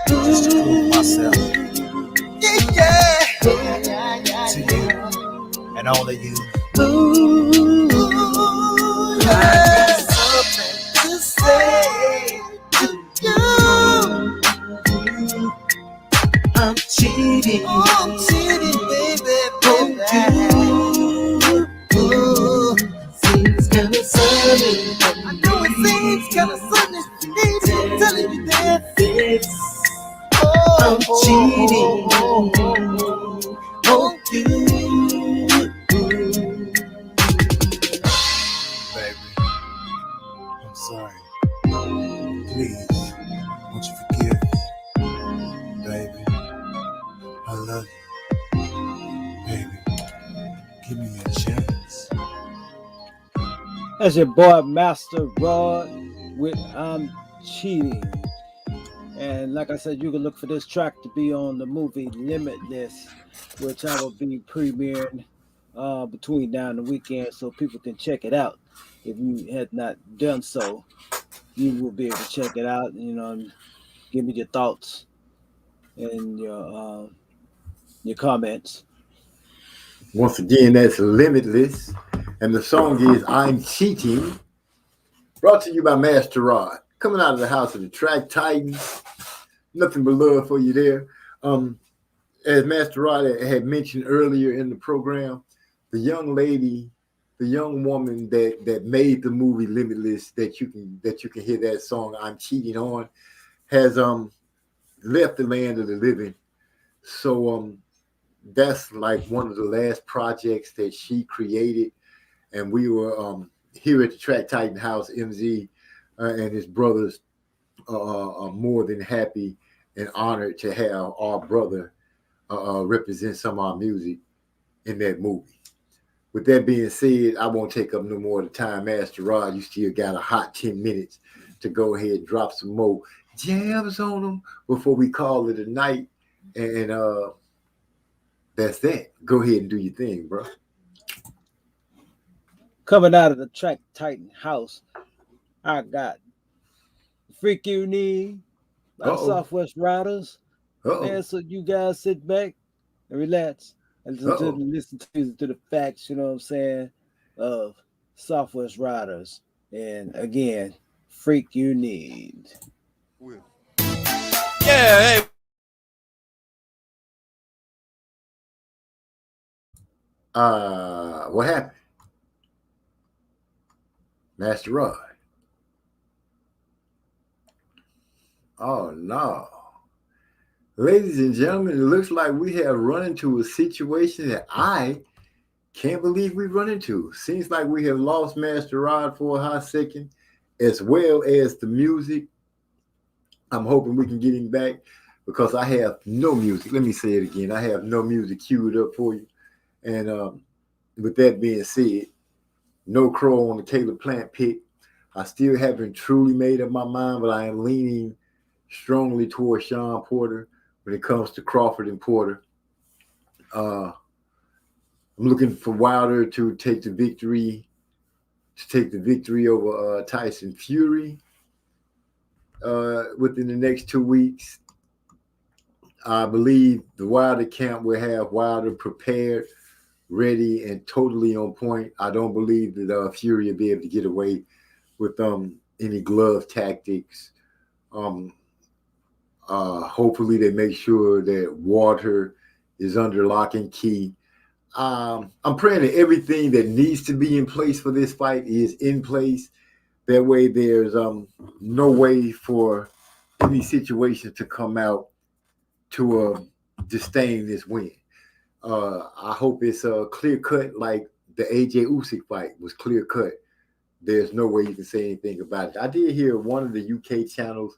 just to prove myself to you and only you. I got something to say to you. I'm cheating, baby, on you. Seems kinda sunny. I know it seems kinda sunny. I'm telling you that this. I'm cheating on you. Baby, I'm sorry. Please, won't you forgive me? Baby, I love you. Baby, give me a chance. That's your boy Master Rod with I'm Cheating. And like I said, you can look for this track to be on the movie Limitless, which I will be premiering between now and the weekend so people can check it out. If you had not done so, you will be able to check it out, and give me your thoughts and your comments. Once again, that's Limitless. And the song is I'm Cheating. Brought to you by Master Rod. Coming out of the house of the Track Titans. Nothing but love for you there. As Master Rod had mentioned earlier in the program, the young lady, the young woman that made the movie Limitless, that you can hear that song I'm Cheating on, has left the land of the living. So that's like one of the last projects that she created, and we were here at the Track Titan House. MZ and his brothers are more than happy and honored to have our brother represent some of our music in that movie. With that being said, I won't take up no more of the time. Master Rod, you still got a hot 10 minutes to go ahead and drop some more jams on them before we call it a night. And that's that. Go ahead and do your thing, bro. Coming out of the Track Titan house, I got Freak You Need by Southwest Riders. Man, so you guys sit back and relax and listen to the facts, you know what I'm saying, of Southwest Riders. And again, Freak You Need. Yeah, hey. What happened? Master Rod. Oh no. Ladies and gentlemen, it looks like we have run into a situation that I can't believe we run into. Seems like we have lost Master Rod for a hot second, as well as the music. I'm hoping we can get him back because I have no music. Let me say it again. I have no music queued up for you. And with that being said, no crow on the Caleb Plant pick. I still haven't truly made up my mind, but I am leaning strongly towards Sean Porter when it comes to Crawford and Porter. I'm looking for Wilder to take the victory over Tyson Fury within the next 2 weeks. I believe the Wilder camp will have Wilder prepared, ready, and totally on point. I don't believe that Fury will be able to get away with any glove tactics. Hopefully they make sure that water is under lock and key. I'm praying that everything that needs to be in place for this fight is in place. That way, there's no way for any situation to come out to disdain this win. I hope it's clear cut, like the AJ Usyk fight was clear cut. There's no way you can say anything about it. I did hear one of the UK channels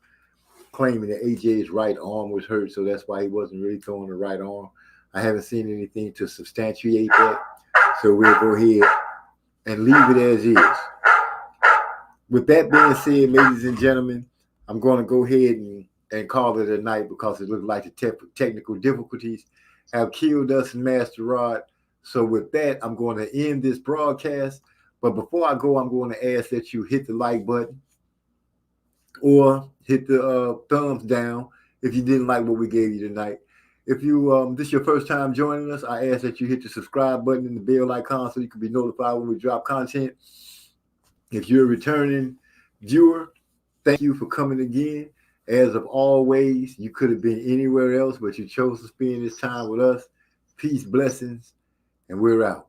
claiming that AJ's right arm was hurt, so that's why he wasn't really throwing the right arm. I haven't seen anything to substantiate that, so we'll go ahead and leave it as is. With that being said, ladies and gentlemen, I'm going to go ahead and call it a night because it looks like the technical difficulties have killed us in Master Rod. So with that, I'm going to end this broadcast. But before I go, I'm going to ask that you hit the like button or hit the thumbs down if you didn't like what we gave you tonight. If you this is your first time joining us, I ask that you hit the subscribe button and the bell icon so you can be notified when we drop content. If you're a returning viewer, thank you for coming again. As of always, you could have been anywhere else, but you chose to spend this time with us. Peace, blessings, and we're out.